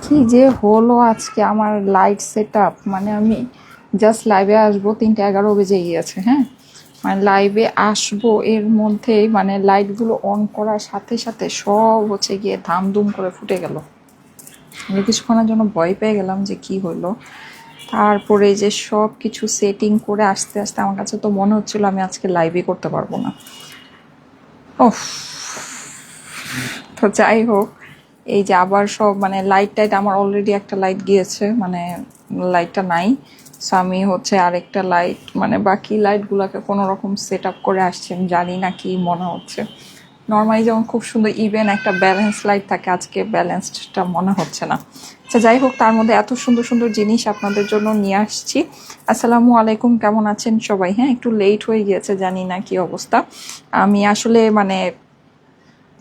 কি যে হলো আজকে আমার লাইট সেট আপ, মানে আমি জাস্ট লাইভে আসবো 3:11 বেজে গিয়েছে। হ্যাঁ, মানে লাইভে আসবো এর মধ্যেই মানে লাইটগুলো অন করার সাথে সাথে সব হচ্ছে গিয়ে ধামধুম করে ফুটে গেল। আমি কিছুক্ষণের জন্য ভয় পেয়ে গেলাম যে কি হলো। তারপরে যে সব কিছু সেটিং করে আস্তে আস্তে আমার কাছে তো মনে হচ্ছিল আমি আজকে লাইভে করতে পারবো না। ওফ, তো যাই হোক, এই যে আবার সব মানে লাইট টাইট আমার অলরেডি একটা লাইট গিয়েছে, মানে লাইটটা নাই। সো আমি হচ্ছে আরেকটা লাইট মানে বাকি লাইটগুলোকে কোনো রকম সেট আপ করে আসছি। আমি জানি না কি মনে হচ্ছে। নর্মালি যেমন খুব সুন্দর ইভেন একটা ব্যালেন্স লাইট থাকে, আজকে ব্যালেন্সডটা মনে হচ্ছে না। আচ্ছা যাই হোক, তার মধ্যে এত সুন্দর সুন্দর জিনিস আপনাদের জন্য নিয়ে আসছি। আসসালামু আলাইকুম, কেমন আছেন সবাই? হ্যাঁ, একটু লেট হয়ে গিয়েছে, জানি না কি অবস্থা। আমি আসলে মানে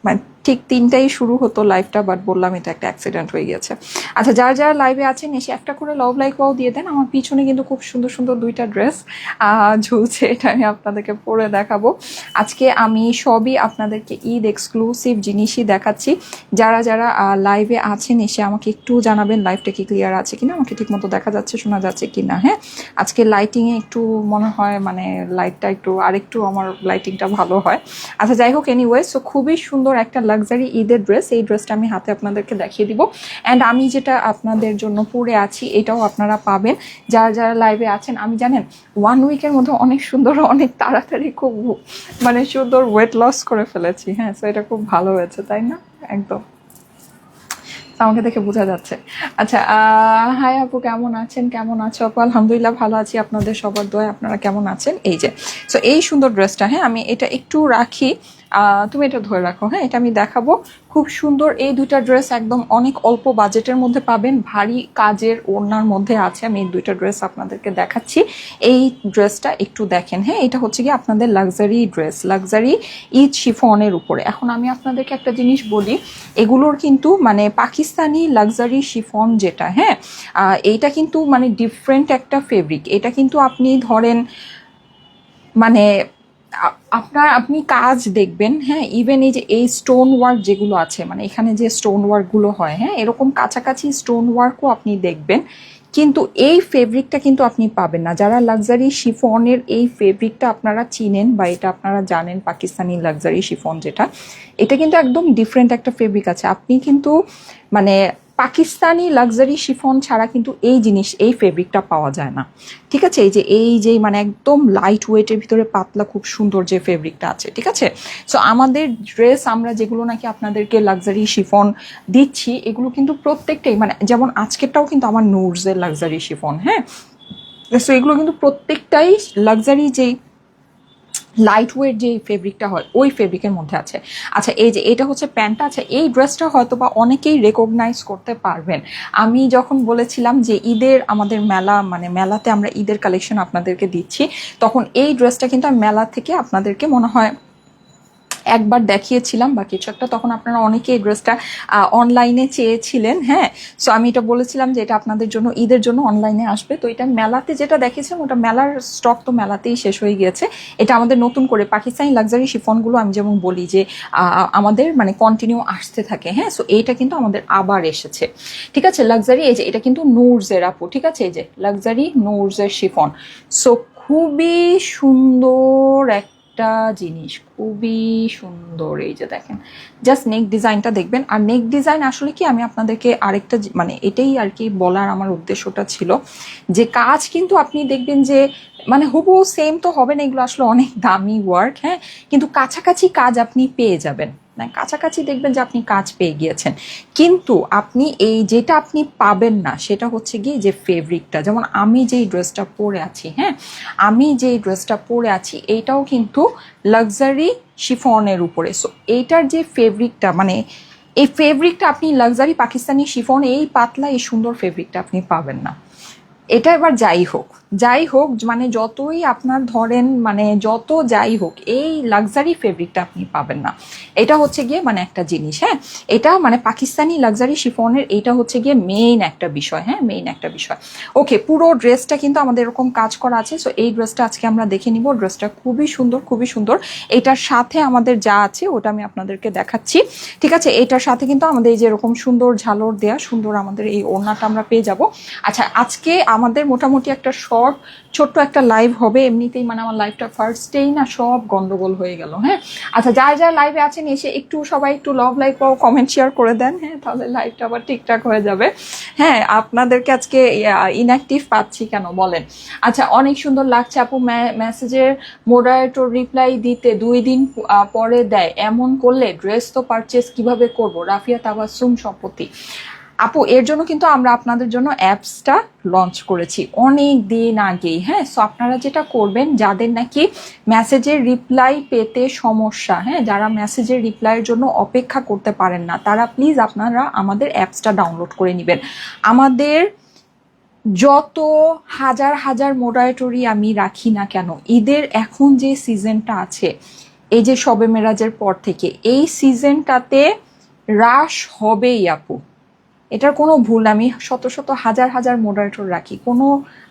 মানে ঠিক 3টায় শুরু হতো লাইভটা, বাট বললাম এটা একটা অ্যাক্সিডেন্ট হয়ে গেছে। আচ্ছা, যারা যারা লাইভে আছেন এসে একটা করে লাভ লাইক ওয়াও দিয়ে দেন। আমার পিছনে কিন্তু খুব সুন্দর সুন্দর 2টা ড্রেস ঝুলছে, এটা আমি আপনাদেরকে পরে দেখাবো। আজকে আমি সবই আপনাদেরকে ঈদ এক্সক্লুসিভ জিনিসই দেখাচ্ছি। যারা যারা লাইভে আছেন এসে আমাকে একটু জানাবেন লাইভটা কি ক্লিয়ার আছে কিনা, আমাকে ঠিক মতো দেখা যাচ্ছে শোনা যাচ্ছে কিনা। হ্যাঁ, আজকে লাইটিংয়ে একটু মনে হয় মানে লাইটটা একটু আরেকটু আমার লাইটিংটা ভালো হয়। আচ্ছা যাই হোক, এনিওয়ে, সো খুবই সুন্দর একটা লাক্সারি ঈদের ড্রেস। এই ড্রেসটা আমি হাতে আপনাদেরকে দেখিয়ে দিব। অ্যান্ড আমি যেটা আপনাদের জন্য পরে আছি এটাও আপনারা পাবেন যারা যারা লাইভে আছেন। আমি জানেন 1 উইকের মধ্যে অনেক সুন্দর, অনেক তাড়াতাড়ি খুব মানে সুন্দর ওয়েট লস করে ফেলেছি। হ্যাঁ, সো এটা খুব ভালো হয়েছে, তাই না? একদম আমাকে দেখে বোঝা যাচ্ছে। আচ্ছা, হাই আপু, কেমন আছেন? কেমন আছো আপু? আলহামদুলিল্লাহ ভালো আছি, আপনাদের সবার দোয়ায়। আপনারা কেমন আছেন? এই যে, সো এই সুন্দর ড্রেসটা, হ্যাঁ আমি এটা একটু রাখি, তুমি এটা ধরে রাখো। হ্যাঁ, এটা আমি দেখাবো। খুব সুন্দর এই 2টা ড্রেস একদম অনেক অল্প বাজেটের মধ্যে পাবেন, ভারী কাজের ওড়নার মধ্যে আছে। আমি এই 2টা ড্রেস আপনাদেরকে দেখাচ্ছি। এই ড্রেসটা একটু দেখেন। হ্যাঁ, এটা হচ্ছে কি আপনাদের লাক্সারি ড্রেস, লাক্সারি ঈদ শিফনের উপরে। এখন আমি আপনাদেরকে একটা জিনিস বলি, এগুলোর কিন্তু মানে পাকিস্তানি লাক্সারি শিফন যেটা, হ্যাঁ এইটা কিন্তু মানে ডিফারেন্ট একটা ফেব্রিক। এটা কিন্তু আপনি ধরেন মানে আপনি কাজ দেখবেন, হ্যাঁ ইভেন এই যে এই স্টোন ওয়ার্ক যেগুলো আছে, মানে এখানে যে স্টোন ওয়ার্কগুলো হয়, হ্যাঁ এরকম কাছাকাছি স্টোন ওয়ার্কও আপনি দেখবেন, কিন্তু এই ফেব্রিকটা কিন্তু আপনি পাবেন না। যারা লাক্সারি শিফনের এই ফেব্রিকটা আপনারা চিনেন বা এটা আপনারা জানেন, পাকিস্তানি লাক্সারি শিফন যেটা, এটা কিন্তু একদম ডিফারেন্ট একটা ফেব্রিক আছে। আপনি কিন্তু মানে পাকিস্তানি লাক্সারি শিফন ছাড়া কিন্তু এই জিনিস, এই ফেব্রিকটা পাওয়া যায় না। ঠিক আছে, এই যে মানে একদম লাইট ওয়েটের ভিতরে পাতলা খুব সুন্দর যে ফেব্রিকটা আছে, ঠিক আছে। সো আমাদের ড্রেস আমরা যেগুলো নাকি আপনাদেরকে লাক্সারি শিফন দিচ্ছি, এগুলো কিন্তু প্রত্যেকটাই মানে যেমন আজকেরটাও কিন্তু আমার নুরসের লাক্সারি শিফন। হ্যাঁ, সো এগুলো কিন্তু প্রত্যেকটাই লাক্সারি যেই লাইট ওয়েট যে ফেব্রিকটা হয় ওই ফেব্রিকের মধ্যে আছে। আচ্ছা, এই যে এটা হচ্ছে প্যান্টটা। আচ্ছা, এই ড্রেসটা হয়তো বা অনেকেই রেকগনাইজ করতে পারবেন। আমি যখন বলেছিলাম যে ঈদের আমাদের মেলা, মানে মেলাতে আমরা ঈদের কালেকশন আপনাদেরকে দিচ্ছি, তখন এই ড্রেসটা কিন্তু আমি মেলা থেকে আপনাদেরকে মনে হয় একবার দেখিয়েছিলাম বা কিছু একটা, তখন আপনারা অনেকে এই ড্রেসটা অনলাইনে চেয়েছিলেন। হ্যাঁ, সো আমি এটা বলেছিলাম যে এটা আপনাদের জন্য ঈদের জন্য অনলাইনে আসবে। তো এটা মেলাতে যেটা দেখেছিলাম ওটা মেলার স্টক তো মেলাতেই শেষ হয়ে গিয়েছে। এটা আমাদের নতুন করে পাকিস্তানি লাক্সারি শিফনগুলো আমি যেমন বলি যে আমাদের মানে কন্টিনিউ আসতে থাকে। হ্যাঁ, সো এইটা কিন্তু আমাদের আবার এসেছে। ঠিক আছে, লাক্সারি এই যে এটা কিন্তু নুরজের আপু, ঠিক আছে, এই যে লাক্সারি নুরজের শিফন। সো খুবই সুন্দর একটা জিনিস, খুবই সুন্দর। এই যে দেখেন, জাস্ট নেক ডিজাইনটা দেখবেন। আর নেক ডিজাইন আসলে কি আমি আপনাদেরকে আরেকটা মানে এটাই আর কি বলার আমার উদ্দেশ্যটা ছিল, যে কাজ কিন্তু আপনি দেখবেন যে মানে হুবহু সেম তো হবে না, এগুলো আসলে অনেক দামি ওয়ার্ক। হ্যাঁ, কিন্তু কাছাকাছি কাজ আপনি পেয়ে যাবেন, মানে কাছাকাছি দেখবেন যে আপনি কাজ পেয়ে গিয়েছেন। কিন্তু আপনি এই যেটা আপনি পাবেন না সেটা হচ্ছে গিয়ে যে ফেব্রিকটা। যেমন আমি যেই ড্রেসটা পরে আছি, হ্যাঁ আমি যেই ড্রেসটা পরে আছি এইটাও কিন্তু লাক্সারি শিফনের উপরে। সো এইটার যে ফেব্রিকটা মানে এই ফেব্রিকটা আপনি লাক্সারি পাকিস্তানি শিফন এই পাতলা এই সুন্দর ফেব্রিকটা আপনি পাবেন না। এটা এবার যাই হোক মানে যতই আপনার ধরেন মানে যত যাই হোক এই লাক্সারি ফেব্রিকটা আপনি পাবেন না। এটা হচ্ছে গিয়ে মানে একটা জিনিস, হ্যাঁ, এটা মানে পাকিস্তানি লাক্সারি শিফনের এটা হচ্ছে গিয়ে মেইন একটা বিষয়, হ্যাঁ, মেইন একটা বিষয়। ওকে, পুরো ড্রেসটা কিন্তু আমাদের এরকম কাজ করা আছে। সো এই ড্রেসটা আজকে আমরা দেখে নিব। ড্রেসটা খুবই সুন্দর, খুবই সুন্দর। এটার সাথে আমাদের যা আছে ওটা আমি আপনাদেরকে দেখাচ্ছি, ঠিক আছে। এটার সাথে কিন্তু আমাদের এই যে এরকম সুন্দর ঝালর দেয়া সুন্দর আমাদের এই ওড়নাটা আমরা পেয়ে যাব। আচ্ছা, আজকে আমাদের মোটামুটি একটা শর্ট ছোট্ট একটা লাইভ হবে। এমনিতেই মানে আমার লাইভটা ফার্স্টেই না সব গন্ডগোল হয়ে গেল, হ্যাঁ। আচ্ছা, যারা লাইভে আছেন এসে একটু সবাই একটু লাভ লাইক ও কমেন্ট শেয়ার করে দেন, হ্যাঁ, তাহলে লাইভটা আবার ঠিকঠাক হয়ে যাবে। হ্যাঁ, আপনাদেরকে আজকে ইনঅ্যাক্টিভ পাচ্ছি কেন বলেন? আচ্ছা, অনেক সুন্দর লাগছে আপু। মেসেজের মোডারেটর রিপ্লাই দিতে 2 দিন পরে দেয়, এমন করলে ড্রেস তো পারচেস কিভাবে করব? রাফিয়া তাবাসসুম সম্পত্তি। আপু, এর জন্য কিন্তু আমরা আপনাদের জন্য অ্যাপসটা লঞ্চ করেছি অনেক দিন আগেই, হ্যাঁ। সো আপনারা যেটা করবেন, যাদের নাকি মেসেজের রিপ্লাই পেতে সমস্যা, হ্যাঁ, যারা মেসেজের রিপ্লাইয়ের জন্য অপেক্ষা করতে পারেন না, তারা প্লিজ আপনারা আমাদের অ্যাপসটা ডাউনলোড করে নেবেন। আমাদের যত হাজার হাজার মোডারেটরি আমি রাখি না কেন, ঈদের এখন যে সিজনটা আছে, এই যে শবে মেরাজের পর থেকে এই সিজনটাতে হ্রাস হবেই আপু, এটার কোনো ভুল। আমি শত শত হাজার হাজার মোডারেটর রাখি, কোনো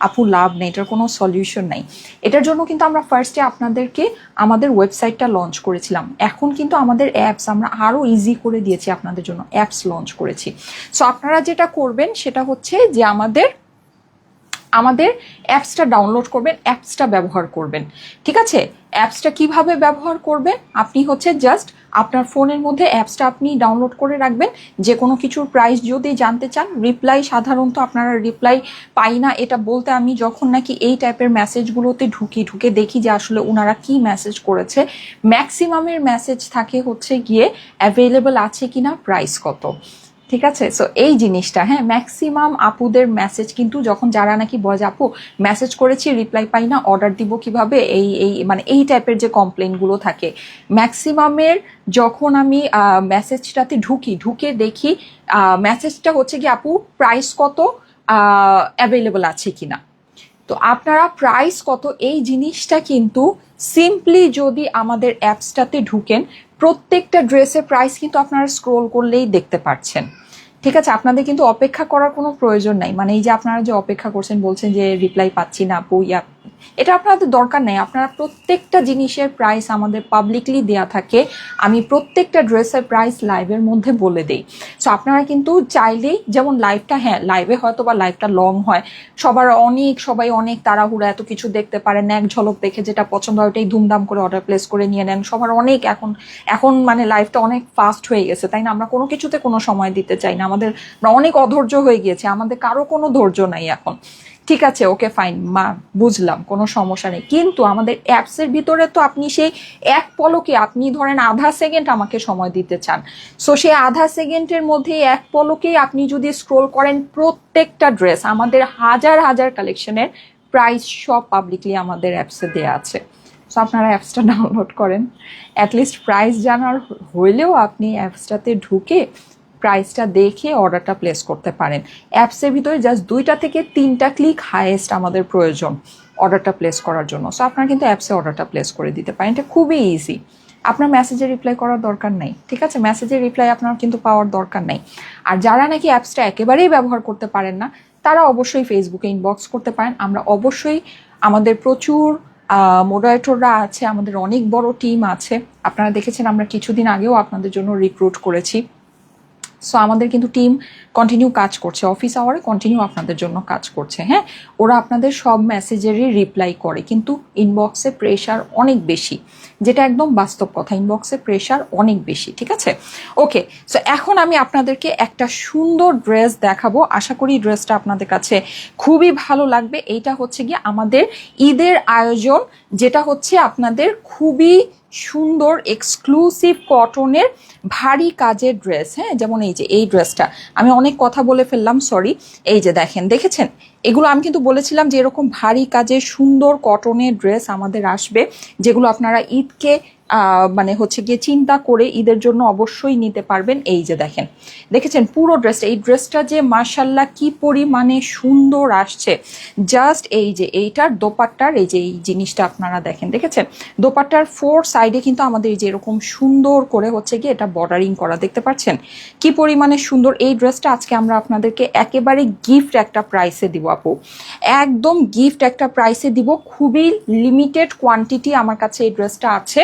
আপু লাভ নেই, এটার কোনো সলিউশন নাই। এটার জন্য কিন্তু আমরা ফার্স্টে আপনাদেরকে আমাদের ওয়েবসাইটটা লঞ্চ করেছিলাম। এখন কিন্তু আমাদের অ্যাপস আমরা আরও ইজি করে দিয়েছি, আপনাদের জন্য অ্যাপস লঞ্চ করেছি। সো আপনারা যেটা করবেন সেটা হচ্ছে যে আমাদের অ্যাপসটা ডাউনলোড করবেন, অ্যাপসটা ব্যবহার করবেন, ঠিক আছে। অ্যাপসটা কিভাবে ব্যবহার করবেন, আপনি হচ্ছে জাস্ট আপনার ফোনের মধ্যে অ্যাপসটা আপনি ডাউনলোড করে রাখবেন। যে কোনো কিছুর প্রাইস যদি জানতে চান, রিপ্লাই সাধারণত আপনারা রিপ্লাই পাই না, এটা বলতে আমি যখন নাকি এই টাইপের মেসেজগুলোতে ঢুকে দেখি যে আসলে ওনারা কি মেসেজ করেছে, ম্যাক্সিমামের মেসেজ থাকে হচ্ছে গিয়ে অ্যাভেলেবল আছে কিনা, প্রাইস কত, ঠিক আছে। সো এই জিনিসটা, হ্যাঁ, ম্যাক্সিমাম আপুদের মেসেজ কিন্তু যখন যারা নাকি বলে আপু মেসেজ করেছি রিপ্লাই পাই না, অর্ডার দিব কিভাবে, এই মানে এই টাইপের যে কমপ্লেনগুলো থাকে ম্যাক্সিমামের, যখন আমি মেসেজটাতে ঢুকে দেখি মেসেজটা হচ্ছে কি আপু প্রাইস কত, অ্যাভেলেবল আছে কিনা। তো আপনারা প্রাইস কত এই জিনিসটা কিন্তু সিম্পলি যদি আমাদের অ্যাপসটাতে ঢুকেন, প্রত্যেকটা ড্রেসের প্রাইস কিন্তু আপনারা স্ক্রোল করলেই দেখতে পাচ্ছেন, ঠিক আছে। আপনাদের কিন্তু অপেক্ষা করার কোনো প্রয়োজন নাই। মানে এই যে আপনারা যে অপেক্ষা করছেন, বলছেন যে রিপ্লাই পাচ্ছি না আপু, এটা আপনাদের দরকার নেই। আপনারা প্রত্যেকটা জিনিসের প্রাইস আমাদের পাবলিকলি দেয়া থাকে। আমি প্রত্যেকটা ড্রেসের প্রাইস লাইভের মধ্যে বলে দেই। সো আপনারা কিন্তু চাইলেই, যেমন লাইভটা, হ্যাঁ লাইভে হয়তো বা লাইভটা লং হয়, সবাই অনেক তাড়াহুড়া, এত কিছু দেখতে পারেন, এক ঝলক দেখে যেটা পছন্দ হয় ওটাই ধুমধাম করে অর্ডার প্লেস করে নিয়ে নেন। সবার অনেক এখন মানে লাইফটা অনেক ফাস্ট হয়ে গেছে, তাই না? আমরা কোনো কিছুতে কোনো সময় দিতে চাই না, আমরা অনেক অধৈর্য হয়ে গিয়েছে, আমাদের কারো কোনো ধৈর্য নাই এখন, ঠিক আছে। ওকে ফাইন, বুঝলাম, কোনো সমস্যা নেই। কিন্তু আমাদের অ্যাপসের ভিতরে তো আপনি সেই এক পলকে, আপনি ধরেন আধা সেকেন্ড আমাকে সময় দিতে চান, সো সেই আধা সেকেন্ডের মধ্যে এক পলকেই আপনি যদি স্ক্রোল করেন, প্রত্যেকটা ড্রেস আমাদের হাজার হাজার কালেকশনের প্রাইস সব পাবলিকলি আমাদের অ্যাপসে দেওয়া আছে। সো আপনারা অ্যাপসটা ডাউনলোড করেন, অ্যাটলিস্ট প্রাইস জানার হইলেও আপনি অ্যাপসটাতে ঢুকে প্রাইসটা দেখে অর্ডারটা প্লেস করতে পারেন। অ্যাপসের ভিতরে জাস্ট 2টা থেকে 3টা ক্লিক হাইয়েস্ট আমাদের প্রয়োজন অর্ডারটা প্লেস করার জন্য। সো আপনারা কিন্তু অ্যাপসে অর্ডারটা প্লেস করে দিতে পারেন, এটা খুবই ইজি। আপনার মেসেজে রিপ্লাই করার দরকার নাই, ঠিক আছে। মেসেজের রিপ্লাই আপনার কিন্তু পাওয়ার দরকার নাই। আর যারা নাকি অ্যাপসটা একেবারেই ব্যবহার করতে পারেন না, তারা অবশ্যই ফেসবুকে ইনবক্স করতে পারেন। আমরা অবশ্যই, আমাদের প্রচুর মোডারেটররা আছে, আমাদের অনেক বড় টিম আছে। আপনারা দেখেছেন আমরা কিছুদিন আগেও আপনাদের জন্য রিক্রুট করেছি। সো আমাদের কিন্তু টিম কন্টিনিউ কাজ করছে, অফিস আওয়ারে কন্টিনিউ আপনাদের জন্য কাজ করছে, হ্যাঁ। ওরা আপনাদের সব মেসেজেরই রিপ্লাই করে, কিন্তু ইনবক্সে প্রেশার অনেক বেশি, যেটা একদম বাস্তব কথা, ইনবক্সে প্রেশার অনেক বেশি, ঠিক আছে। ওকে, সো এখন আমি আপনাদেরকে একটা সুন্দর ড্রেস দেখাবো, আশা করি ড্রেসটা আপনাদের কাছে খুবই ভালো লাগবে। এইটা হচ্ছে গিয়ে আমাদের ঈদের আয়োজন, যেটা হচ্ছে আপনাদের খুবই সুন্দর এক্সক্লুসিভ কটনের ভারী কাজের ড্রেস, হ্যাঁ। যেমন এই যে এই ড্রেসটা, আমি অনেক কথা বলে ফেললাম, সরি। এই যে দেখেন, দেখেছেন এগুলো আমি কিন্তু বলেছিলাম যে এরকম ভারী কাজে সুন্দর কটনের ড্রেস আমাদের আসবে, যেগুলো আপনারা ঈদকে মানে হচ্ছে গিয়ে চিন্তা করে ঈদের জন্য অবশ্যই নিতে পারবেন। এই যে দেখেন, দেখেছেন পুরো ড্রেসটা, এই ড্রেসটা যে মাশাল্লাহ কি পরিমাণে সুন্দর আসছে। জাস্ট এই যে এইটার দোপাট্টার এই যে এই জিনিসটা আপনারা দেখেন, দেখেছেন দোপাট্টার 4 সাইডে কিন্তু আমাদের এই যে এরকম সুন্দর করে হচ্ছে গিয়ে এটা বর্ডারিং করা, দেখতে পাচ্ছেন কি পরিমাণে সুন্দর। এই ড্রেসটা আজকে আমরা আপনাদেরকে একেবারে গিফট একটা প্রাইসে দিব আপু, একদম গিফট একটা প্রাইসে দিব। খুবই লিমিটেড কোয়ান্টিটি আমার কাছে এই ড্রেসটা আছে,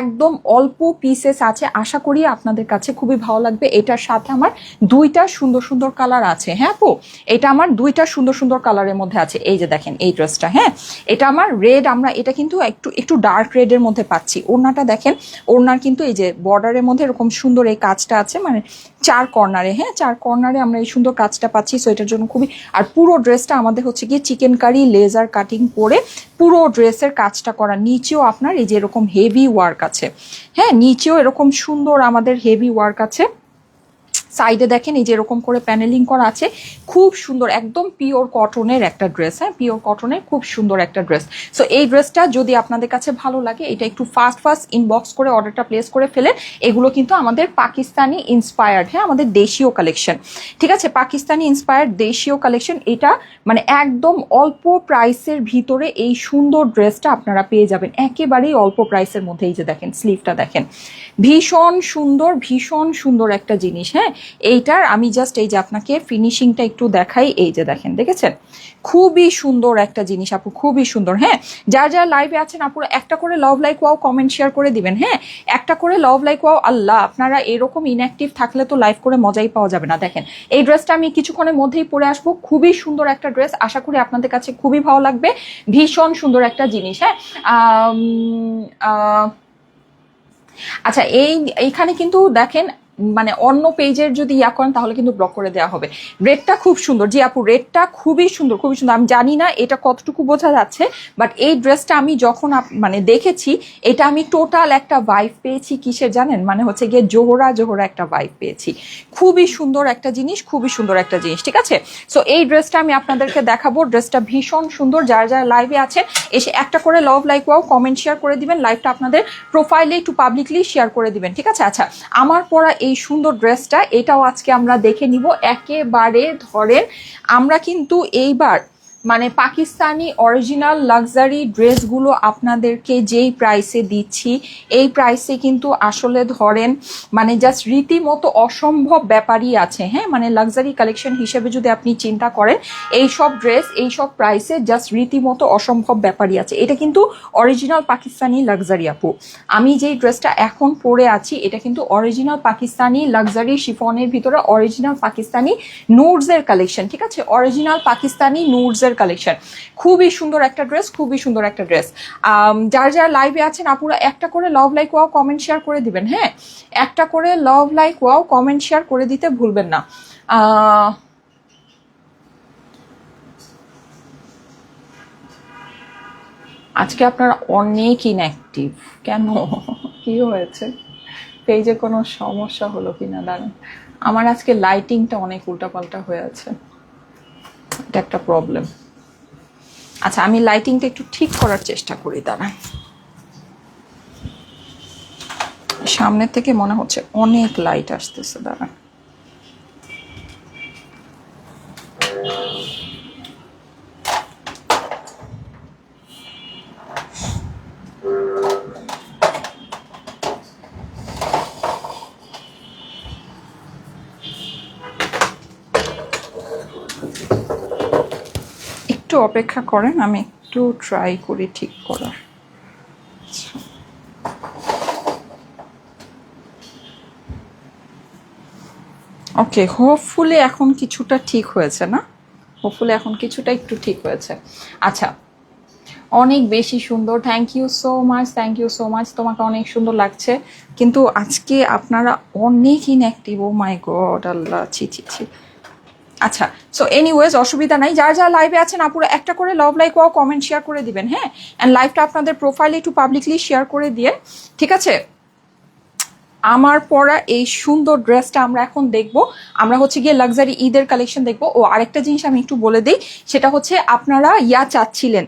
একদম অল্প পিসেস আছে। আশা করি আপনাদের কাছে খুবই ভালো লাগবে। এটার সাথে আমার দুইটা সুন্দর সুন্দর কালার আছে। হ্যাঁ আপু, এটা আমার দুইটা সুন্দর সুন্দর কালারের মধ্যে আছে। এই যে দেখেন এই ড্রেসটা, হ্যাঁ এটা আমার রেড, আমরা এটা কিন্তু একটু একটু ডার্ক রেডের মধ্যে পাচ্ছি। ওড়নাটা দেখেন, ওড়নার কিন্তু এই যে বর্ডারের মধ্যে এরকম সুন্দর এই কাজটা আছে, মানে 4 কর্নারে, হ্যাঁ 4 কর্নারে আমরা এই সুন্দর কাজটা পাচ্ছি। সো এটার জন্য খুবই, আর পুরো ড্রেসটা আমাদের হচ্ছে গিয়ে চিকেন কারি লেজার কাটিং করে পুরো ড্রেসের কাজটা করা। নিচেও আপনার এই যে এরকম হেভি ওয়ার্ক আছে, হ্যাঁ নিচেও এরকম সুন্দর আমাদের হেভি ওয়ার্ক আছে। সাইডে দেখেন এই যে এরকম করে প্যানেলিং করা আছে, খুব সুন্দর, একদম পিওর কটনের একটা ড্রেস, হ্যাঁ পিওর কটনের খুব সুন্দর একটা ড্রেস। সো এই ড্রেসটা যদি আপনাদের কাছে ভালো লাগে, এটা একটু ফাস্ট ইনবক্স করে অর্ডারটা প্লেস করে ফেলে। এগুলো কিন্তু আমাদের পাকিস্তানি ইন্সপায়ার্ড, হ্যাঁ আমাদের দেশীয় কালেকশন, ঠিক আছে পাকিস্তানি ইন্সপায়ার্ড দেশীয় কালেকশন। এটা মানে একদম অল্প প্রাইসের ভিতরে এই সুন্দর ড্রেসটা আপনারা পেয়ে যাবেন একেবারেই অল্প প্রাইসের মধ্যে। এই যে দেখেন স্লিভটা দেখেন, ভীষণ সুন্দর, ভীষণ সুন্দর একটা জিনিস। হ্যাঁ এইটার আমি জাস্ট এই যে আপনাকে ফিনিশিংটা একটু দেখাই। এই যে দেখেন, দেখেছেন খুবই সুন্দর একটা জিনিস আপু, খুবই সুন্দর। হ্যাঁ যারা যারা লাইভে আছেন আপুরা একটা করে love like wow comment share করে দিবেন, হ্যাঁ একটা করে লাভ লাইক ওয়াও। আল্লাহ, আপনারা এরকম ইনঅ্যাক্টিভ থাকলে তো লাইভ করে মজাই পাওয়া যাবে না। দেখেন এই ড্রেসটা আমি কিছুক্ষণের মধ্যেই পরে আসবো, খুবই সুন্দর একটা ড্রেস, আশা করি আপনাদের কাছে খুবই ভালো লাগবে। ভীষণ সুন্দর একটা জিনিস। হ্যাঁ আচ্ছা এইখানে কিন্তু দেখেন, মানে অন্য পেজের যদি ইয়া করেন তাহলে কিন্তু ব্লক করে দেওয়া হবে। রেডটা খুব সুন্দর, জি আপু রেডটা খুবই সুন্দর, খুবই সুন্দর। আমি জানি না এটা কতটুকু বোঝা যাচ্ছে, বাট এই ড্রেসটা আমি যখন মানে দেখেছি, এটা আমি টোটাল একটা ভাইব পেয়েছি কিসের জানেন, মানে হচ্ছে গিয়ে জোহরা জোহরা একটা ভাইব পেয়েছি। খুবই সুন্দর একটা জিনিস, খুবই সুন্দর একটা জিনিস, ঠিক আছে। সো এই ড্রেসটা আমি আপনাদেরকে দেখাবো, ড্রেসটা ভীষণ সুন্দর। যারা যারা লাইভে আছেন এসে একটা করে love like wow comment share করে দিবেন, লাইভটা আপনাদের প্রোফাইলে একটু পাবলিকলি শেয়ার করে দিবেন, ঠিক আছে। আচ্ছা আমার পরা এই সুন্দর ড্রেসটা, এটাও আজকে আমরা দেখে নিব একেবারে। ধরেন আমরা কিন্তু এইবার মানে পাকিস্তানি অরিজিনাল লাক্সারি ড্রেসগুলো আপনাদেরকে যেই প্রাইসে দিচ্ছি, এই প্রাইসে কিন্তু আসলে ধরেন মানে জাস্ট রীতিমতো অসম্ভব ব্যাপারই আছে। হ্যাঁ মানে লাক্সারি কালেকশন হিসেবে যদি আপনি চিন্তা করেন, এই সব ড্রেস এই সব প্রাইসে জাস্ট রীতিমতো অসম্ভব ব্যাপারই আছে। এটা কিন্তু অরিজিনাল পাকিস্তানি লাক্সারি আপু। আমি যেই ড্রেসটা এখন পরে আছি এটা কিন্তু অরিজিনাল পাকিস্তানি লাক্সারি শিফনের ভিতরে অরিজিনাল পাকিস্তানি নুডসের কালেকশন, ঠিক আছে অরিজিনাল পাকিস্তানি নুডসের কালেকশন। খুবই সুন্দর একটা ড্রেস, খুবই সুন্দর একটা ড্রেস। যারা যারা লাইভে আছেন আপুরা একটা করে love like wow comment share করে দিবেন, হ্যাঁ একটা করে love like wow comment share করে দিতে ভুলবেন না। আজকে আপনারা অনেক ইনঅ্যাক্টিভ কেন, কি হয়েছে, পেজে কোনো সমস্যা হলো কিনা দাঁড়ান। আমার আজকে লাইটিংটা অনেক উল্টাপাল্টা হয়ে আছে, এটা একটা প্রবলেম। আচ্ছা আমি লাইটিংটা একটু ঠিক করার চেষ্টা করি, দাঁড়ান। সামনের থেকে মনে হচ্ছে অনেক লাইট আসতেছে, দাঁড়ান। একটু অপেক্ষা করেন, আমি একটু ট্রাই করি ঠিক করার। ওকে, হোপফুলি এখন কিছুটা ঠিক হয়েছে না, হোপফুলি এখন কিছুটা একটু ঠিক হয়েছে। আচ্ছা অনেক বেশি সুন্দর, thank you so much, thank you so much, তোমাকে অনেক সুন্দর লাগছে। কিন্তু আজকে আপনারা অনেক ইনঅ্যাক্টিভ, ও মাই গড, আল্লাহ ছি ছি ছি। আচ্ছা সো এনিওয়েজ অসুবিধা নাই, যারা যারা লাইভে আছেন আপুরা একটা করে love like wow comment share করে দিবেন, হ্যাঁ অ্যান্ড লাইভটা আপনাদের প্রোফাইলে একটু পাবলিকলি শেয়ার করে দিয়ে, ঠিক আছে। আমার পরা এই সুন্দর ড্রেসটা আমরা এখন দেখব। আমরা হচ্ছে গিয়ে লাক্সারি ঈদের কালেকশন দেখব। ও আরেকটা জিনিস আমি একটু বলে দিই, সেটা হচ্ছে আপনারা চাচ্ছিলেন,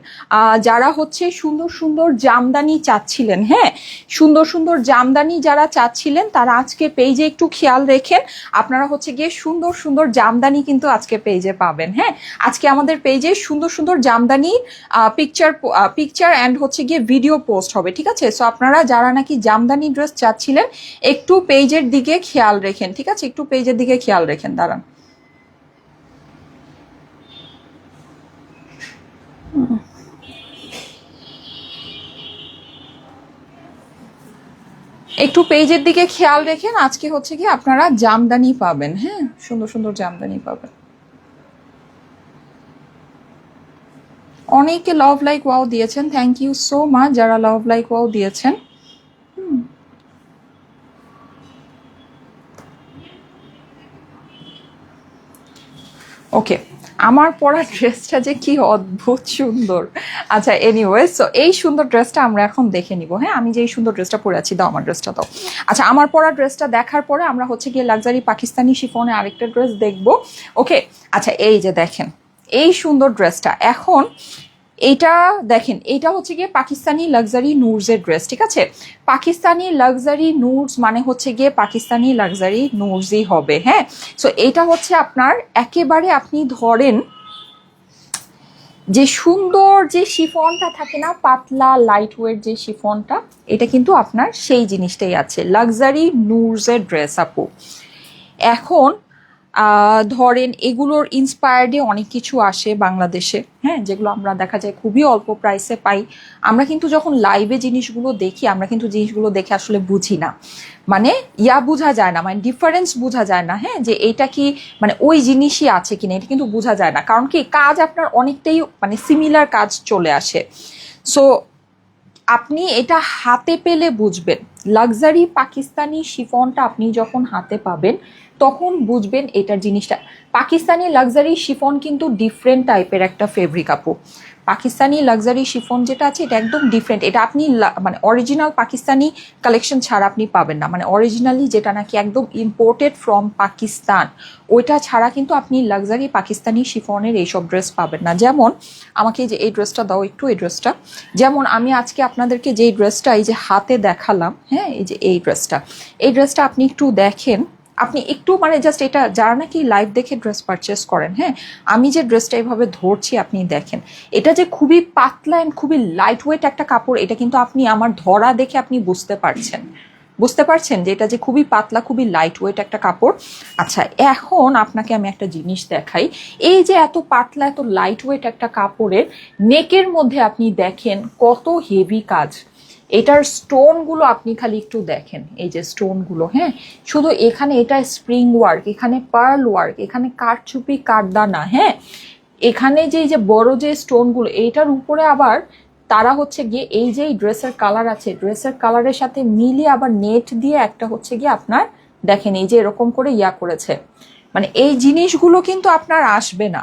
যারা হচ্ছে সুন্দর সুন্দর জামদানি চাচ্ছিলেন, হ্যাঁ সুন্দর সুন্দর জামদানি যারা চাচ্ছিলেন তারা আজকে পেজে একটু খেয়াল রেখেন। আপনারা হচ্ছে গিয়ে সুন্দর সুন্দর জামদানি কিন্তু আজকে পেজে পাবেন। হ্যাঁ, আজকে আমাদের পেজে সুন্দর সুন্দর জামদানি পিকচার অ্যান্ড হচ্ছে গিয়ে ভিডিও পোস্ট হবে, ঠিক আছে? সো আপনারা যারা নাকি জামদানি ড্রেস চাচ্ছিলেন একটু পেজের দিকে খেয়াল রেখেন, ঠিক আছে? একটু পেজের দিকে খেয়াল রেখেন, দাঁড়ান। একটু পেজের দিকে খেয়াল রেখেন, আজকে হচ্ছে কি আপনারা জামদানি পাবেন, হ্যাঁ সুন্দর সুন্দর জামদানি পাবেন। অনেকে লাভ লাইক ওয়াও দিয়েছেন, থ্যাংক ইউ সো মাচ যারা লাভ লাইক ওয়াও দিয়েছেন। ওকে, আমার পরা ড্রেসটা যে কি অদ্ভুত সুন্দর। আচ্ছা এনিওয়ে, সো এই সুন্দর ড্রেসটা আমরা এখন দেখে নিব। হ্যাঁ, আমি যে এই সুন্দর ড্রেসটা পরে আছি, দাও আমার ড্রেসটা দাও। আচ্ছা, আমার পরা ড্রেসটা দেখার পরে আমরা হচ্ছে গিয়ে লাক্সারি পাকিস্তানি শিফনে আরেকটা ড্রেস দেখবো। ওকে, আচ্ছা এই যে দেখেন এই সুন্দর ড্রেসটা, এখন এইটা দেখেন, এইটা হচ্ছে গিয়ে পাকিস্তানি লাক্সারি নুরসের ড্রেস, ঠিক আছে? পাকিস্তানি লাক্সারি নুরস মানে হচ্ছে গিয়ে পাকিস্তানি লাক্সারি নুরসই হবে। হ্যাঁ, সো এইটা হচ্ছে আপনার একেবারে আপনি ধরেন যে সুন্দর যে শিফনটা থাকে না, পাতলা লাইট ওয়েট যে শিফনটা, এটা কিন্তু আপনার সেই জিনিসটাই আছে, লাক্সারি নুরসের ড্রেস আপু। এখন ধরেন এগুলোর ইন্সপায়ার্ডে অনেক কিছু আসে বাংলাদেশে, হ্যাঁ, যেগুলো আমরা দেখা যায় খুবই অল্প প্রাইসে পাই। আমরা কিন্তু যখন লাইভে জিনিসগুলো দেখি, আমরা কিন্তু জিনিসগুলো দেখে আসলে বুঝি না, মানে বোঝা যায় না, মানে ডিফারেন্স বোঝা যায় না, হ্যাঁ, যে এটা কি মানে ওই জিনিসই আছে কিনা, এটা কিন্তু বোঝা যায় না। কারণ কি কাজ আপনার অনেকটাই মানে সিমিলার কাজ চলে আসে। সো আপনি এটা হাতে পেলে বুঝবেন, লাক্সারি পাকিস্তানি শিফনটা আপনি যখন হাতে পাবেন তখন বুঝবেন এটার জিনিসটা। পাকিস্তানি লাক্সারি শিফন কিন্তু ডিফারেন্ট টাইপের একটা ফেব্রিক আপু। পাকিস্তানি লাক্সারি শিফন যেটা আছে এটা একদম ডিফারেন্ট, এটা আপনি মানে অরিজিনাল পাকিস্তানি কালেকশন ছাড়া আপনি পাবেন না, মানে অরিজিনালি যেটা নাকি একদম ইম্পোর্টেড ফ্রম পাকিস্তান ওইটা ছাড়া কিন্তু আপনি লাক্সারি পাকিস্তানি শিফনের এইসব ড্রেস পাবেন না। যেমন আমাকে যে এই ড্রেসটা দাও একটু, এই ড্রেসটা, যেমন আমি আজকে আপনাদেরকে যে ড্রেসটা এই যে হাতে দেখালাম, হ্যাঁ এই যে এই ড্রেসটা আপনি একটু দেখেন, আপনি একটু মানে জাস্ট এটা যারা নাকি লাইভ দেখে ড্রেস পারচেস করেন, হ্যাঁ আমি যে ড্রেসটা এইভাবে ধরছি আপনি দেখেন, এটা যে খুবই পাতলা অ্যান্ড খুবই লাইট ওয়েট একটা কাপড়, এটা কিন্তু আপনি আমার ধরা দেখে আপনি বুঝতে পারছেন যে এটা যে খুবই পাতলা খুবই লাইট ওয়েট একটা কাপড়। আচ্ছা, এখন আপনাকে আমি একটা জিনিস দেখাই, এই যে এত পাতলা এত লাইট ওয়েট একটা কাপড়ের নেকের মধ্যে আপনি দেখেন কত হেভি কাজ, এটার স্টোনগুলো আপনি খালি একটু দেখেন, এই যে স্টোনগুলো, হ্যাঁ শুধু এখানে এটা স্প্রিং ওয়ার্ক, এখানে পার্ল ওয়ার্ক, এখানে কারচুপি কাঠদানা, হ্যাঁ এখানে যে এই যে বড় যে স্টোনগুলো, এইটার উপরে আবার তারা হচ্ছে গিয়ে এই যে ড্রেসের কালার আছে, ড্রেসের কালারের সাথে মিলিয়ে আবার নেট দিয়ে একটা হচ্ছে গিয়ে আপনার দেখেন এই যে এরকম করে করেছে, মানে এই জিনিসগুলো কিন্তু আপনার আসবে না,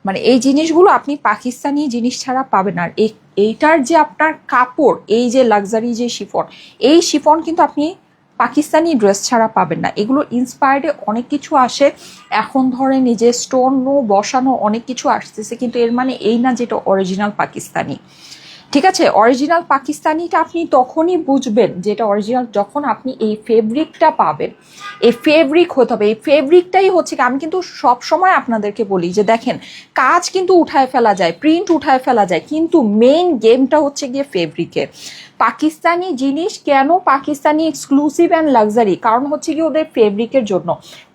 মানে এই জিনিসগুলো আপনি পাকিস্তানি জিনিস ছাড়া পাবেন। আর এইটার যে আপনার কাপড়, এই যে লাক্সারি যে শিফন, এই শিফন কিন্তু আপনি পাকিস্তানি ড্রেস ছাড়া পাবেন না। এগুলো ইন্সপায়ার্ডে অনেক কিছু আসে, এখন ধরেন এই যে স্টোন বসানো অনেক কিছু আসতেছে, কিন্তু এর মানে এই না যেটা অরিজিনাল পাকিস্তানি, ঠিক আছে? অরিজিনাল পাকিস্তানিটা আপনি তখনই বুঝবেন যেটা অরিজিনাল যখন আপনি এই ফেব্রিকটা পাবেন। এই ফেব্রিক হতে হবে, এই ফেব্রিকটাই হচ্ছে, আমি কিন্তু সব সময় আপনাদেরকে বলি যে দেখেন কাজ কিন্তু উঠায় ফেলা যায়, প্রিন্ট উঠায় ফেলা যায়, কিন্তু মেইন গেমটা হচ্ছে গিয়ে ফেব্রিকের। পাকিস্তানি জিনিস কেন পাকিস্তানি এক্সক্লুসিভ অ্যান্ড লাক্সারি, কারণ হচ্ছে কি ওদের ফেব্রিকের জন্য,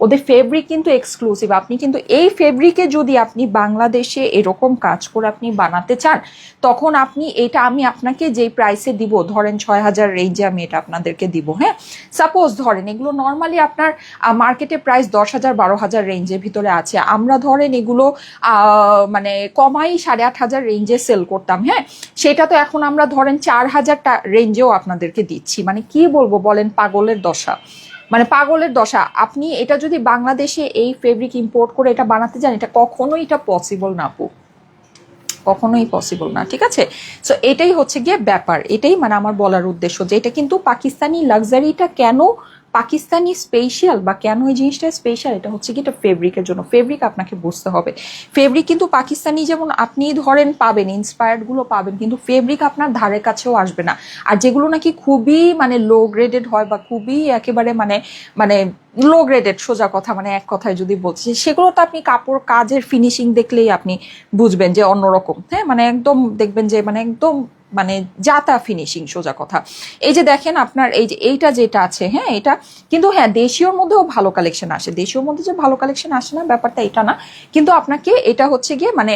ওদের ফেব্রিক কিন্তু এক্সক্লুসিভ। আপনি কিন্তু এই ফেব্রিকে যদি আপনি বাংলাদেশে এরকম কাজ করে আপনি বানাতে চান, তখন আপনি এটা আমি আপনাকে যেই প্রাইসে দিব, ধরেন 6,000 রেঞ্জে আমি এটা আপনাদেরকে দিব, হ্যাঁ সাপোজ ধরেন এগুলো নর্মালি আপনার মার্কেটে প্রাইস 10,000 12,000 রেঞ্জের ভিতরে আছে, আমরা ধরেন এগুলো মানে কমাই 8,500 রেঞ্জে সেল করতাম, হ্যাঁ সেটা তো এখন আমরা ধরেন 4,000 রেঞ্জেও আপনাদেরকে দিচ্ছি, মানে কি বলবো বলেন, পাগলের দশা, মানে পাগলের দশা। আপনি এটা যদি বাংলাদেশে এই ফেব্রিক ইম্পোর্ট করে এটা বানাতে যান, এটা কখনোই এটা পসিবল না আপু, কখনোই পসিবল না, ঠিক আছে? সো এটাই হচ্ছে গিয়ে ব্যাপার, এটাই মানে আমার বলার উদ্দেশ্য যে এটা কিন্তু পাকিস্তানি লাক্সারিটা কেন পাকিস্তানি স্পেশাল বা কেন এই জিনিসটা স্পেশাল, এটা হচ্ছে কি এটা ফেব্রিকের জন্য। ফেব্রিক আপনাকে বুঝতে হবে। ফেব্রিক কিন্তু পাকিস্তানি যেমন আপনি ধরেন পাবেন, ইন্সপায়ার্ড গুলো পাবেন, কিন্তু ফেব্রিক আপনার ধারে কাছেও আসবে না। আর যেগুলো নাকি খুবই মানে লো গ্রেডেড হয় বা খুবই একেবারে মানে মানে লো গ্রেডেড, সোজা কথা মানে এক কথায় যদি বলছি, সেগুলো তো আপনি কাপড় কাজের ফিনিশিং দেখলেই আপনি বুঝবেন যে অন্যরকম। হ্যাঁ, মানে একদম দেখবেন যে মানে একদম মানে জাতা ফিনিশিং, সোজা কথা। এই যে দেখেন আপনার এই যে এইটা যেটা আছে, হ্যাঁ এটা কিন্তু হ্যাঁ দেশীয়র মধ্যেও ভালো কালেকশন আসে। দেশীয়র মধ্যে যে ভালো কালেকশন আসে না ব্যাপারটা এটা না, কিন্তু আপনাকে এটা হচ্ছে গিয়ে মানে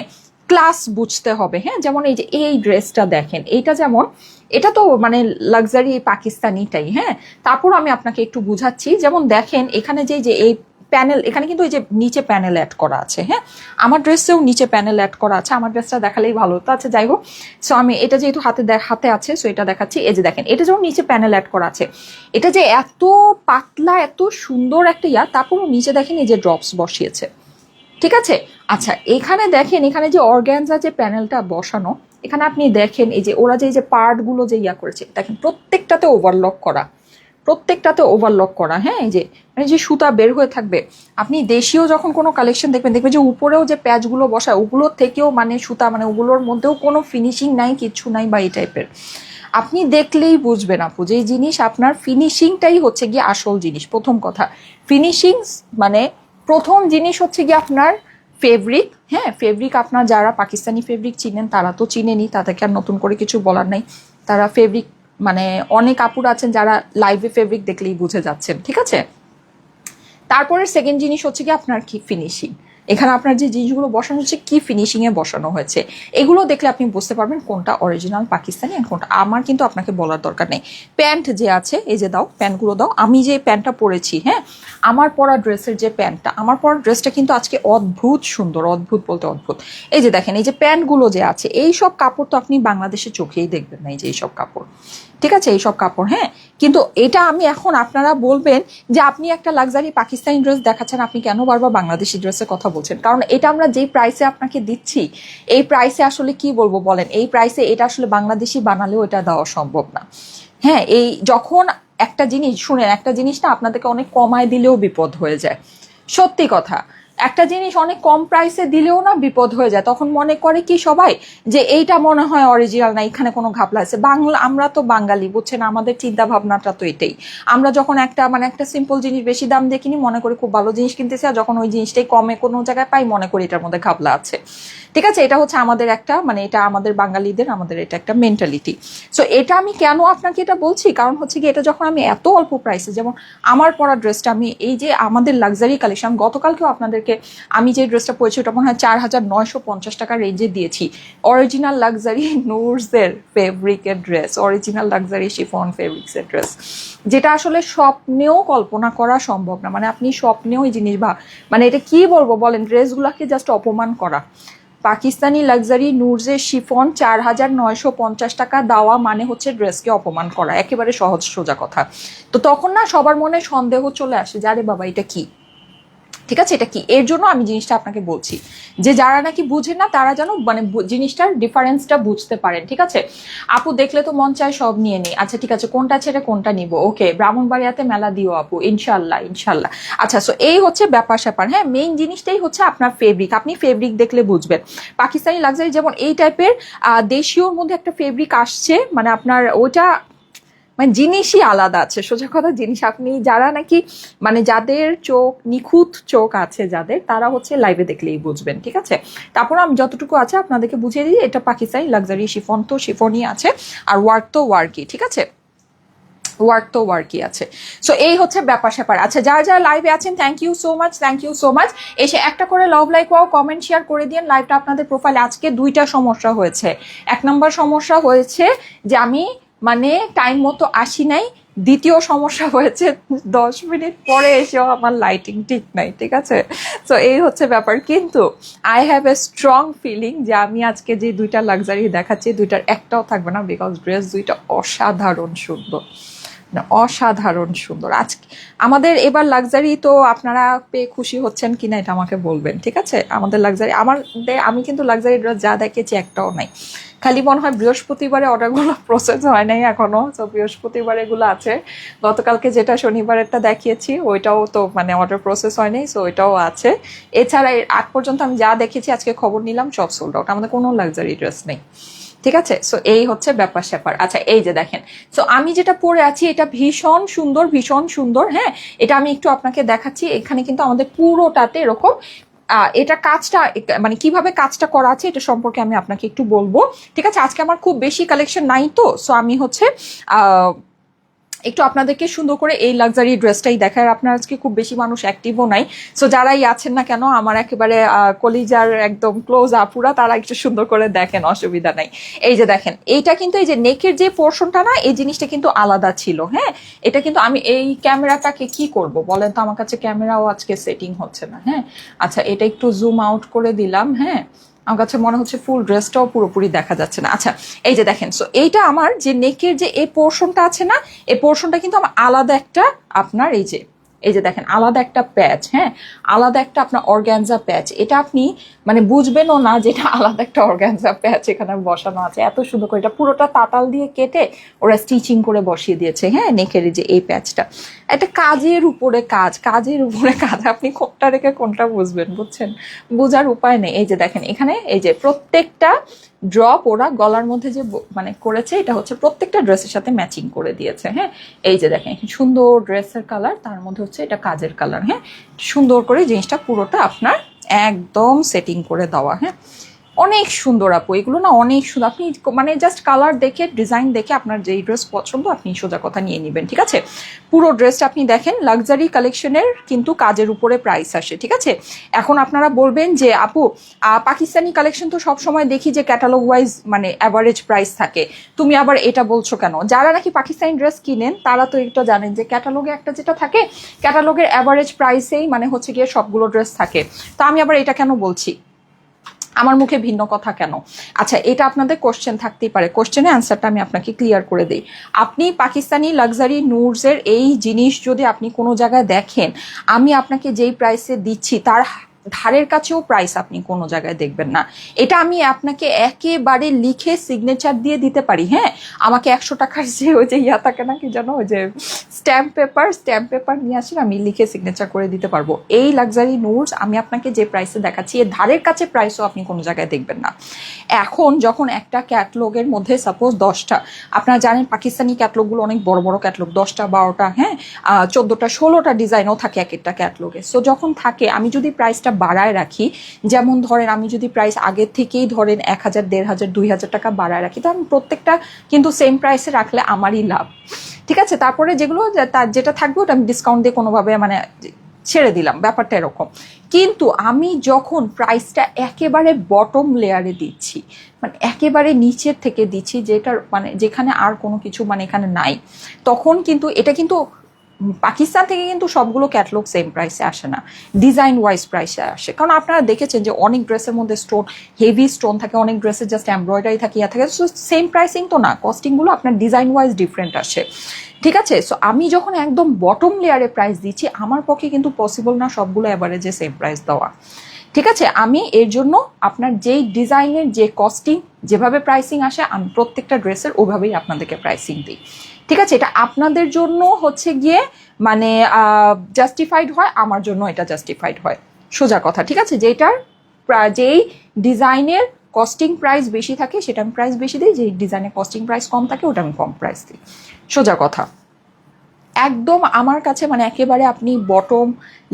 ক্লাস বুঝতে হবে। হ্যাঁ, যেমন এই যে এই ড্রেসটা দেখেন, এইটা যেমন এটা তো মানে লাক্সারি পাকিস্তানিটাই। হ্যাঁ, তারপর আমি আপনাকে একটু বুঝাচ্ছি। যেমন দেখেন এখানে যে এই প্যানেল, এখানে কিন্তু এই যে নিচে প্যানেল অ্যাড করা আছে। হ্যাঁ, আমার ড্রেসেও নিচে প্যানেল অ্যাড করা আছে। আমার ড্রেসটা দেখালেই ভালো হতো। আচ্ছা যাই হোক, সো আমি এটা যেহেতু হাতে আছে, সো এটা দেখাচ্ছি। এই যে দেখেন, এটা যেমন নিচে প্যানেল অ্যাড করা আছে, এটা যে এত পাতলা এত সুন্দর একটা তারপরও নিচে দেখেন এই যে ড্রপস বসিয়েছে। ঠিক আছে, আচ্ছা এখানে দেখেন, এখানে যে অর্গ্যানজা যে প্যানেলটা বসানো, এখানে আপনি দেখেন এই যে ওরা যে পার্ট গুলো যে করেছে, দেখেন প্রত্যেকটাতে ওভারলক করা, প্রত্যেকটাতে ওভারলক করা। হ্যাঁ, এই যে মানে যে সুতা বের হয়ে থাকবে। আপনি দেশীয় যখন কোনো কালেকশন দেখবেন যে উপরেও যে প্যাচগুলো বসায় ওগুলোর থেকেও মানে সুতা মানে ওগুলোর মধ্যেও কোনো ফিনিশিং নাই, কিচ্ছু নাই বা এই টাইপের। আপনি দেখলেই বুঝবেন আপু যে এই জিনিস আপনার ফিনিশিংটাই হচ্ছে গিয়ে আসল জিনিস। প্রথম কথা ফিনিশিং, মানে প্রথম জিনিস হচ্ছে গিয়ে আপনার ফেব্রিক। হ্যাঁ, ফেব্রিক আপনার যারা পাকিস্তানি ফেব্রিক চিনেন তারা তো চিনেনি, তাদেরকে আর নতুন করে কিছু বলার নাই। তারা ফেব্রিক মানে অনেক আপুরা আছেন যারা লাইভে ফেব্রিক দেখলেই বুঝে যাচ্ছেন। ঠিক আছে, তারপরে সেকেন্ড জিনিস হচ্ছে কি আপনার কি ফিনিশিং। এখানে আপনার যে জিনিসগুলো বসানো হচ্ছে কি ফিনিশিং এ বসানো হয়েছে, এগুলো দেখলে আপনি বুঝতে পারবেন কোনটা অরিজিনাল পাকিস্তানি আর কোনটা। আমার কিন্তু আপনাকে বলার দরকার নেই। প্যান্ট যে আছে, এই যে দাও প্যান্টগুলো দাও। আমি যে প্যান্টটা পরেছি, হ্যাঁ আমার পরা ড্রেসের যে প্যান্টটা, আমার পরা ড্রেসটা কিন্তু আজকে অদ্ভুত সুন্দর, অদ্ভুত বলতে অদ্ভুত। এই যে দেখেন এই যে প্যান্টগুলো যে আছে, এই সব কাপড় তো আপনি বাংলাদেশে চোখেই দেখবেন না, এই যে এইসব কাপড়। ঠিক আছে, এইসব কাপড়। হ্যাঁ, কিন্তু এটা আমি এখন আপনারা বলবেন যে আপনি একটা লাক্সারি পাকিস্তানি ড্রেস দেখাচ্ছেন, আপনি কেন বারবার বাংলাদেশি ড্রেসের কথা বলছেন? কারণ এটা আমরা যেই প্রাইসে আপনাকে দিচ্ছি, এই প্রাইসে আসলে কি বলবো বলেন, এই প্রাইসে এটা আসলে বাংলাদেশি বানালেও এটা দেওয়া সম্ভব না। হ্যাঁ, এই যখন একটা জিনিস শুনেন, একটা জিনিসটা আপনাদেরকে অনেক কমায় দিলেও বিপদ হয়ে যায়। সত্যি কথা, একটা জিনিস অনেক কম প্রাইসে দিলেও না বিপদ হয়ে যায়। তখন মনে করে কি সবাই যে এইটা মনে হয় অরিজিনাল না, এখানে কোনো ঘাপলা আছে। বাংলা, আমরা তো বাঙালি বুঝছেন, আমাদের চিন্তা ভাবনাটা তো এটাই। আমরা যখন একটা সিম্পল জিনিস বেশি দাম দিয়ে কিনি মনে করি খুব ভালো জিনিস কিনতেছি, আর যখন ওই জিনিসটাই কমে কোনো জায়গায় পাই মনে করি এটার মধ্যে ঘাপলা আছে। ঠিক আছে, এটা হচ্ছে আমাদের একটা মানে এটা আমাদের বাঙালিদের, আমাদের এটা একটা মেন্টালিটি। সো এটা আমি কেন আপনাকে এটা বলছি, কারণ হচ্ছে কি এটা যখন আমি এত অল্প প্রাইসে, যেমন আমার পরা ড্রেসটা আমি এই যে আমাদের লাক্সারি কালেকশন, গতকালকেও আপনাদেরকে আমি যে ড্রেসটা পরেছি ওটা মনে হয় 4,950 টাকা রেঞ্জে দিয়েছি। অরিজিনাল লাক্সারি নুরসের ফেব্রিকের ড্রেস, অরিজিনাল লাক্সারি শিফন ফেব্রিক্সের ড্রেস, যেটা আসলে স্বপ্নেও কল্পনা করা সম্ভব না। মানে আপনি স্বপ্নেও এই জিনিস মানে এটা কি বলবো বলেন, ড্রেসগুলোকে জাস্ট অপমান করা। পাকিস্তানি লাক্সারি নুরসের শিফন 4,950 টাকা দেওয়া মানে হচ্ছে ড্রেসকে অপমান করা, একেবারে সহজ সোজা কথা। তো তখন না সবার মনে সন্দেহ চলে আসে যে আরে বাবা এটা কি। ঠিক আছে, এটা কি, এর জন্য আমি জিনিসটা আপনাকে বলছি যে যারা নাকি বুঝেন না তারা যেন মানে জিনিসটার ডিফারেন্সটা বুঝতে পারেন। ঠিক আছে, আপু দেখলে তো মন চায় সব নিয়ে নিই। আচ্ছা ঠিক আছে, কোনটা ছেড়ে কোনটা নিব? ওকে, ব্রাহ্মণবাড়িয়াতে মেলা দিও আপু, ইনশাল্লাহ ইনশাল্লাহ। আচ্ছা, সো এই হচ্ছে ব্যাপার স্যাপার। হ্যাঁ, মেইন জিনিসটাই হচ্ছে আপনার ফেব্রিক। আপনি ফেব্রিক দেখলে বুঝবেন। পাকিস্তানি লাক্সারি যেমন এই টাইপের দেশীয়র মধ্যে একটা ফেব্রিক আসছে, মানে আপনার ওটা মানে জিনিসই আলাদা আছে, সোজা কথা জিনিস। আপনি যারা নাকি মানে যাদের চোখ নিখুঁত চোখ আছে যাদের, তারা হচ্ছে লাইভে দেখলেই বুঝবেন। ঠিক আছে, তারপর আমি যতটুকু আছে আপনাদেরকে বুঝিয়ে দিই। এটা পাকিস্তানি লাক্সারি শিফন তো শিফনই আছে, আর ওয়ার্ক তো ওয়ার্কই। ঠিক আছে, ওয়ার্ক তো ওয়ার্কই আছে। সো এই হচ্ছে ব্যাপার স্যাপার। আচ্ছা, যারা যারা লাইভে আছেন thank you so much, thank you so much. এসে একটা করে love like wow comment share করে দিন লাইভটা আপনাদের প্রোফাইলে। আজকে দুইটা সমস্যা হয়েছে। এক নম্বর সমস্যা হয়েছে যে আমি মানে টাইম মতো আসি নাই। দ্বিতীয় সমস্যা হয়েছে 10 মিনিট পরে এসেও আমার লাইটিং ঠিক নাই। ঠিক আছে, তো এই হচ্ছে ব্যাপার। কিন্তু I have a strong feeling যে আমি আজকে যে দুইটা লাক্সারি দেখাচ্ছি দুইটার একটাও থাকবে না, বিকজ ড্রেস দুইটা অসাধারণ সুন্দর। না, অসাধারণ সুন্দর। আজকে আমাদের এবার লাক্সারি তো আপনারা পেয়ে খুশি হচ্ছেন কিনা এটা আমাকে বলবেন, ঠিক আছে? আমাদের লাক্সারি, আমি কিন্তু লাক্সারি ড্রেস যা দেখেছি একটাও নাই, খালি মনে হয় বৃহস্পতিবারে অর্ডারগুলো প্রসেস হয় নাই এখনো, তো বৃহস্পতিবার এগুলো আছে। গতকালকে যেটা শনিবারেরটা দেখিয়েছি ওইটাও তো মানে অর্ডার প্রসেস হয় নাই, সো ওইটাও আছে। এছাড়া এর আগ পর্যন্ত আমি যা দেখেছি, আজকে খবর নিলাম সব সোল্ড আউট, আমাদের কোনো লাক্সারি ড্রেস নেই, ঠিক আছে? সো এই হচ্ছে ব্যাপার স্যাপার। আচ্ছা এই যে দেখেন, সো আমি যেটা পরে আছি এটা ভীষণ সুন্দর, ভীষণ সুন্দর। হ্যাঁ, এটা আমি একটু আপনাকে দেখাচ্ছি। এখানে কিন্তু আমাদের পুরোটাতে এরকম এটা কাজটা মানে কিভাবে কাজটা করা আছে এটা সম্পর্কে আমি আপনাকে একটু বলবো, ঠিক আছে? আজকে আমার খুব বেশি কালেকশন নাই, তো সো আমি হচ্ছে একটু আপনাদেরকে সুন্দর করে এই লাক্সারি ড্রেসটাই দেখায়। আপনার আজকে খুব বেশি মানুষ অ্যাক্টিভও নাই, সো যারাই আছেন না কেন আমার একেবারে কলিজার একদম ক্লোজ আপুরা, তারা একটু সুন্দর করে দেখেন, অসুবিধা নাই। এই যে দেখেন, এইটা কিন্তু এই যে নেকের যে পোর্শনটা না, এই জিনিসটা কিন্তু আলাদা ছিল। হ্যাঁ, এটা কিন্তু আমি এই ক্যামেরাটাকে কি করব বলেন তো, আমার কাছে ক্যামেরাও আজকে সেটিং হচ্ছে না। হ্যাঁ, আচ্ছা এটা একটু জুম আউট করে দিলাম। হ্যাঁ, আমার কাছে মনে হচ্ছে ফুল ড্রেসটাও পুরোপুরি দেখা যাচ্ছে না। আচ্ছা এই যে দেখেন, সো এইটা আমার যে নেকের যে এই পোর্শনটা আছে না, এই পোর্শনটা কিন্তু আমার আলাদা একটা আপনার এই যে দেখেন আলাদা একটা প্যাচ। হ্যাঁ, আলাদা একটা আপনার অর্গ্যানজা প্যাচ, এটা আপনি মানে বুঝবেনও না যেটা আলাদা একটা অর্গ্যানজা প্যাচ এখানে বসানো আছে। এত সুন্দর করে এটা পুরোটা তাতাল দিয়ে কেটে ওরা স্টিচিং করে বসিয়ে দিয়েছে। হ্যাঁ, নেকের যে এই প্যাচটা, একটা কাজের উপরে কাজের উপরে কাজ, আপনি কোনটা রেখে কোনটা বুঝবেন, বুঝছেন? বোঝার উপায় নেই। এই যে দেখেন এখানে এই যে প্রত্যেকটা ড্রপ ওরা গলার মধ্যে যে মানে করেছে, এটা হচ্ছে প্রত্যেকটা ড্রেসের সাথে ম্যাচিং করে দিয়েছে। হ্যাঁ, এই যে দেখেন সুন্দর ড্রেসের কালার, তার মধ্যে হচ্ছে এটা কাজের কালার। হ্যাঁ, সুন্দর করে জিনিসটা পুরোটা আপনার একদম সেটিং করে দেওয়া। হ্যাঁ, অনেক সুন্দর আপু, এগুলো না অনেক সুন্দর। আপনি মানে জাস্ট কালার দেখে, ডিজাইন দেখে আপনার যেই ড্রেস পছন্দ আপনি সোজা কথা নিয়ে নেবেন, ঠিক আছে? পুরো ড্রেসটা আপনি দেখেন, লাক্সারি কালেকশনের কিন্তু কাজের উপরে প্রাইস আসে, ঠিক আছে? এখন আপনারা বলবেন যে আপু পাকিস্তানি কালেকশন তো সবসময় দেখি যে ক্যাটালগ ওয়াইজ মানে অ্যাভারেজ প্রাইস থাকে, তুমি আবার এটা বলছো কেন? যারা নাকি পাকিস্তানি ড্রেস কিনেন তারা তো এটা জানেন যে ক্যাটালগে একটা যেটা থাকে, ক্যাটালগের অ্যাভারেজ প্রাইসেই মানে হচ্ছে গিয়ে সবগুলো ড্রেস থাকে। তো আমি আবার এটা কেন বলছি, আমার মুখে ভিন্ন কথা কেন? আচ্ছা এটা আপনাদের কোশ্চেন থাকতেই পারে, কোশ্চেনের অ্যান্সারটা আমি আপনাকে ক্লিয়ার করে দিই। আপনি পাকিস্তানি লাক্সারি নুরসের এই জিনিস যদি আপনি কোনো জায়গায় দেখেন, আমি আপনাকে যেই প্রাইসে দিচ্ছি তার ধারের কাছেও প্রাইস আপনি কোনো জায়গায় দেখবেন না। এটা আমি আপনাকে একেবারে লিখে সিগনেচার দিয়ে দিতে পারি। হ্যাঁ, আমাকে 100 টাকার যে ওই যে ইয়া থাকে না কি জানো, ওই যে স্ট্যাম্প পেপার নিয়ে আসেন, আমি লিখে সিগনেচার করে দিতে পারবো। এই লাক্সারি নুডস আমি আপনাকে যে প্রাইসে দেখাচ্ছি এর ধারের কাছে প্রাইসও আপনি কোনো জায়গায় দেখবেন না। এখন যখন একটা ক্যাটলগের মধ্যে সাপোজ 10টা, আপনারা জানেন পাকিস্তানি ক্যাটলগুলো অনেক বড় বড় ক্যাটলগ, 10টা 12টা, হ্যাঁ 14টা 16টা ডিজাইনও থাকে এক একটা ক্যাটলগে। সো যখন থাকে, আমি যদি প্রাইসটা বাড়ায় রাখি, যেমন ধরেন আমি যদি প্রাইস আগের থেকেই ধরেন 1000 1500 2000 টাকা বাড়ায় রাখি, তো আমি প্রত্যেকটা কিন্তু সেম প্রাইসে রাখলে আমারই লাভ, ঠিক আছে? তারপরে যেগুলো যেটা থাকবে ওটা আমি ডিসকাউন্ট দিয়ে কোনোভাবে মানে ছেড়ে দিলাম, ব্যাপারটা এরকম। কিন্তু আমি যখন প্রাইসটা একেবারে বটম লেয়ারে দিচ্ছি, মানে একেবারে নিচের থেকে দিচ্ছি, যেটার মানে যেখানে আর কোনো কিছু মানে এখানে নাই, তখন কিন্তু এটা কিন্তু পাকিস্তান থেকে কিন্তু সবগুলো ক্যাটলগ সেম প্রাইসে আসে না, ডিজাইন ওয়াইজ প্রাইসে আসে। কারণ আপনারা দেখেছেন যে অনেক ড্রেসের মধ্যে স্টোন, হেভি স্টোন থাকে, অনেক ড্রেসের জাস্ট এমব্রয়ডারি থাকে, ইয়া থাকে, সো সেম প্রাইসিং তো না, কস্টিংগুলো আপনার ডিজাইন ওয়াইজ ডিফারেন্ট আসে, ঠিক আছে? সো আমি যখন একদম বটম লেয়ারে প্রাইস দিচ্ছি, আমার পক্ষে কিন্তু পসিবল না সবগুলো অ্যাভারেজে সেম প্রাইস দেওয়া, ঠিক আছে? আমি এর জন্য আপনার যেই ডিজাইনের যে কস্টিং যেভাবে প্রাইসিং আসে, আমি প্রত্যেকটা ড্রেসের ওভাবেই আপনাদেরকে প্রাইসিং দিই, ঠিক আছে? এটা আপনাদের জন্য হচ্ছে গিয়ে মানে জাস্টিফাইড হয়, আমার জন্য এটা জাস্টিফাইড হয়, সোজা কথা, ঠিক আছে? যেই ডিজাইনের কস্টিং প্রাইস বেশি থাকে সেটা আমি প্রাইস বেশি দিই, যেই ডিজাইনের কস্টিং প্রাইস কম থাকে ওটা আমি কম প্রাইস দিই, সোজা কথা। একদম আমার কাছে মানে একেবারে আপনি বটম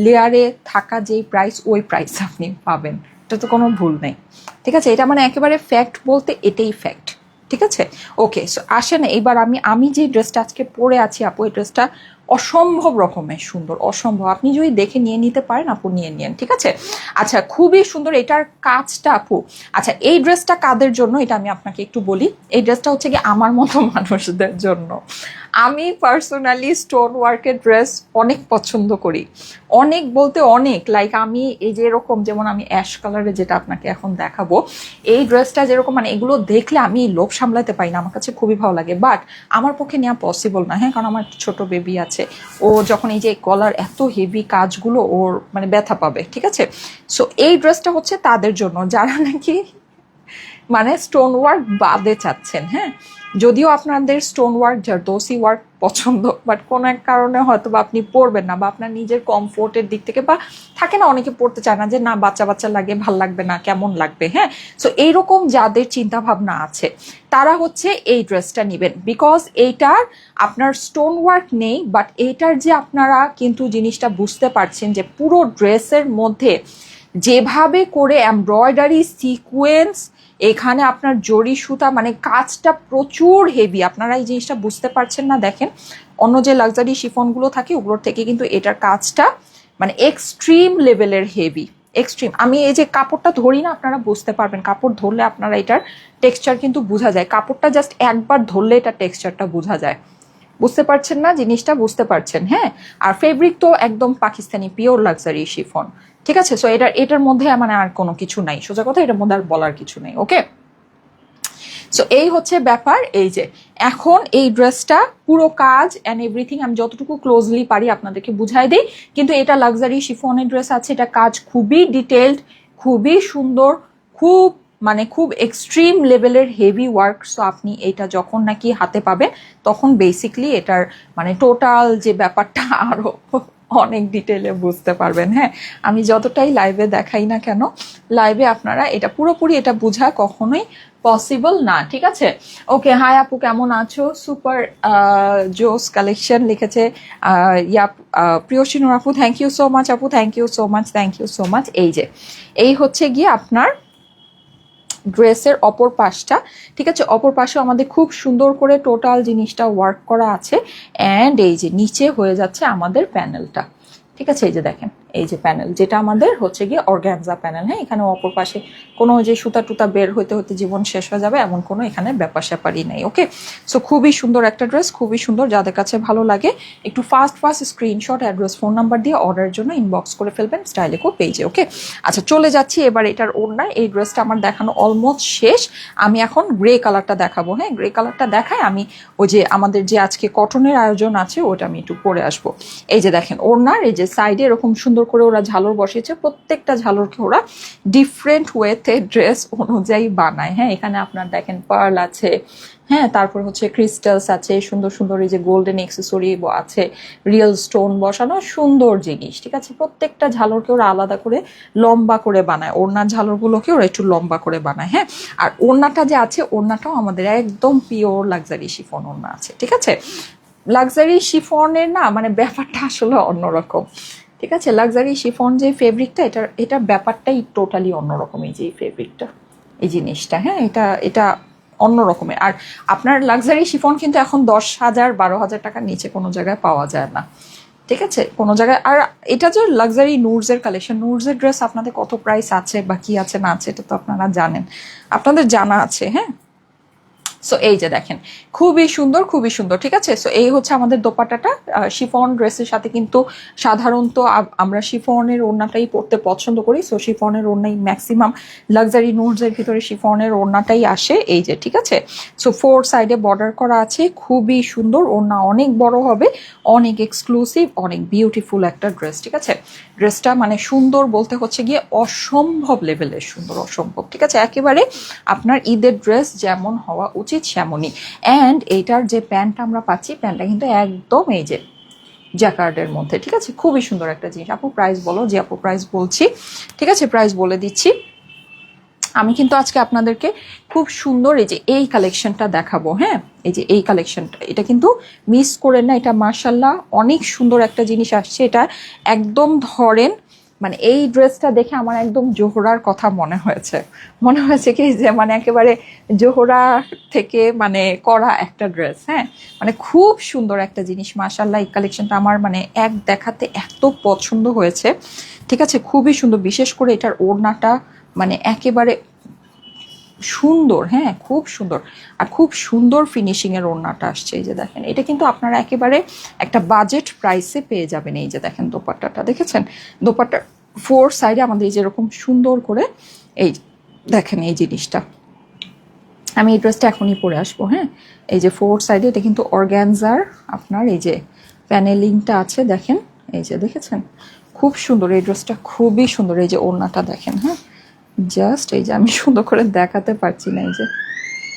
লেয়ারে থাকা যেই প্রাইস ওই প্রাইস আপনি পাবেন, এটা তো কোনো ভুল নেই, ঠিক আছে? এটা মানে একেবারে ফ্যাক্ট বলতে এটাই ফ্যাক্ট, ঠিক আছে? ওকে, সো আসেন এবার আমি যে ড্রেসটা আজকে পরে আছি আপু, এই ড্রেসটা অসম্ভব রকমের সুন্দর, অসম্ভব। আপনি যদি দেখে নিয়ে নিতে পারেন আপু নিয়ে নিন, ঠিক আছে? আচ্ছা, খুবই সুন্দর এটার কাজটা আপু। আচ্ছা, এই ড্রেসটা কাদের জন্য এটা আমি আপনাকে একটু বলি। এই ড্রেসটা হচ্ছে কি আমার মতো মানুষদের জন্য। আমি পার্সোনালি স্টোন ওয়ার্কের ড্রেস অনেক পছন্দ করি, অনেক বলতে অনেক। লাইক আমি এই যে এরকম, যেমন আমি অ্যাশ কালারে যেটা আপনাকে এখন দেখাবো, এই ড্রেসটা যেরকম মানে এগুলো দেখলে আমি লোভ সামলাতে পারি না, আমার কাছে খুবই ভালো লাগে। বাট আমার পক্ষে নেওয়া পসিবল না, হ্যাঁ, কারণ আমার ছোট বেবি আছে। ও যখন এই যে গলার এত হেভি কাজগুলো ওর মানে ব্যথা পাবে, ঠিক আছে? সো এই ড্রেসটা হচ্ছে তাদের জন্য যারা নাকি মানে স্টোন ওয়ার্ক বাদে চাচ্ছেন, হ্যাঁ। যদিও আপনাদের স্টোন ওয়ার্ক জারদোসি ওয়ার্ক পছন্দ, বাট কোনো এক কারণে হয়তো বা আপনি পরবেন না, বা আপনার নিজের কমফোর্টের দিক থেকে, বা থাকে না অনেকে পড়তে চায় না, যে না বাচ্চা বাচ্চা লাগে, ভাল লাগবে না, কেমন লাগবে, হ্যাঁ। সো এইরকম যাদের চিন্তা ভাবনা আছে তারা হচ্ছে এই ড্রেসটা নেবেন, বিকজ এইটার আপনার স্টোন ওয়ার্ক নেই, বাট এইটার যে আপনারা কিন্তু জিনিসটা বুঝতে পারছেন যে পুরো ড্রেসের মধ্যে যেভাবে করে এমব্রয়ডারি সিকোয়েন্স, এখানে আপনার জরি সুতা, মানে কাজটা প্রচুর হেভি। আপনারা এই জিনিসটা বুঝতে পারছেন না, দেখেন অন্য যে লাক্সারি শিফনগুলো থাকে ওগুলোর থেকে কিন্তু এটার কাজটা মানে এক্সট্রিম লেভেলের হেভি, এক্সট্রিম। আমি এই যে কাপড়টা ধরি না, আপনারা বুঝতে পারবেন, কাপড় ধরলে আপনারা এটার টেক্সচার কিন্তু বোঝা যায়, কাপড়টা জাস্ট একবার ধরলে এটা টেক্সচারটা বোঝা যায়। বুঝতে পারছেন না জিনিসটা? বুঝতে পারছেন, হ্যাঁ। আর ফেব্রিক তো একদম পাকিস্তানি পিওর লাক্সারি শিফন, ঠিক আছে? সো এটার মধ্যে মানে আর কোনো কিছু নাই, সোজা কথা এটার মধ্যে আর বলার কিছু নেই, ওকে? সো এই হচ্ছে ব্যাপার। এই যে এখন এই ড্রেসটা পুরো কাজ অ্যান্ড এভরিথিং আমি যতটুকু ক্লোজলি পারি আপনাদেরকে বুঝাই দিই, কিন্তু এটা লাক্সারি শিফনের ড্রেস আছে, এটা কাজ খুবই ডিটেলড, খুবই সুন্দর, খুব মানে খুব এক্সট্রিম লেভেলের হেভি ওয়ার্ক। সো আপনি এটা যখন নাকি হাতে পাবেন তখন বেসিকলি এটার মানে টোটাল যে ব্যাপারটা আরো অনেক ডিটেলে বুঝতে পারবেন, হ্যাঁ। আমি যতটাই লাইভে দেখাই না কেন, লাইভে আপনারা এটা পুরোপুরি এটা বোঝা কখনোই পসিবল না, ঠিক আছে? ওকে, হাই আপু, কেমন আছো? সুপার জোস কালেকশন লিখেছে প্রিয়সী নূর আপু, থ্যাংক ইউ সো মাচ আপু, thank you so much, thank you so much. এই যে এই হচ্ছে গিয়ে আপনার ড্রেসের অপর পাশটা, ঠিক আছে? অপর পাশেও আমাদের খুব সুন্দর করে টোটাল জিনিসটা ওয়ার্ক করা আছে, অ্যান্ড এই যে নিচে হয়ে যাচ্ছে আমাদের প্যানেলটা, ঠিক আছে? এই যে দেখেন, এই যে প্যানেল যেটা আমাদের হচ্ছে গিয়ে অর্গানজা প্যানেল, হ্যাঁ। এখানে অপর পাশে কোনো যে সুতা টুতা বের হতে হতে জীবন শেষ হয়ে যাবে এমন কোনো এখানে ব্যাপার স্যাপারই নেই, ওকে? সো খুবই সুন্দর একটা ড্রেস, খুবই সুন্দর। যাদের কাছে ভালো লাগে একটু fast screenshot, address, phone number দিয়ে অর্ডারের জন্য ইনবক্স করে ফেলবেন স্টাইলেকো পেজে, ওকে? আচ্ছা, চলে যাচ্ছি এবার এটার ওড়নায়। এই ড্রেসটা আমার দেখানো অলমোস্ট শেষ, আমি এখন গ্রে কালারটা দেখাবো, হ্যাঁ। গ্রে কালারটা দেখায় আমি ওই যে আমাদের যে আজকে কটনের আয়োজন আছে ওটা আমি একটু পরে আসবো। এই যে দেখেন ওড়নার এই যে সাইডে এরকম সুন্দর করে ওরা ঝালর বসিয়েছে, প্রত্যেকটা ঝালরকে ওরা ডিফারেন্ট ওয়েতে ড্রেস অনুযায়ী বানায়, হ্যাঁ। এখানে আপনার দেখেন পার্ল আছে, হ্যাঁ, তারপর হচ্ছে ক্রিস্টালস আছে, সুন্দর সুন্দর এই যে গোল্ডেন এক্সেসরি আছে, রিয়েল স্টোন বসানো সুন্দর জিনিস, ঠিক আছে? প্রত্যেকটা ঝালরকে ওরা আলাদা করে লম্বা করে বানায়, ওড়নার ঝালরগুলোকে ওরা একটু লম্বা করে বানায়, হ্যাঁ। আর ওড়নাটা যে আছে, ওড়নাটাও আমাদের একদম পিওর লাক্সারি শিফন ওড়না আছে, ঠিক আছে? লাক্সারি শিফনের না মানে ব্যাপারটা আসলে অন্যরকম, ঠিক আছে? লাক্সারি শিফন যে ফেব্রিকটা, এটার ব্যাপারটাই টোটালি অন্যরকম। এই যে এই ফেব্রিকটা, এই জিনিসটা, হ্যাঁ, এটা অন্য রকমের। আর আপনার লাক্সারি শিফন কিন্তু এখন 10,000 12,000 টাকার নিচে কোনো জায়গায় পাওয়া যায় না, ঠিক আছে? কোনো জায়গায়। আর এটা যে লাক্সারি নুডসের কালেকশন, নুডসের ড্রেস আপনাদের কত প্রাইস আছে বা কি আছে না আছে এটা তো আপনারা জানেন, আপনাদের জানা আছে, হ্যাঁ। সো এই যে দেখেন খুবই সুন্দর, খুবই সুন্দর, ঠিক আছে? সো এই হচ্ছে আমাদের দোপাট্টাটা। শিফন ড্রেসের সাথে কিন্তু সাধারণত আমরা শিফনের ওড়নাটাই পরতে পছন্দ করি। সো শিফনের ওড়নাই ম্যাক্সিমাম লাক্সারি নুডসের ভিতরে শিফনের ওড়নাটাই আসে, এই যে, ঠিক আছে? সো 4 সাইডে বর্ডার করা আছে, খুবই সুন্দর। ওড়না অনেক বড় হবে, অনেক এক্সক্লুসিভ, অনেক বিউটিফুল একটা ড্রেস, ঠিক আছে? ড্রেসটা মানে সুন্দর বলতে হচ্ছে গিয়ে অসম্ভব লেভেলের সুন্দর, অসম্ভব, ঠিক আছে? একেবারে আপনার ঈদের ড্রেস যেমন হওয়া উচিত সেমনই। অ্যান্ড এইটার যে প্যান্টটা আমরা পাচ্ছি, প্যান্টটা কিন্তু একদম এই যে জ্যাকার্ডের মধ্যে, ঠিক আছে? খুবই সুন্দর একটা জিনিস। আপু প্রাইস বলো। যে আপু প্রাইস বলছি, ঠিক আছে? প্রাইস বলে দিচ্ছি। আমি কিন্তু আজকে আপনাদেরকে খুব সুন্দর এই যে এই কালেকশনটা দেখাবো, হ্যাঁ। এই যে এই কালেকশনটা, এটা কিন্তু মিস করেন না, এটা মাশাল্লাহ অনেক সুন্দর একটা জিনিস আসছে। এটা একদম ধরেন মানে এই ড্রেসটা দেখে আমার একদম জোহরার কথা মনে হয়েছে কি যে মানে একেবারে জোহরা থেকে মানে করা একটা ড্রেস। হ্যাঁ, মানে খুব সুন্দর একটা জিনিস, মাশাআল্লাহ। এই কালেকশনটা আমার মানে এক দেখাতে এত পছন্দ হয়েছে, ঠিক আছে, খুবই সুন্দর। বিশেষ করে এটার ওড়নাটা মানে একেবারে সুন্দর, হ্যাঁ খুব সুন্দর, আর খুব সুন্দর ফিনিশিং এর ওড়নাটা আসছে। এই যে দেখেন, এটা কিন্তু আপনারা একেবারে একটা বাজেট প্রাইসে পেয়ে যাবেন। এই যে দেখেন দোপাট্টাটা দেখেছেন, দোপাট্টার ফোর সাইডে আমাদের এই যেরকম সুন্দর করে এই দেখেন এই জিনিসটা, আমি এই ড্রেসটা এখনই পরে আসবো। হ্যাঁ, এই যে ফোর সাইডে এটা কিন্তু অর্গ্যানজার আপনার এই যে প্যানেলিংটা আছে, দেখেন এই যে দেখেছেন, খুব সুন্দর এই ড্রেসটা, খুবই সুন্দর। এই যে ওড়নাটা দেখেন, হ্যাঁ জাস্ট এই যে আমি সুন্দর করে দেখাতে পারছি না, এই যে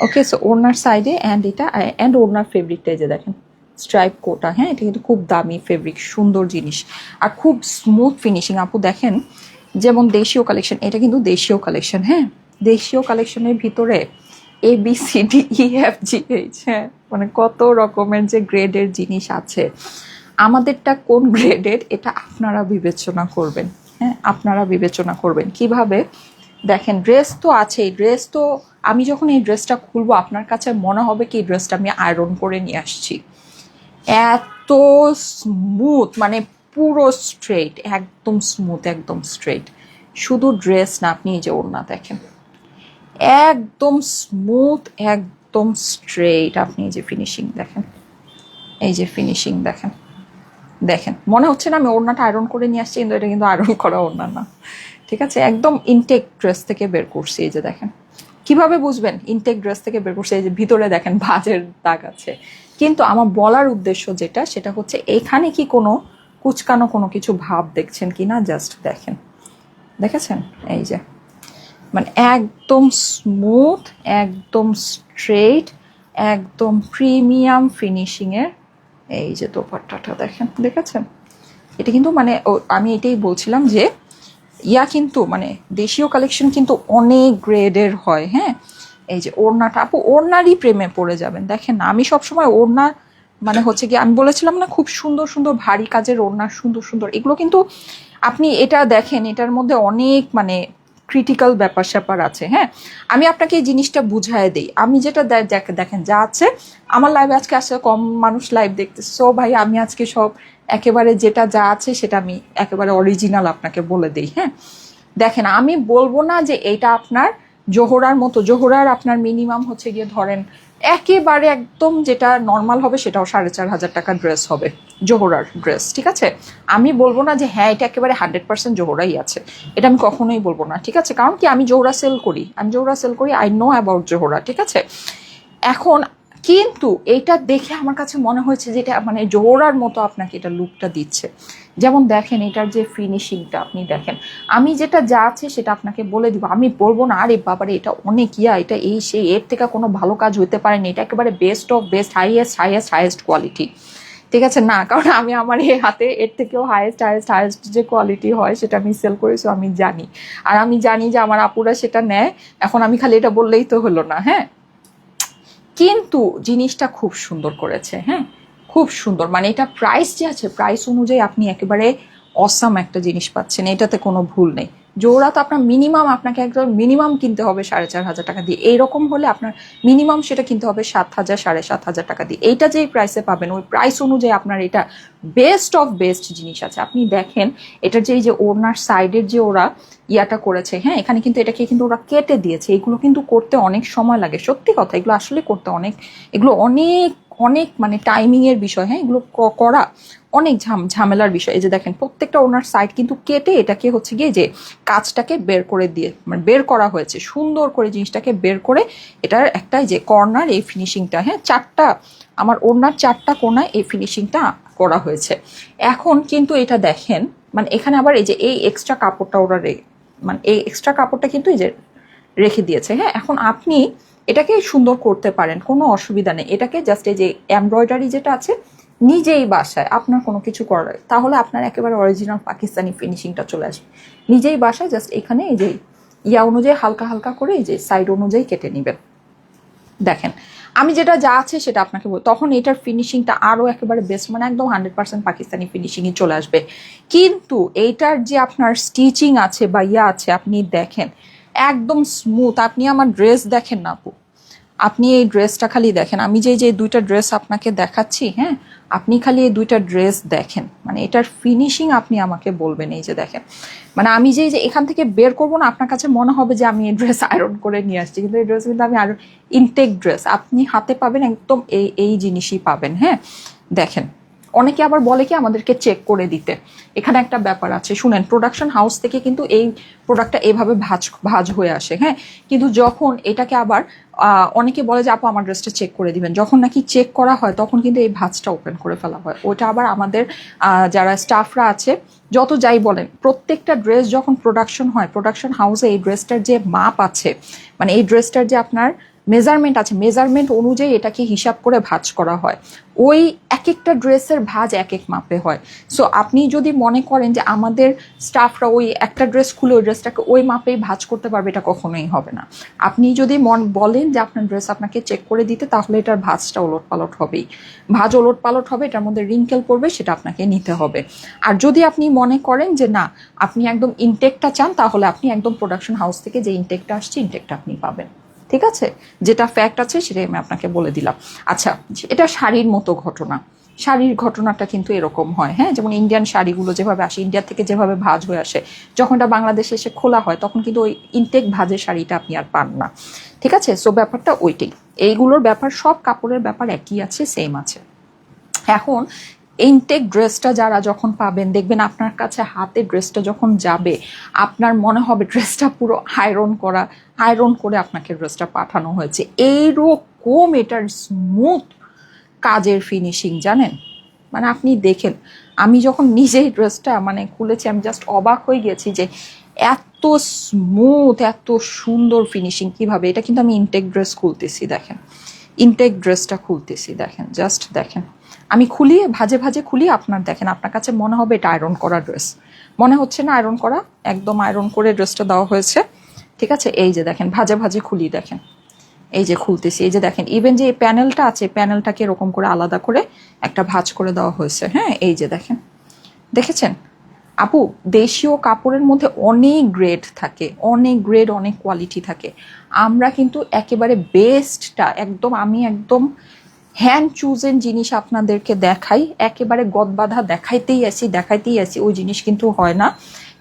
ওকে। সো ওড়নার সাইডে অ্যান্ড এটা অ্যান্ড ওড়নার ফেব্রিকটা এই যে দেখেন স্ট্রাইপ কোটা। হ্যাঁ, এটা কিন্তু খুব দামি ফেব্রিক, সুন্দর জিনিস আর খুব স্মুথ ফিনিশিং। আপু দেখেন, যেমন দেশীয় কালেকশন, এটা কিন্তু দেশীয় কালেকশন। হ্যাঁ, দেশীয় কালেকশনের ভিতরে ABCDEFGH, হ্যাঁ মানে কত রকমের যে গ্রেডের জিনিস আছে। আমাদেরটা কোন গ্রেডের এটা আপনারা বিবেচনা করবেন। হ্যাঁ, আপনারা বিবেচনা করবেন কিভাবে। দেখেন ড্রেস তো আছেই, ড্রেস তো আমি যখন এই ড্রেসটা খুলবো আপনার কাছে মনে হবে কি এই ড্রেসটা আমি আয়রন করে নিয়ে আসছি। এত স্মুথ, মানে পুরো স্ট্রেট, একদম স্মুথ, একদম স্ট্রেট। শুধু ড্রেস না, আপনি এই যে ওড়না দেখেন, একদম স্মুথ, একদম স্ট্রেট। আপনি এই যে ফিনিশিং দেখেন, এই যে ফিনিশিং দেখেন, দেখেন মনে হচ্ছে না আমি ওড়নাটা আয়রন করে নিয়ে আসছি, কিন্তু এটা কিন্তু আয়রন করা ওড়না না, ঠিক আছে, একদম ইনটেক ড্রেস থেকে বের করছি। এই যে দেখেন, কিভাবে বুঝবেন ইনটেক ড্রেস থেকে বের করছি, এই যে ভিতরে দেখেন ভাঁজের দাগ আছে। কিন্তু আমার বলার উদ্দেশ্য যেটা, সেটা হচ্ছে এখানে কি কোনো কুচকানো কোনো কিছু ভাব দেখছেন কিনা, জাস্ট দেখেন, দেখেছেন এই যে মানে একদম স্মুথ, একদম স্ট্রেট, একদম প্রিমিয়াম ফিনিশিংয়ের। এই যে দোপাট্টাটা দেখেন, দেখেছেন, এটা কিন্তু মানে আমি এটাই বলছিলাম যে কিন্তু মানে দেশীয় কালেকশন কিন্তু অনেক গ্রেডের হয়। হ্যাঁ, এই যে ওড়নাটা, আপু ওড়নারই প্রেমে পড়ে যাবেন। দেখেন না, আমি সবসময় ওড়না মানে হচ্ছে কি আমি বলেছিলাম না, খুব সুন্দর সুন্দর ভারী কাজের ওড়না, সুন্দর সুন্দর এগুলো, কিন্তু আপনি এটা দেখেন এটার মধ্যে অনেক মানে ক্রিটিক্যাল ব্যাপার স্যাপার আছে। হ্যাঁ, আমি আপনাকে এই জিনিসটা বুঝায় দিই। আমি যেটা দেখেন যা আছে আমার লাইভে আজকে আসলে কম মানুষ লাইভ দেখতেছে, সো ভাই আমি আজকে সব একেবারে যেটা যা আছে সেটা আমি একেবারে অরিজিনাল আপনাকে বলে দিই। হ্যাঁ, দেখেন আমি বলবো না যে এটা আপনার জোহরার মতো, জোহরার আপনার মিনিমাম হচ্ছে গিয়ে ধরেন একেবারে একদম যেটা নর্মাল হবে সেটাও 4,500 টাকার ড্রেস হবে, জোহরার ড্রেস, ঠিক আছে। আমি বলবো না যে হ্যাঁ এটা একেবারে 100% জোহরাই আছে, এটা আমি কখনোই বলবো না, ঠিক আছে। কারণ কি আমি জোহরা সেল করি, আই নো অ্যাবাউট জোহরা, ঠিক আছে। এখন কিন্তু এইটা দেখে আমার কাছে মনে হয়েছে যে এটা মানে জোহরার মতো আপনাকে এটা লুকটা দিচ্ছে। যেমন দেখেন এটার যে ফিনিশিংটা আপনি দেখেন, আমি যেটা যা আছে সেটা আপনাকে বলে দিব, আমি বলবো না আরে বাবারে এটা অনেক এটা এই সেই এর থেকে কোনো ভালো কাজ হতে পারেনি, এটা একেবারে best of best, highest quality, ঠিক আছে না। কারণ আমি আমার এই হাতে এর থেকেও হাইয়েস্ট যে কোয়ালিটি হয় সেটা আমি সেল করেছি, আমি জানি। আর আমি জানি যে আমার আপুরা সেটা নেয়। এখন আমি খালি এটা বললেই তো হলো না। হ্যাঁ, কিন্তু জিনিসটা খুব সুন্দর করেছে। হ্যাঁ, খুব সুন্দর, মানে এটা প্রাইস যে আছে, প্রাইস অনুযায়ী আপনি একেবারে অসাম একটা জিনিস পাচ্ছেন, এটাতে কোনো ভুল নেই। জোড়া তো আপনার মিনিমাম, আপনাকে একদম মিনিমাম কিনতে হবে 4,500 টাকা দিয়ে, এইরকম হলে আপনার মিনিমাম সেটা কিনতে হবে 7,000 7,500 টাকা দিয়ে। এইটা যেই প্রাইসে পাবেন ওই প্রাইস অনুযায়ী আপনার এটা বেস্ট অফ বেস্ট জিনিস আছে। আপনি দেখেন এটার যে এই যে ওড়নার সাইডের যে ওরা ইয়াটা করেছে, হ্যাঁ এখানে কিন্তু এটাকে কিন্তু ওরা কেটে দিয়েছে, এগুলো কিন্তু করতে অনেক সময় লাগে, সত্যি কথা, এগুলো আসলে করতে অনেক, এগুলো অনেক অনেক মানে টাইমিং এর বিষয়। হ্যাঁ, এগুলো করা অনেক ঝামেলার বিষয়। এই যে দেখেন প্রত্যেকটা ওনার সাইড কিন্তু কেটে এটাকে হচ্ছে গিয়ে যে কাজটাকে বের করে দিয়ে মানে বের করা হয়েছে, সুন্দর করে জিনিসটাকে বের করে এটার একটা যে কর্নার এই ফিনিশিংটা, হ্যাঁ চারটা আমার ওনার চারটা কোনায় এই ফিনিশিংটা করা হয়েছে। এখন কিন্তু এটা দেখেন মানে এখানে আবার এই যে এই এক্সট্রা কাপড়টা ওরা মানে এই এক্সট্রা কাপড়টা কিন্তু এই যে রেখে দিয়েছে। হ্যাঁ, এখন আপনি এটাকে সুন্দর করতে পারেন, কোনো অসুবিধা নেই। এটাকে জাস্ট এই যে এমব্রয়ডারি যেটা আছে নিজেই বাসায়, আপনার কোনো কিছু করার, তাহলে আপনার একেবারে অরিজিনাল পাকিস্তানি ফিনিশিংটা চলে আসবে। নিজেই বাসায় জাস্ট এখানে এই যে ইয়া অনুযায়ী হালকা হালকা করে এই যে সাইড অনুযায়ী কেটে নেবেন। দেখেন আমি যেটা যা আছে সেটা আপনাকে বল, তখন এটার ফিনিশিংটা আরও একেবারে বেস্ট, মানে একদম 100% পাকিস্তানি ফিনিশিংয়ে চলে আসবে। কিন্তু এইটার যে আপনার স্টিচিং আছে বা ইয়া আছে, আপনি দেখেন একদম স্মুথ। আপনি আমার ড্রেস দেখেন না আপু, আপনি এই ড্রেসটা খালি দেখেন, আমি যে যে দুইটা ড্রেস আপনাকে দেখাচ্ছি, হ্যাঁ, আপনি খালি এই দুইটা ড্রেস দেখেন, মানে এটার ফিনিশিং আপনি আমাকে বলবেন। এই যে দেখেন, মানে আমি যে যে এখান থেকে বের করবো না, আপনার কাছে মনে হবে যে আমি এই ড্রেস আয়রন করে নিয়ে আসছি, কিন্তু এই ড্রেস কিন্তু আমি আয়রন, ইনটেক ড্রেস আপনি হাতে পাবেন, একদম এই এই জিনিসই পাবেন। হ্যাঁ, দেখেন অনেকে আবার বলে কি আমাদেরকে চেক করে দিতে, এখানে একটা ব্যাপার আছে শুনেন, প্রোডাকশন হাউস থেকে কিন্তু এই প্রোডাক্টটা এভাবে ভাজ হয়ে আসে, হ্যাঁ, কিন্তু যখন এটাকে আবার অনেকে বলে যে আপু আমার ড্রেসটা চেক করে দিবেন, যখন নাকি চেক করা হয় তখন কিন্তু এই ভাঁজটা ওপেন করে ফেলা হয়। ওটা আবার আমাদের যারা স্টাফরা আছে যত যাই বলেন, প্রত্যেকটা ড্রেস যখন প্রোডাকশন হয়, প্রোডাকশন হাউসে এই ড্রেসটার যে মাপ আছে, মানে এই ড্রেসটার যে আপনার মেজারমেন্ট আছে, মেজারমেন্ট অনুযায়ী এটাকে হিসাব করে ভাঁজ করা হয়। ওই এক একটা ড্রেসের ভাঁজ এক এক মাপে হয়। সো আপনি যদি মনে করেন যে আমাদের স্টাফরা ওই একটা ড্রেস খুলে ওই ড্রেসটাকে ওই মাপেই ভাঁজ করতে পারবে, এটা কখনোই হবে না। আপনি যদি বলেন যে আপনার ড্রেস আপনাকে চেক করে দিতে, তাহলে এটার ভাঁজটা ওলট পালট হবেই, ভাঁজ ওলট পালট হবে, এটার মধ্যে রিঙ্কেল পড়বে, সেটা আপনাকে নিতে হবে। আর যদি আপনি মনে করেন যে না আপনি একদম ইনটেকটা চান, তাহলে আপনি একদম প্রোডাকশন হাউস থেকে যে ইনটেকটা আসছে ইনটেকটা আপনি পাবেন। ঠিক আছে, যেটা ফ্যাক্ট আছে সেটাই আমি আপনাকে বলে দিলাম। আচ্ছা, এটা শাড়ির মতো ঘটনা, শাড়ির ঘটনাটা কিন্তু এরকম হয়, হ্যাঁ, যেমন ইন্ডিয়ান শাড়িগুলো যেভাবে আসে, ইন্ডিয়া থেকে যেভাবে ভাঁজ হয়ে আসে, যখন এটা বাংলাদেশে এসে খোলা হয় তখন কিন্তু ওই ইনটেক ভাঁজের শাড়িটা আপনি আর পান না। ঠিক আছে, সো ব্যাপারটা ওইটাই, এইগুলোর ব্যাপার সব কাপড়ের ব্যাপার একই আছে, সেম আছে। এখন ইনটেক ড্রেসটা যারা যখন পাবেন, দেখবেন আপনার কাছে হাতে ড্রেসটা যখন যাবে, আপনার মনে হবে ড্রেসটা পুরো আয়রন করে আপনাকে ড্রেসটা পাঠানো হয়েছে, এইরকম এটার স্মুথ কাজের ফিনিশিং জানেন। মানে আপনি দেখেন, আমি যখন নিজেই ড্রেসটা মানে খুলেছি, আমি জাস্ট অবাক হয়ে গেছি যে এত স্মুথ, এত সুন্দর ফিনিশিং কিভাবে। এটা কিন্তু আমি ইনটেক ড্রেস খুলতেছি, দেখেন ইনটেক ড্রেসটা খুলতেছি, দেখেন জাস্ট দেখেন, আমি খুলি ভাজে ভাজে খুলি, আপনার দেখেন আপনার কাছে মনে হবে এটা আয়রন করা ড্রেস, মনে হচ্ছে না আয়রন করা, একদম আয়রন করে ড্রেসটা দেওয়া হয়েছে। ঠিক আছে, এই যে দেখেন ভাজে ভাজে খুলি, দেখেন এই যে খুলতেছি, এই যে দেখেন ইভেন যে এই প্যানেলটা আছে, প্যানেলটাকে এরকম করে আলাদা করে একটা ভাঁজ করে দেওয়া হয়েছে। হ্যাঁ, এই যে দেখেন, দেখেছেন আপু, দেশীয় কাপড়ের মধ্যে অনেক গ্রেড থাকে, অনেক গ্রেড, অনেক কোয়ালিটি থাকে। আমরা কিন্তু একেবারে বেস্টটা একদম, আমি একদম হ্যান্ড চুজেন জিনিস আপনাদেরকে দেখাই, একেবারে গদবাধা দেখাইতেই আসি, ওই জিনিস কিন্তু হয় না।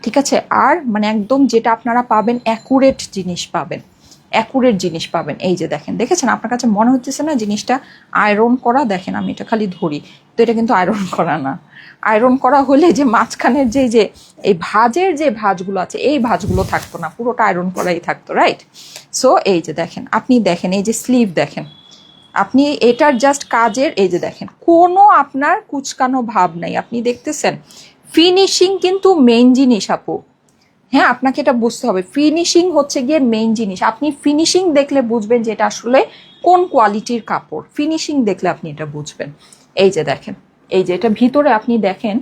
ঠিক আছে, আর মানে একদম যেটা আপনারা পাবেন অ্যাকুরেট জিনিস পাবেন, অ্যাকুরেট জিনিস পাবেন। এই যে দেখেন, দেখেছেন আপনার কাছে মনে হচ্ছে না জিনিসটা আয়রন করা, দেখেন আমি এটা খালি ধরি, তো এটা কিন্তু আয়রন করা না। আয়রন করা হলে যে মাঝখানের যে এই ভাঁজের যে ভাঁজগুলো আছে, এই ভাঁজগুলো থাকতো না, পুরোটা আয়রন করাই থাকতো, রাইট। সো এই যে দেখেন, আপনি দেখেন এই যে স্লিভ দেখেন, আপনি এটার জাস্ট কাজের এই যে দেখেন, কোনো আপনার কুচকানো ভাব নাই, আপনি দেখতেছেন। ফিনিশিং কিন্তু মেইন জিনিস আপু, হ্যাঁ, আপনাকে এটা বুঝতে হবে, ফিনিশিং হচ্ছে গিয়ে মেইন জিনিস। আপনি ফিনিশিং দেখলে বুঝবেন যে এটা আসলে কোন কোয়ালিটির কাপড়, ফিনিশিং দেখলে আপনি এটা বুঝবেন। এই যে দেখেন, এই যে এটা ভিতরে আপনি দেখেন,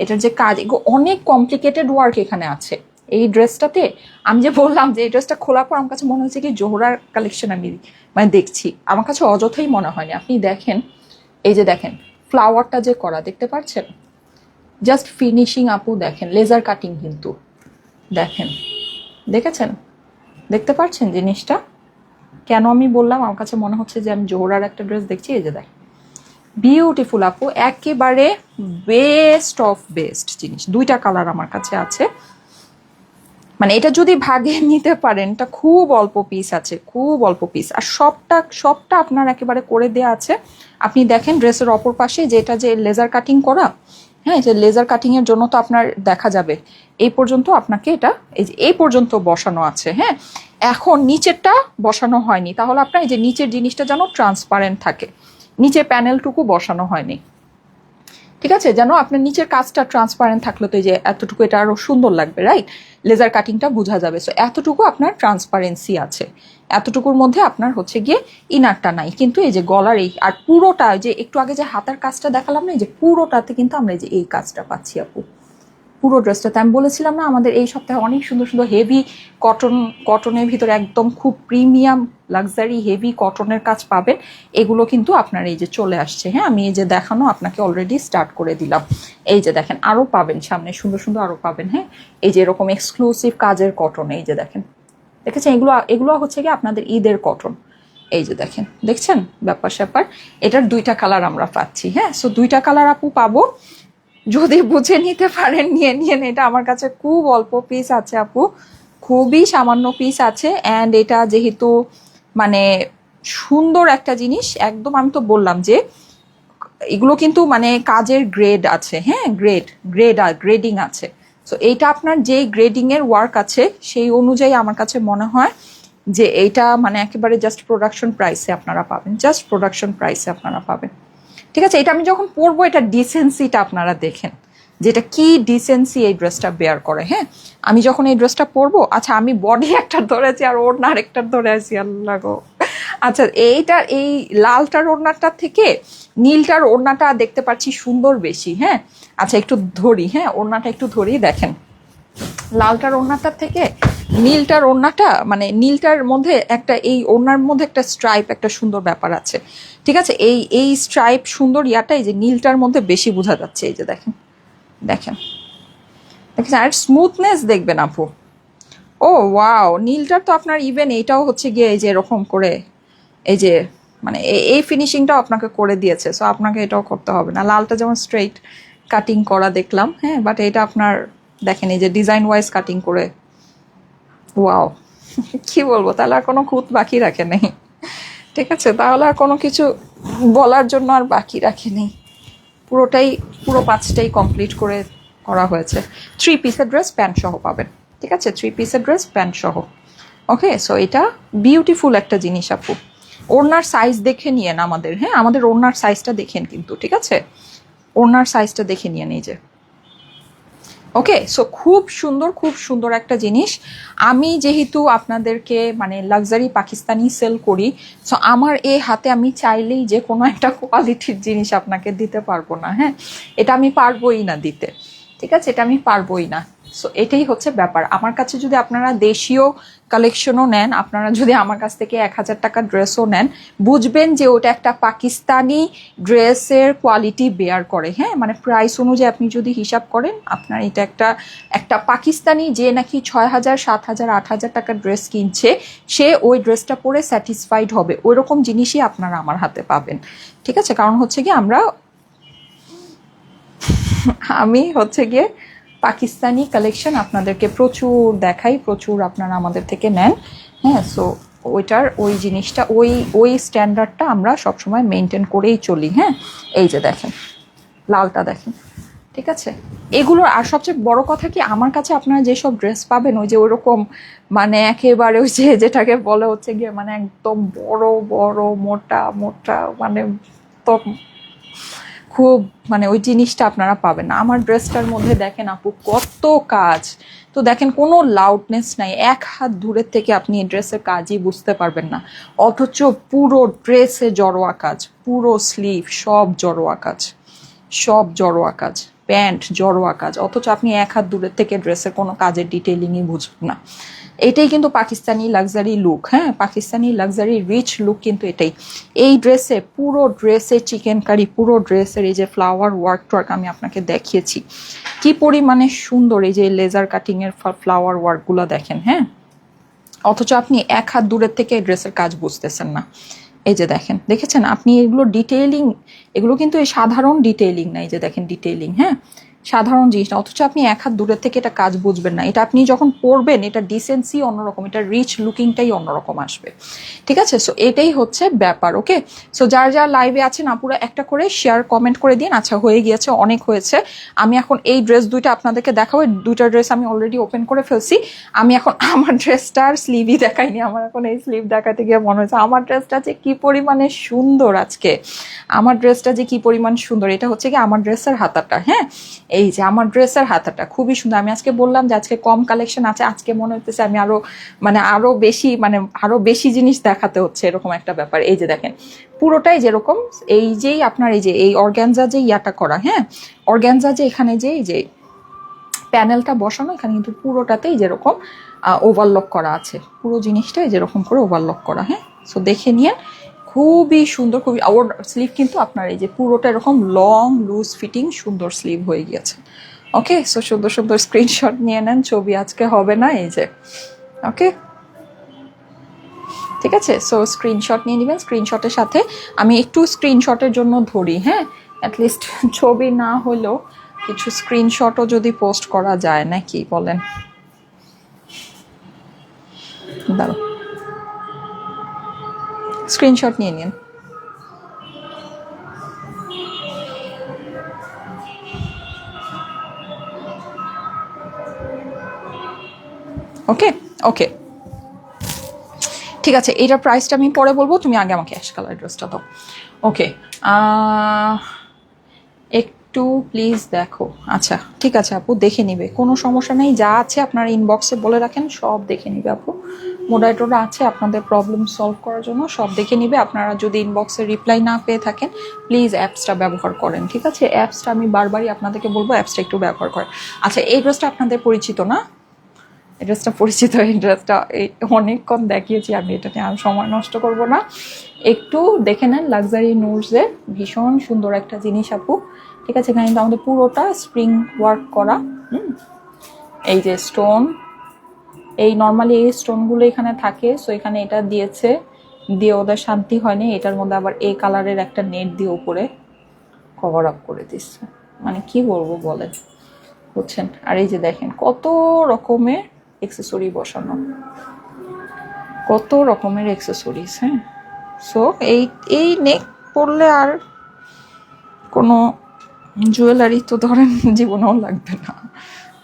এটার যে কাজ, এগুলো অনেক কমপ্লিকেটেড ওয়ার্ক এখানে আছে এই ড্রেসটাতে। আমি যে বললাম যে এই ড্রেসটা খোলার পর আমার কাছে মনে হচ্ছে কি জোহরার কালেকশন আমি মানে দেখছি, আমার কাছে অযথাই মনে হয়নি। আপনি দেখেন, এই যে দেখেন ফ্লাওয়ারটা যে করা, দেখতে পাচ্ছেন, জাস্ট ফিনিশিং আপু, দেখেন লেজার কাটিং কিন্তু, দেখেন, দেখেছেন, দেখতে পাচ্ছেন জিনিসটা। কেন আমি বললাম আমার কাছে মনে হচ্ছে যে আমি জোহরার একটা ড্রেস দেখছি। এই যে দেখ, বিউটিফুল আপু, একেবারে বেস্ট অফ বেস্ট জিনিস। দুইটা কালার আমার কাছে আছে, মানে এটা যদি ভাগে নিতে পারেন, এটা খুব অল্প পিস আছে, খুব অল্প পিস, আর সবটা আপনার একেবারে করে দেওয়া আছে। আপনি দেখেন ড্রেসের অপর পাশে যেটা যে লেজার কাটিং করা, হ্যাঁ, যে লেজার কাটিং এর জন্য তো আপনার দেখা যাবে এই পর্যন্ত, আপনাকে এটা এই যে এই পর্যন্ত বসানো আছে। হ্যাঁ, এখন নিচেরটা বসানো হয়নি, তাহলে আপনার এই যে নিচের জিনিসটা যেন ট্রান্সপারেন্ট থাকে, নিচে প্যানেলটুকু বসানো হয়নি। ঠিক আছে, যেন আপনার নিচের কাজটা ট্রান্সপারেন্ট থাকলে তো এই যে এতটুকু এটা আরো সুন্দর লাগবে, রাইট, লেজার কাটিংটা বোঝা যাবে। সো এতটুকু আপনার ট্রান্সপারেন্সি আছে, এতটুকুর মধ্যে আপনার হচ্ছে গিয়ে ইনারটা নাই, কিন্তু এই যে গলার এই আর পুরোটা যে একটু আগে যে হাতার কাজটা দেখালাম না, এই যে পুরোটাতে কিন্তু আমরা এই যে এই কাজটা পাচ্ছি আপু, পুরো ড্রেসটাতে। আমি বলেছিলাম না আমাদের এই সপ্তাহে অনেক সুন্দর সুন্দর হেভি কটনের ভিতরে একদম খুব প্রিমিয়াম লাক্সারি হেভি কটনের কাজ পাবেন। এগুলো কিন্তু আপনার এই যে চলে আসছে। হ্যাঁ, আমি এই যে দেখানো আপনাকে অলরেডি স্টার্ট করে দিলাম। এই যে দেখেন আরও পাবেন সামনে সুন্দর সুন্দর আরও পাবেন। হ্যাঁ, এই যে এরকম এক্সক্লুসিভ কাজের কটন, এই যে দেখেন, দেখেছেন, এগুলো এগুলো হচ্ছে কি আপনাদের ঈদের কটন। এই যে দেখেন, দেখছেন ব্যাপার স্যাপার। এটার 2টা কালার আমরা পাচ্ছি। হ্যাঁ, সো 2টা কালার আপু পাবো, যদি বুঝে নিতে পারেন নিয়ে নিয়েন। এটা আমার কাছে খুব অল্প পিস আছে আপু, খুবই সামান্য পিস আছে। অ্যান্ড এটা যেহেতু মানে সুন্দর একটা জিনিস একদম, আমি তো বললাম যে এগুলো কিন্তু মানে কাজের গ্রেড আছে। হ্যাঁ, গ্রেডিং আছে। সো এইটা আপনার যেই গ্রেডিং এর ওয়ার্ক আছে সেই অনুযায়ী আমার কাছে মনে হয় যে এইটা মানে একেবারে জাস্ট প্রোডাকশন প্রাইসে আপনারা পাবেন, জাস্ট প্রোডাকশন প্রাইসে আপনারা পাবেন। ঠিক আছে, এটা আমি যখন পরবো এটা ডিসেন্সিটা আপনারা দেখেন, যেটা কি ডিসেন্সি এই ড্রেসটা বেয়ার করে। হ্যাঁ, আমি যখন এই ড্রেসটা পরবো, আচ্ছা আমি বডি একটার ধরেছি আর ওড়না আরেকটার ধরে আছি, আল্লাহ গো। আচ্ছা, এইটার এই লালটার ওড়নাটার থেকে নীলটার ওড়নাটা দেখতে পাচ্ছি সুন্দর বেশি। হ্যাঁ, আচ্ছা একটু ধরি, হ্যাঁ ওড়নাটা একটু ধরি, দেখেন লালটার ওড়নাটার থেকে নীলটার ওড়নাটা, মানে নীলটার মধ্যে একটা, এই ওড়নার মধ্যে একটা স্ট্রাইপ, একটা সুন্দর ব্যাপার আছে। ঠিক আছে, এই স্ট্রাইপ সুন্দর ইয়াটাই যে নীলটার মধ্যে বেশি বোঝা যাচ্ছে। এই যে দেখেন, দেখেন, দেখেন, আর স্মুথনেস দেখবেন আপু। ও ওয়াও, নীলটার তো আপনার ইভেন এইটাও হচ্ছে গিয়ে এই যে এরকম করে এই যে মানে এই ফিনিশিংটাও আপনাকে করে দিয়েছে। সো আপনাকে এটাও করতে হবে না। লালটা যেমন স্ট্রেইট কাটিং করা দেখলাম, হ্যাঁ, বাট এটা আপনার দেখেন এই যে ডিজাইন ওয়াইজ কাটিং করে, ওয়াও। কি বলবো, তাহলে আর কোনো খুঁত বাকি রাখে নেই। ঠিক আছে, তাহলে আর কোনো কিছু বলার জন্য আর বাকি রাখে নেই। পুরোটাই, পুরো 5টাই কমপ্লিট করে করা হয়েছে। 3 পিসের ড্রেস প্যান্ট সহ পাবেন। ঠিক আছে, 3 পিসের ড্রেস প্যান্ট সহ। ওকে, সো এটা বিউটিফুল একটা জিনিস আপু। ওড়নার সাইজ দেখে নিয়েন আমাদের। হ্যাঁ, আমাদের ওড়নার সাইজটা দেখেন কিন্তু। ঠিক আছে, ওড়নার সাইজটা দেখে নিয়েন এই যে। ওকে, সো খুব সুন্দর, খুব সুন্দর একটা জিনিস। আমি যেহেতু আপনাদেরকে মানে লাক্সারি পাকিস্তানি সেল করি, সো আমার এই হাতে আমি চাইলেই যে কোনো একটা কোয়ালিটির জিনিস আপনাকে দিতে পারবো না। হ্যাঁ, এটা আমি পারবোই না দিতে। ঠিক আছে, এটা আমি পারবোই না। সো এটাই হচ্ছে ব্যাপার। আমার কাছে যদি আপনারা দেশীয় কালেকশনও নেন, আপনারা যদি আমার কাছ থেকে 1000 টাকার ড্রেসও নেন, বুঝবেন যে ওটা একটা পাকিস্তানি ড্রেসের কোয়ালিটি বেয়ার করে। হ্যাঁ, মানে প্রাইস অনুযায়ী আপনি যদি হিসাব করেন, আপনার এটা একটা পাকিস্তানি যে নাকি 6000, 7000, 8000 টাকার ড্রেস কিনছে, সে ওই ড্রেসটা পরে স্যাটিসফাইড হবে। ওই রকম জিনিসই আপনারা আমার হাতে পাবেন। ঠিক আছে, কারণ হচ্ছে কি আমি হচ্ছে গিয়ে পাকিস্তানি কালেকশন আপনাদেরকে প্রচুর দেখাই, প্রচুর আপনারা আমাদের থেকে নেন। হ্যাঁ, সো ওই জিনিসটা, ওই স্ট্যান্ডার্ডটা আমরা সবসময় মেনটেন করেই চলি। হ্যাঁ, এই যে দেখেন লালটা দেখেন। ঠিক আছে, এগুলোর আর সবচেয়ে বড় কথা কি, আমার কাছে আপনারা যেসব ড্রেস পাবেন ওই যে ওইরকম মানে একেবারে ওই যে যেটাকে বলে হচ্ছে গিয়ে মানে একদম বড় বড় মোটা মোটা মানে তো খুব মানে ওই জিনিসটা আপনারা পাবেন না। আমার ড্রেসটার মধ্যে দেখেন আপু কত কাজ, তো দেখেন কোনো লাউডনেস নাই, 1 হাত দূরের থেকে আপনি এই ড্রেসের কাজই বুঝতে পারবেন না। অথচ পুরো ড্রেসে জড়োয়া কাজ, পুরো স্লিভ সব জড়োয়া কাজ, সব জড়োয়া কাজ, প্যান্ট জড়োয়া কাজ, অথচ আপনি 1 হাত দূরের থেকে ড্রেসের কোনো কাজের ডিটেইলিংই বুঝবেন না। এটাই কিন্তু পাকিস্তানি লাক্সারি লুক। হ্যাঁ, পাকিস্তানি লাক্সারি রিচ লুক কিন্তু এটাই। এই ড্রেসে, পুরো ড্রেসে চিকেন কারি, পুরো ড্রেসের এই যে ফ্লাওয়ার ওয়ার্ক আমি আপনাকে দেখিয়েছি কি পরিমাণে সুন্দর। এই যে লেজার কাটিং এর ফ্লাওয়ার ওয়ার্কগুলো দেখেন। হ্যাঁ, অথচ আপনি 1 হাত দূরের থেকে এই ড্রেসের কাজ বুঝতেছেন না। এই যে দেখেন, দেখেছেন আপনি এগুলো ডিটেইলিং, এগুলো কিন্তু এই সাধারণ ডিটেইলিং না। এই যে দেখেন ডিটেইলিং, হ্যাঁ, সাধারণ জিনিস না, অথচ আপনি 1 হাত দূরের থেকে এটা কাজ বুঝবেন না। এটা আপনি যখন পরবেন, এটা ডিসেন্সি অন্যরকম, এটা রিচ লুকিংটাই অন্যরকম আসবে। ঠিক আছে, সো এটাই হচ্ছে ব্যাপার। ওকে, সো যারা লাইভে আছেন আপুরা একটা করে শেয়ার কমেন্ট করে দিন। আচ্ছা, হয়ে গিয়েছে, অনেক হয়েছে। আমি এখন এই ড্রেস 2টা আপনাদেরকে দেখাবো। 2টা ড্রেস আমি অলরেডি ওপেন করে ফেলছি। আমি এখন আমার ড্রেসটার স্লিভই দেখাইনি। আমার এখন এই স্লিভ দেখাতে গিয়ে মনে হয়েছে আমার ড্রেসটা যে কি পরিমাণে সুন্দর আজকে, আমার ড্রেসটা যে কি পরিমাণ সুন্দর। এটা হচ্ছে কি আমার ড্রেসের হাতাটা। হ্যাঁ, এই যে আমার ড্রেসের হাতাটা খুবই সুন্দর। আমি আজকে বললাম যে আজকে কম কালেকশন আছে, আজকে মনে হচ্ছে আমি আরো বেশি জিনিস দেখাতে হচ্ছে, এরকম একটা ব্যাপার। এই যে দেখেন পুরোটাই যেরকম এই যেই আপনার এই যে এই অর্গ্যানজা যে ইয়াটা করা, হ্যাঁ, অর্গ্যানজা যে এখানে যে এই যে প্যানেলটা বসানো, এখানে কিন্তু পুরোটাতেই যেরকম ওভারলক করা আছে, পুরো জিনিসটাই যেরকম করে ওভারলক করা। হ্যাঁ, সো দেখে নিয়ে খুবই সুন্দর, খুবই। ওর স্লিভ কিন্তু আপনার এই যে পুরোটা এরকম লং লুজ ফিটিং সুন্দর স্লিভ হয়ে গিয়েছে। ওকে, সো সুন্দর সুন্দর স্ক্রিনশট নিয়ে নেন, ছবি আজকে হবে না এই যে। ওকে, ঠিক আছে, সো স্ক্রিনশট নিয়ে নেবেন। স্ক্রিনশটের সাথে আমি একটু স্ক্রিনশটের জন্য ধরি, হ্যাঁ, অ্যাটলিস্ট ছবি না হলেও কিছু স্ক্রিনশটও যদি পোস্ট করা যায়, নাকি বলেন? দাঁড়ো, স্ক্রিনশট নিয়ে নিন। ওকে ওকে, ঠিক আছে, এটার প্রাইসটা আমি পরে বলবো, তুমি আগে আমাকে অ্যাশ কালার ড্রেসটা দাও। ওকে, একটু প্লিজ দেখো। আচ্ছা ঠিক আছে আপু, দেখে নিবে, কোনো সমস্যা নেই, যা আছে আপনার ইনবক্সে বলে রাখেন, সব দেখে নিবে আপু। মোডারেটররা আছে আপনাদের প্রবলেম সলভ করার জন্য, সব দেখে নিবে। আপনারা যদি ইনবক্সে রিপ্লাই না পেয়ে থাকেন, প্লিজ অ্যাপসটা ব্যবহার করেন, ঠিক আছে? অ্যাপসটা আমি বারবারই আপনাদেরকে বলবো, অ্যাপসটা একটু ব্যবহার করেন। আচ্ছা, এই ড্রেসটা আপনাদের পরিচিত না? এই ড্রেসটা পরিচিত, এই ড্রেসটা অনেকক্ষণ দেখিয়েছি আমি, এটা নিয়ে আমি সময় নষ্ট করব না, একটু দেখে নেন। লাক্সারি নুডসের ভীষণ সুন্দর একটা জিনিস আপু, ঠিক আছে? এখানে কিন্তু আমাদের পুরোটা স্প্রিং ওয়ার্ক করা। এই যে স্টোন, এই নর্মালি এই স্টোনগুলো এখানে থাকে, সো এখানে এটা দিয়েছে, দিয়ে ওদের শান্তি হয়নি, এটার মধ্যে আবার এই কালারের একটা নেট দিয়ে উপরে কভার আপ করে দিচ্ছে, মানে কি বলবো বলেন, বুঝছেন? আর এই যে দেখেন কত রকমের এক্সেসরি বসানো, কত রকমের এক্সেসরিজ। হ্যাঁ, সো এই এই নেক পরলে আর কোনো জুয়েলারি তো ধরেন জীবনেও লাগবে না,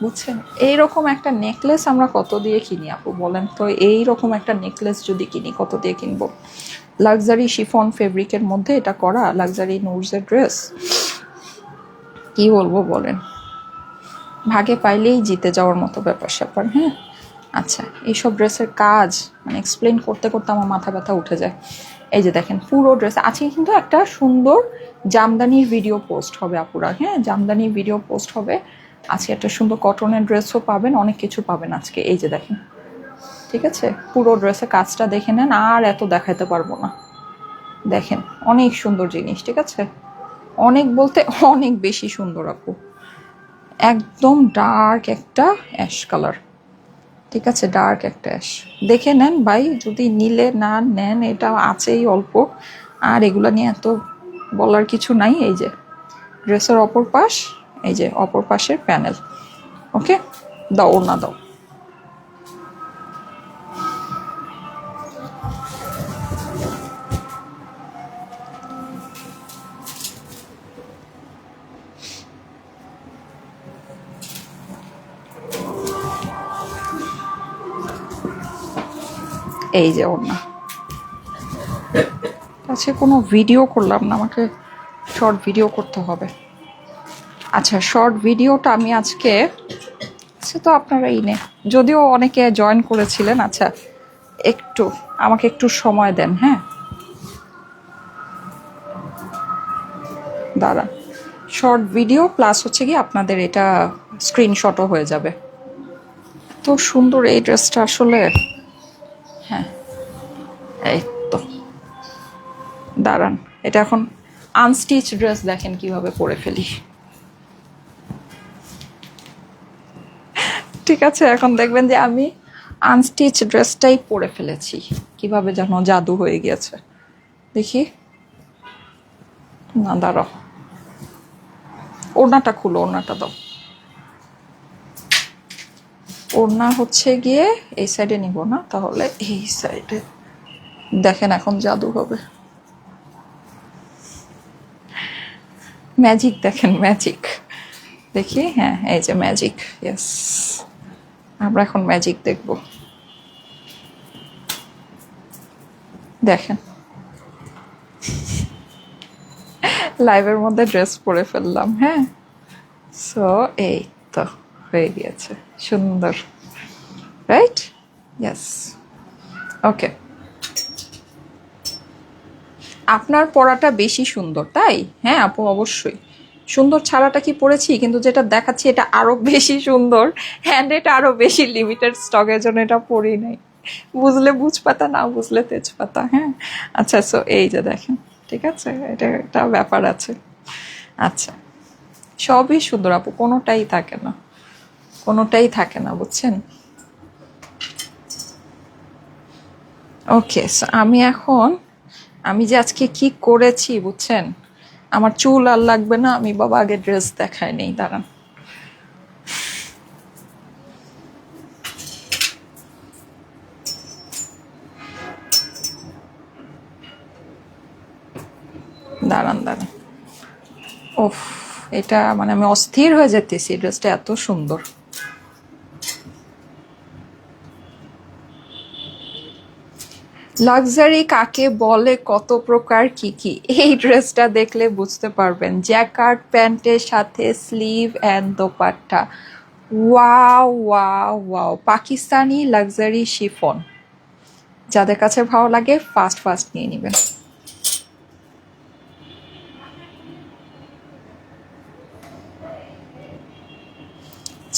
বুঝছেন? এইরকম একটা নেকলেস আমরা কত দিয়ে কিনি আপু বলেন তো? এইরকম একটা নেকলেস যদি কিনি কত দিয়ে কিনবো? লাক্সারি শিফন ফেব্রিকের মধ্যে এটা করা লাক্সারি নুডসের ড্রেস, কি বলবো বলেন? ভাগে পাইলেই জিতে যাওয়ার মতো ব্যাপার স্যাপার। হ্যাঁ, আচ্ছা, এইসব ড্রেসের কাজ মানে এক্সপ্লেন করতে করতে আমার মাথা ব্যথা উঠে যায়। এই যে দেখেন পুরো ড্রেস আজকে কিন্তু একটা সুন্দর জামদানির ভিডিও পোস্ট হবে আপুরা। হ্যাঁ, জামদানির ভিডিও পোস্ট হবে আজকে, একটা সুন্দর কটনের ড্রেসও পাবেন, অনেক কিছু পাবেন আজকে। এই যে দেখেন, ঠিক আছে, পুরো ড্রেসের কাজটা দেখে নেন, আর এত দেখাতে পারবো না। দেখেন অনেক সুন্দর জিনিস, ঠিক আছে? অনেক বলতে অনেক বেশি সুন্দর আপু, একদম ডার্ক একটা অ্যাশ কালার, ঠিক আছে? ডার্ক একটা অ্যাশ, দেখে নেন ভাই, যদি নিলে না নেন এটা আছেই অল্প, আর এগুলো নিয়ে এত বলার কিছু নাই। এই যে ড্রেসের অপর পাশ, এই যে অপর পাশের প্যানেল। ওকে, দাও ওড়না দাও। এই যে ওড়না, আচ্ছা কোনো ভিডিও করলাম না, আমাকে শর্ট ভিডিও করতে হবে। আচ্ছা, শর্ট ভিডিওটা আমি আজকে, সে তো আপনারা নে, যদিও অনেকে জয়েন করেছিলেন। আচ্ছা, একটু আমাকে একটু সময় দেন, হ্যাঁ দাঁড়ান, শর্ট ভিডিও প্লাস হচ্ছে কি আপনাদের এটা স্ক্রিনশটও হয়ে যাবে। এত সুন্দর এই ড্রেসটা আসলে। হ্যাঁ, এই তো দাঁড়ান, এটা এখন আনস্টিচ ড্রেস, দেখেন কিভাবে পরে ফেলি, ঠিক আছে? এখন দেখবেন যে আমি আনস্টিচ ড্রেসটাই পরে ফেলেছি, কিভাবে যেন জাদু হয়ে গিয়েছে। দেখি, না দাঁড়াও, ওড়নাটা খুলো, ওড়নাটা দাও। ওড়না হচ্ছে গিয়ে এই সাইডে নিব না, তাহলে এই সাইডে, দেখেন এখন জাদু হবে, ম্যাজিক দেখেন, ম্যাজিক। দেখি, হ্যাঁ এই যে ম্যাজিক, ইয়েস, আমরা এখন ম্যাজিক দেখব। দেখেন লাইভের মধ্যে ড্রেস পরে ফেললাম। হ্যাঁ, সো এই তো হয়ে গিয়েছে সুন্দর, রাইট? ইয়েস, ওকে। আপনার পড়াটা বেশি সুন্দর, তাই? হ্যাঁ আপু, অবশ্যই সুন্দর ছাড়াটা কি পরেছি, কিন্তু যেটা দেখাচ্ছি এটা আরো বেশি সুন্দর, হ্যান্ড এটা আরো বেশি লিমিটেড স্টকের জন্য এটা পরি নাই। বুঝলে বুঝপাতা, না বুঝলে তেজপাতা। হ্যাঁ, আচ্ছা, সো এই যে দেখেন, ঠিক আছে, এটা একটা ব্যাপার আছে। আচ্ছা, সবই সুন্দর আপু, কোনোটাই থাকে না, কোনোটাই থাকে না, বুঝছেন। ওকে, সো আমি এখন, আমি যে আজকে কি করেছি বুঝছেন, আমার চুল আর লাগবে না, আমি বাবা আগে ড্রেস দেখাই নেই, দাঁড়ান। দাঁড়ান দাঁড়ান, ওফ, এটা মানে আমি অস্থির হয়ে যেতেছি, ড্রেসটা এত সুন্দর। লাক্সারি কাকে বলে, কত প্রকার, কি কি, এই ড্রেসটা দেখলে বুঝতে পারবেন। জ্যাকার্ড প্যান্টের সাথে sleeve and dupatta, wow wow wow, Pakistani luxury chiffon. যাদের কাছে ভালো লাগে ফাস্ট ফাস্ট নিয়ে নেবেন।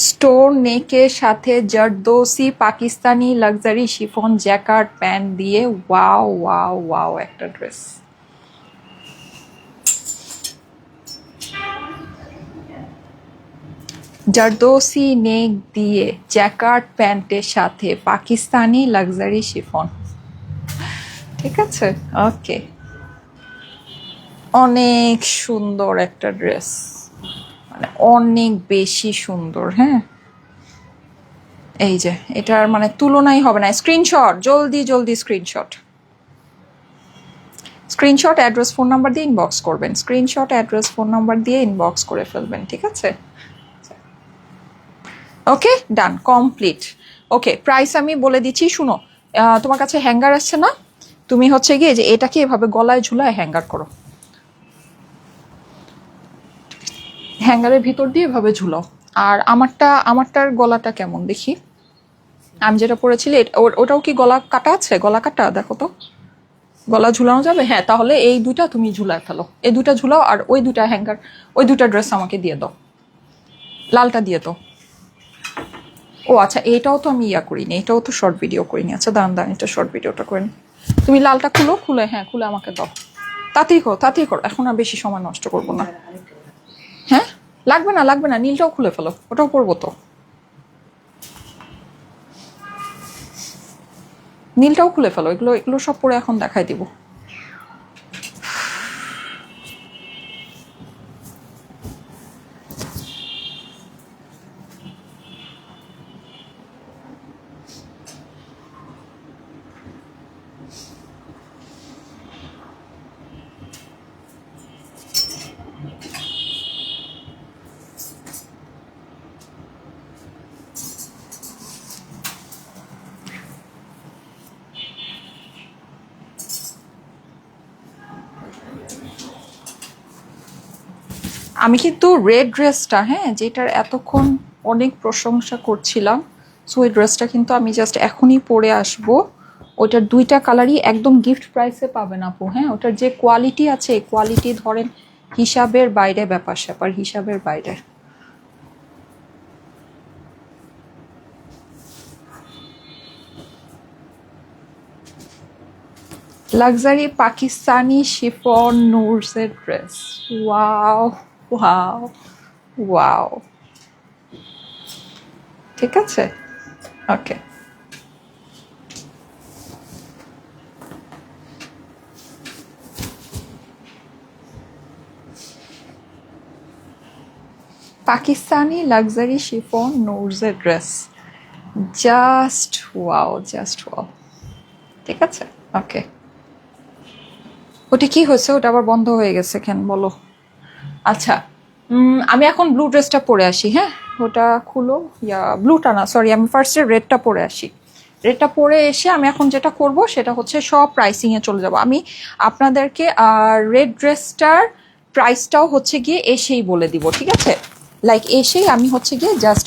স্টোর নেকের সাথে zardozi Pakistani luxury chiffon jacquard pant দিয়ে, ওয়াও ওয়াও ওয়াও একটা ড্রেস। জারদোসি নেক দিয়ে জ্যাকার্ড প্যান্টের সাথে পাকিস্তানি লাক্সারি শিফন, ঠিক আছে, ওকে, অনেক সুন্দর একটা ড্রেস, মানে অনেক বেশি সুন্দর। হ্যাঁ, এই যে এটার মানে তুলনাই হবে না। স্ক্রিনশট, জলদি জলদি screenshot, screenshot address phone number দিয়ে ইনবক্স করবেন, স্ক্রিনশট অ্যাড্রেস ফোন নাম্বার দিয়ে ইনবক্স করে ফেলবেন, ঠিক আছে। ওকে, ডান, কমপ্লিট। ওকে, প্রাইস আমি বলে দিচ্ছি, শুনো। তোমার কাছে হ্যাঙ্গার আসছে না, তুমি হচ্ছে গিয়ে যে এটাকে এভাবে গলায় ঝুলায় হ্যাঙ্গার করো, হ্যাঙ্গারের ভিতর দিয়ে এভাবে ঝুলাও। আর আমারটার গলাটা কেমন দেখি, আমি যেটা পরেছিলি ওটাও কি গলা কাটা আছে, গলা কাটা দেখো তো, গলা ঝুলানো যাবে? হ্যাঁ, তাহলে এই দুইটা তুমি ঝুলায় ফেলো, এই দুইটা ঝুলাও, আর ওই দুইটা হ্যাঙ্গার, ওই দুইটা ড্রেস আমাকে দিয়ে দাও, লালটা দিয়ে দাও। ও আচ্ছা, এইটাও তো আমি ইয়া করিনি, এটাও তো শর্ট ভিডিও করিনি। আচ্ছা দাঁড়ান দাঁড়ান, এটা শর্ট ভিডিওটা করিনি। তুমি লালটা খুলো, খুলে, হ্যাঁ খুলে আমাকে দাও, তাড়াতাড়ি করো তাড়াতাড়ি করো, এখন আর বেশি সময় নষ্ট করবো না। হ্যাঁ, লাগবে না লাগবে না, নীলটাও খুলে ফেলো, ওটাও পরবো তো, নীলটাও খুলে ফেলো, এগুলো এগুলো সব পরে এখন দেখাই দিব। আমি কিন্তু রেড ড্রেসটা, হ্যাঁ, যেটার এতক্ষণ অনেক প্রশংসা করছিলাম, সো ওই ড্রেসটা কিন্তু আমি জাস্ট এখনই পরে আসবো। ওইটার দুইটা কালারই একদম গিফট প্রাইসে পাবেন আপু। হ্যাঁ, ওটার যে কোয়ালিটি আছে, কোয়ালিটি ধরেন হিসাবের বাইরে, ব্যাপার স্যাপার হিসাবের বাইরে। লাক্সারি পাকিস্তানি শিফন নুরসের ড্রেস, ওয়াও ওয়াও ওয়াও, ঠিক আছে, ওকে। পাকিস্তানি লাক্সারি শিফন নোরসের dress, just wow, just wow, ঠিক আছে, ওকে। ওটা কি হয়েছে, ওটা আবার বন্ধ হয়ে গেছে কেন বলো? আচ্ছা, আমি এখন ব্লু ড্রেসটা পরে আসি। হ্যাঁ, ওটা খুলো, ইয়া ব্লুটা না, সরি, আমি ফার্স্টে রেডটা পরে আসি। রেডটা পরে এসে আমি এখন যেটা করব সেটা হচ্ছে সব প্রাইসিংয়ে চলে যাব আমি আপনাদেরকে। আর রেড ড্রেসটার প্রাইসটাও হচ্ছে গিয়ে এসেই বলে দিব, ঠিক আছে, লাইক এসেই আমি হচ্ছে গিয়ে জাস্ট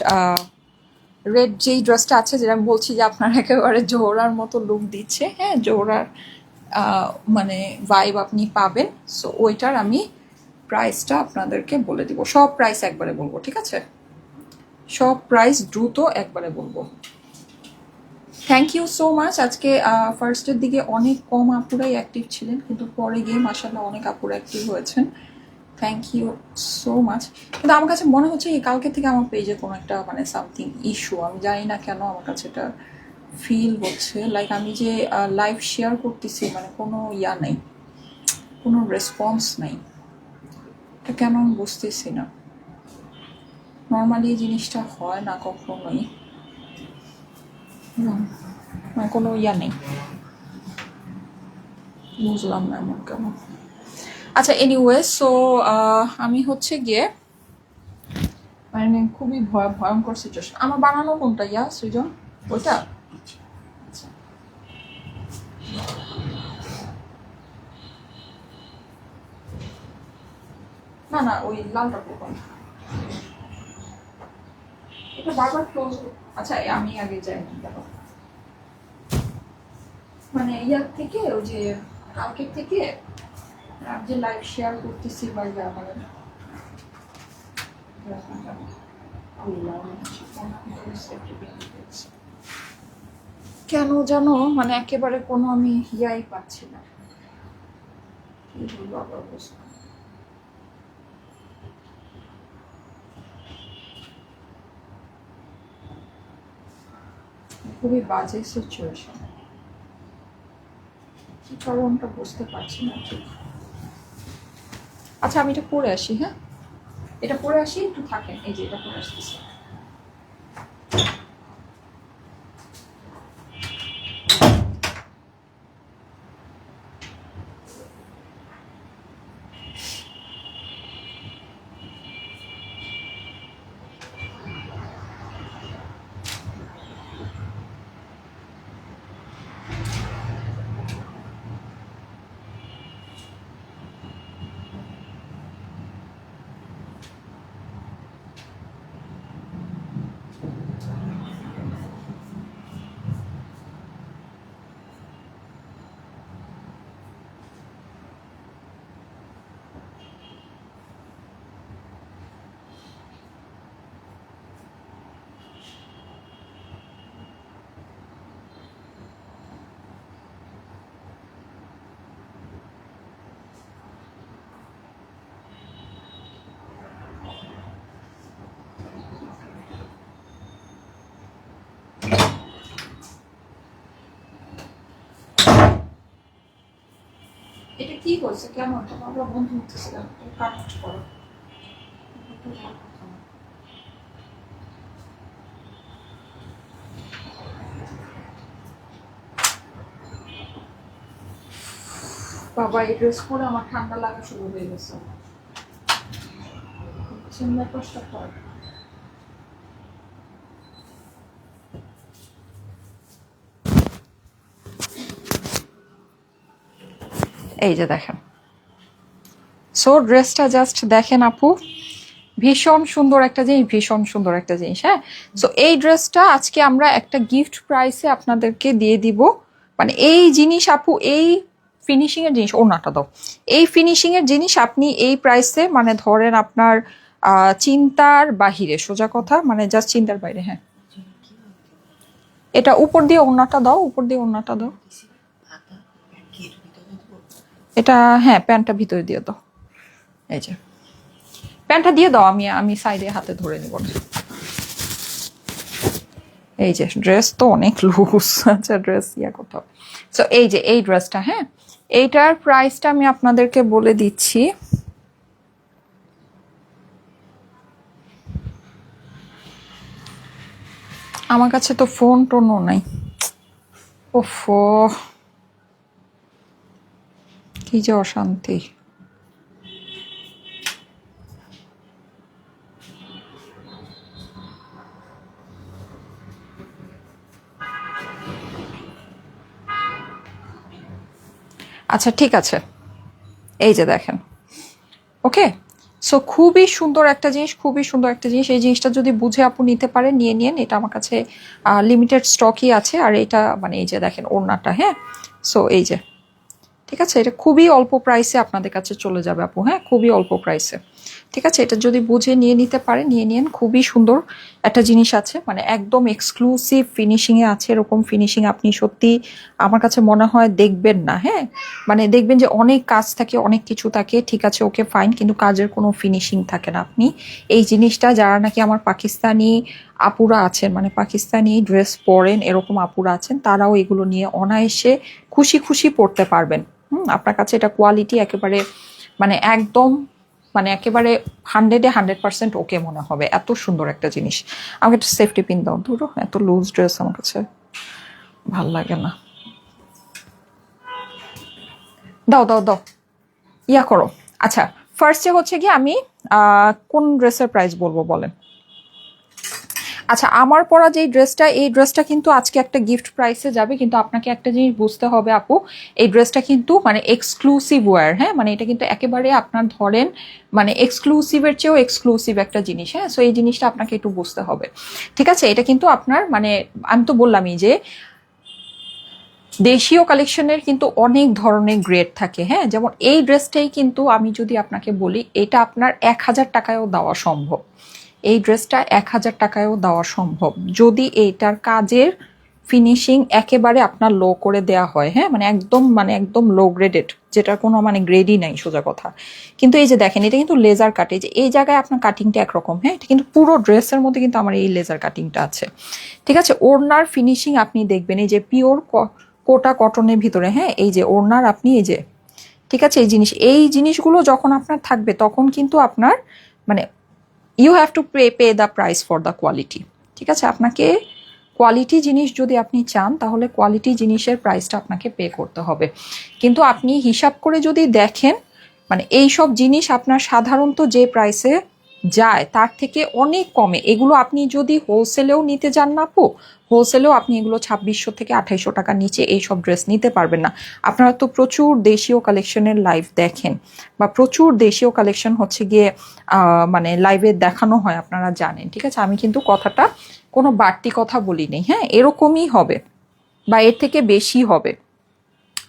রেড যেই ড্রেসটা আছে, যেটা আমি বলছি যে আপনার একেবারে জোহরার মতো লুক দিচ্ছে, হ্যাঁ, জোহরার মানে ভাইব আপনি পাবেন, সো ওইটার আমি প্রাইসটা আপনাদেরকে বলে দিব, সব প্রাইস একবারে বলবো, ঠিক আছে? সব প্রাইস দ্রুত একবারে বলবো। Thank you so much. আজকে ফার্স্টের দিকে অনেক কম আপুরাই অ্যাক্টিভ ছিলেন, কিন্তু পরে গিয়ে মাশাআল্লাহ অনেক আপুরা অ্যাক্টিভ হয়েছেন। Thank you so much. কিন্তু আমার কাছে মনে হচ্ছে এই কালকে থেকে আমার পেজে কোনো একটা মানে সামথিং ইস্যু, আমি জানি না কেন আমার কাছে এটা ফিল হচ্ছে। লাইক আমি যে লাইভ শেয়ার করতেছি মানে কোনো ইয়া নেই, কোনো রেসপন্স নেই, এটা কেন আমি বুঝতেছি না। নর্মালি এই জিনিসটা হয় না কখনোই, মানে কোনো ইয়া নেই, বুঝলাম না এমন কেন। আচ্ছা এনিওয়ে, সো আমি হচ্ছে গিয়ে মানে খুবই ভয়ঙ্কর সিচুয়েশন। আমার বানানো কোনটা ইয়া সৃজন? ওইটা? আচ্ছা। না না, ওই লালটা কোন? এটা বারবার ক্লোজ। আচ্ছা আমি আগে যাই না কেন, মানে ইয়ার থেকে ওই যে কালকের থেকে আমি যে লাইভ শেয়ার করতেছি বা ইয়া মানে কেন জানো মানে একেবারে কোনো আমি ইয়াই পাচ্ছি না, কি বলবো আবার বুঝলাম। খুবই বাজে সিচুয়েশন, কি কারণটা বুঝতে পারছি না ঠিক। আচ্ছা আমি এটা পরে আসি, হ্যাঁ এটা পরে আসি, একটু থাকেন, এই যে এটা পরে আসতেছি। এটা কি করছে, কেন আমরা বন্ধু হতেছিলাম, কাট করো। বাবা এই ড্রেস পরে আমার ঠান্ডা লাগা শুরু হয়ে গেছে, চিন্তা কষ্ট হয়। এই যে দেখেন, সো ড্রেসটা জাস্ট দেখেন আপু, ভীষণ সুন্দর একটা জিনিস, ভীষণ সুন্দর একটা জিনিস। হ্যাঁ, সো এই ড্রেসটা আজকে আমরা একটা গিফট প্রাইসে আপনাদেরকে দিয়ে দিব। মানে এই জিনিস আপু, এই ফিনিশিং এর জিনিস, ওনাটা দাও, এই ফিনিশিং এর জিনিস আপনি এই প্রাইসে মানে ধরেন আপনার চিন্তার বাহিরে, সোজা কথা মানে জাস্ট চিন্তার বাইরে। হ্যাঁ এটা উপর দিয়ে ওনাটা দাও, উপর দিয়ে ওনাটা দাও, এটা হ্যাঁ প্যান্টটা ভিতরে দিয়ে দাও, এই যে প্যান্টটা দিয়ে দাও, আমি সাইডে হাতে ধরে নিব না। এই যে ড্রেস তো অনেক লুজ, আচ্ছা ড্রেস ইয়া কোথাও। সো এই যে এই ড্রেসটা, হ্যাঁ এইটার প্রাইসটা আমি আপনাদেরকে বলে দিচ্ছি। আমার কাছে তো ফোন টোনও নাই, ওফো কি যে অশান্তি। আচ্ছা ঠিক আছে, এই যে দেখেন, ওকে। সো খুবই সুন্দর একটা জিনিস, খুবই সুন্দর একটা জিনিস। এই জিনিসটা যদি বুঝে আপু নিতে পারেন নিয়ে নিন, এটা আমার কাছে লিমিটেড স্টকই আছে। আর এটা মানে এই যে দেখেন ওড়নাটা, হ্যাঁ সো এই যে ঠিক আছে, এটা খুবই অল্প প্রাইসে আপনাদের কাছে চলে যাবে আপু, হ্যাঁ খুবই অল্প প্রাইসে। ঠিক আছে, এটা যদি বুঝে নিয়ে নিতে পারে নিয়ে নিন, খুবই সুন্দর একটা জিনিস আছে, মানে একদম এক্সক্লুসিভ ফিনিশিংয়ে আছে। এরকম ফিনিশিং আপনি সত্যি আমার কাছে মনে হয় দেখবেন না, হ্যাঁ মানে দেখবেন যে অনেক কাজ থাকে, অনেক কিছু থাকে, ঠিক আছে ওকে ফাইন, কিন্তু কাজের কোনো ফিনিশিং থাকে না। আপনি এই জিনিসটা যারা নাকি আমার পাকিস্তানি আপুরা আছেন, মানে পাকিস্তানি ড্রেস পরেন এরকম আপুরা আছেন, তারাও এগুলো নিয়ে অনায়াসে খুশি খুশি পরতে পারবেন। আপনার কাছে এটা কোয়ালিটি একেবারে মানে একদম মানে একেবারে 100% ওকে মনে হবে, এত সুন্দর একটা জিনিস। আমাকে একটা সেফটি পিন দাও, ধরো এত লুজ ড্রেস আমার কাছে ভাল লাগে না। দাও দাও দাও, ইয়া করো। আচ্ছা, ফার্স্টে হচ্ছে কি আমি কোন ড্রেসের প্রাইস বলবো বলেন। আচ্ছা, আমার পরা যেই ড্রেসটা, এই ড্রেসটা কিন্তু আজকে একটা গিফট প্রাইসে যাবে, কিন্তু আপনাকে একটা জিনিস বুঝতে হবে আপু, এই ড্রেসটা কিন্তু মানে এক্সক্লুসিভ ওয়্যার, হ্যাঁ মানে এটা কিন্তু একেবারে আপনার ধরেন মানে এক্সক্লুসিভের চেয়েও এক্সক্লুসিভ একটা জিনিস, হ্যাঁ সো এই জিনিসটা আপনাকে একটু বুঝতে হবে। ঠিক আছে, এটা কিন্তু আপনার মানে আমি তো বললামই যে দেশীয় কালেকশনের কিন্তু অনেক ধরনের গ্রেড থাকে, হ্যাঁ যেমন এই ড্রেসটাই কিন্তু আমি যদি আপনাকে বলি এটা আপনার 1000 টাকায়ও দেওয়া সম্ভব। এই ড্রেসটা 1000 টাকায়ও দেওয়া সম্ভব যদি এইটার কাজের ফিনিশিং একেবারে আপনার লো করে দেয়া হয়, হ্যাঁ মানে একদম লো গ্রেডেড, যেটার কোনো মানে গ্রেডই নাই সোজা কথা। কিন্তু এই যে দেখেন এটা কিন্তু লেজার কাটে, যে এই জায়গায় আপনার কাটিংটা একরকম, হ্যাঁ এটা কিন্তু পুরো ড্রেসের মধ্যে কিন্তু আমার এই লেজার কাটিংটা আছে। ঠিক আছে, ওড়নার ফিনিশিং আপনি দেখবেন এই যে পিওর কোটা কটনের ভিতরে, হ্যাঁ এই যে ওড়নার আপনি এই যে ঠিক আছে এই জিনিসগুলো যখন আপনার থাকবে তখন কিন্তু আপনার মানে you have to pay the price for the quality. ঠিক আছে, আপনাকে কোয়ালিটি জিনিস যদি আপনি চান তাহলে কোয়ালিটি জিনিসের প্রাইসটা আপনাকে পে করতে হবে। কিন্তু আপনি হিসাব করে যদি দেখেন মানে এই সব জিনিস আপনার সাধারণত যে প্রাইসে যায় তার থেকে অনেক কমে, এগুলো আপনি যদি হোলসেলেও নিতে যান না আপু, হোলসেলেও আপনি এগুলো 2600 থেকে 2800 টাকার নিচে এইসব ড্রেস নিতে পারবেন না। আপনারা তো প্রচুর দেশীয় কালেকশনের লাইভ দেখেন বা প্রচুর দেশীয় কালেকশন হচ্ছে গিয়ে মানে লাইভে দেখানো হয়, আপনারা জানেন। ঠিক আছে, আমি কিন্তু কথাটা কোনো বাড়তি কথা বলি নেই, হ্যাঁ এরকমই হবে বা এর থেকে বেশি হবে।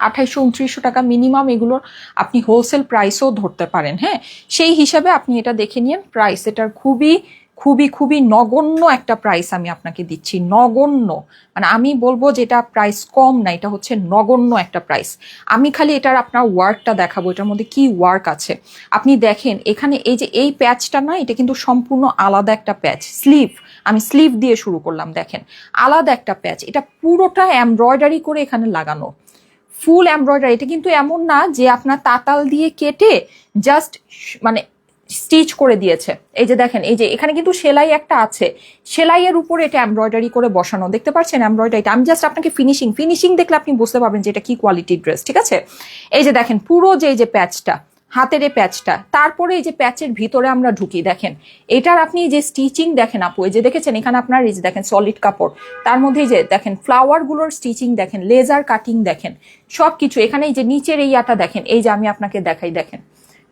2800-2900 টাকা মিনিমাম এগুলোর আপনি হোলসেল প্রাইসও ধরতে পারেন, হ্যাঁ সেই হিসাবে আপনি এটা দেখে নিন প্রাইস, এটার খুবই খুবই খুবই নগণ্য একটা প্রাইস আমি আপনাকে দিচ্ছি, নগণ্য মানে আমি বলবো যেটা প্রাইস কম না, এটা হচ্ছে নগণ্য একটা প্রাইস। আমি খালি এটার আপনার ওয়ার্কটা দেখাবো, এটার মধ্যে কি ওয়ার্ক আছে আপনি দেখেন। এখানে এই যে এই প্যাচটা না, এটা কিন্তু সম্পূর্ণ আলাদা একটা প্যাচ, স্লিভ আমি স্লিভ দিয়ে শুরু করলাম, দেখেন আলাদা একটা প্যাচ, এটা পুরোটা এমব্রয়ডারি করে এখানে লাগানো, ফুল এমব্রয়ডারি। এটা কিন্তু এমন না যে আপনার তাতাল দিয়ে কেটে জাস্ট মানে স্টিচ করে দিয়েছে। এই যে দেখেন এই যে এখানে কিন্তু সেলাই একটা আছে, সেলাইয়ের উপরে এটা এমব্রয়ডারি করে বসানো, দেখতে পাচ্ছেন এমব্রয়ডারিটা। আমি জাস্ট আপনাকে ফিনিশিং দেখলে আপনি বুঝতে পারবেন যে এটা কি কোয়ালিটির ড্রেস। ঠিক আছে, এই যে দেখেন পুরো যে এই যে প্যাচটা, হাতের এই প্যাচটা, তারপরে এই যে প্যাচের ভিতরে আমরা ঢুকি, দেখেন এটার আপনি যে স্টিচিং দেখেন আপু, এই যে দেখেছেন এখানে আপনার এই যে দেখেন সলিড কাপড়, তার মধ্যে যে দেখেন ফ্লাওয়ার গুলোর স্টিচিং দেখেন, লেজার কাটিং দেখেন, সবকিছু এখানে এই যে নিচের এই ইয়াটা দেখেন, এই যে আমি আপনাকে দেখাই, দেখেন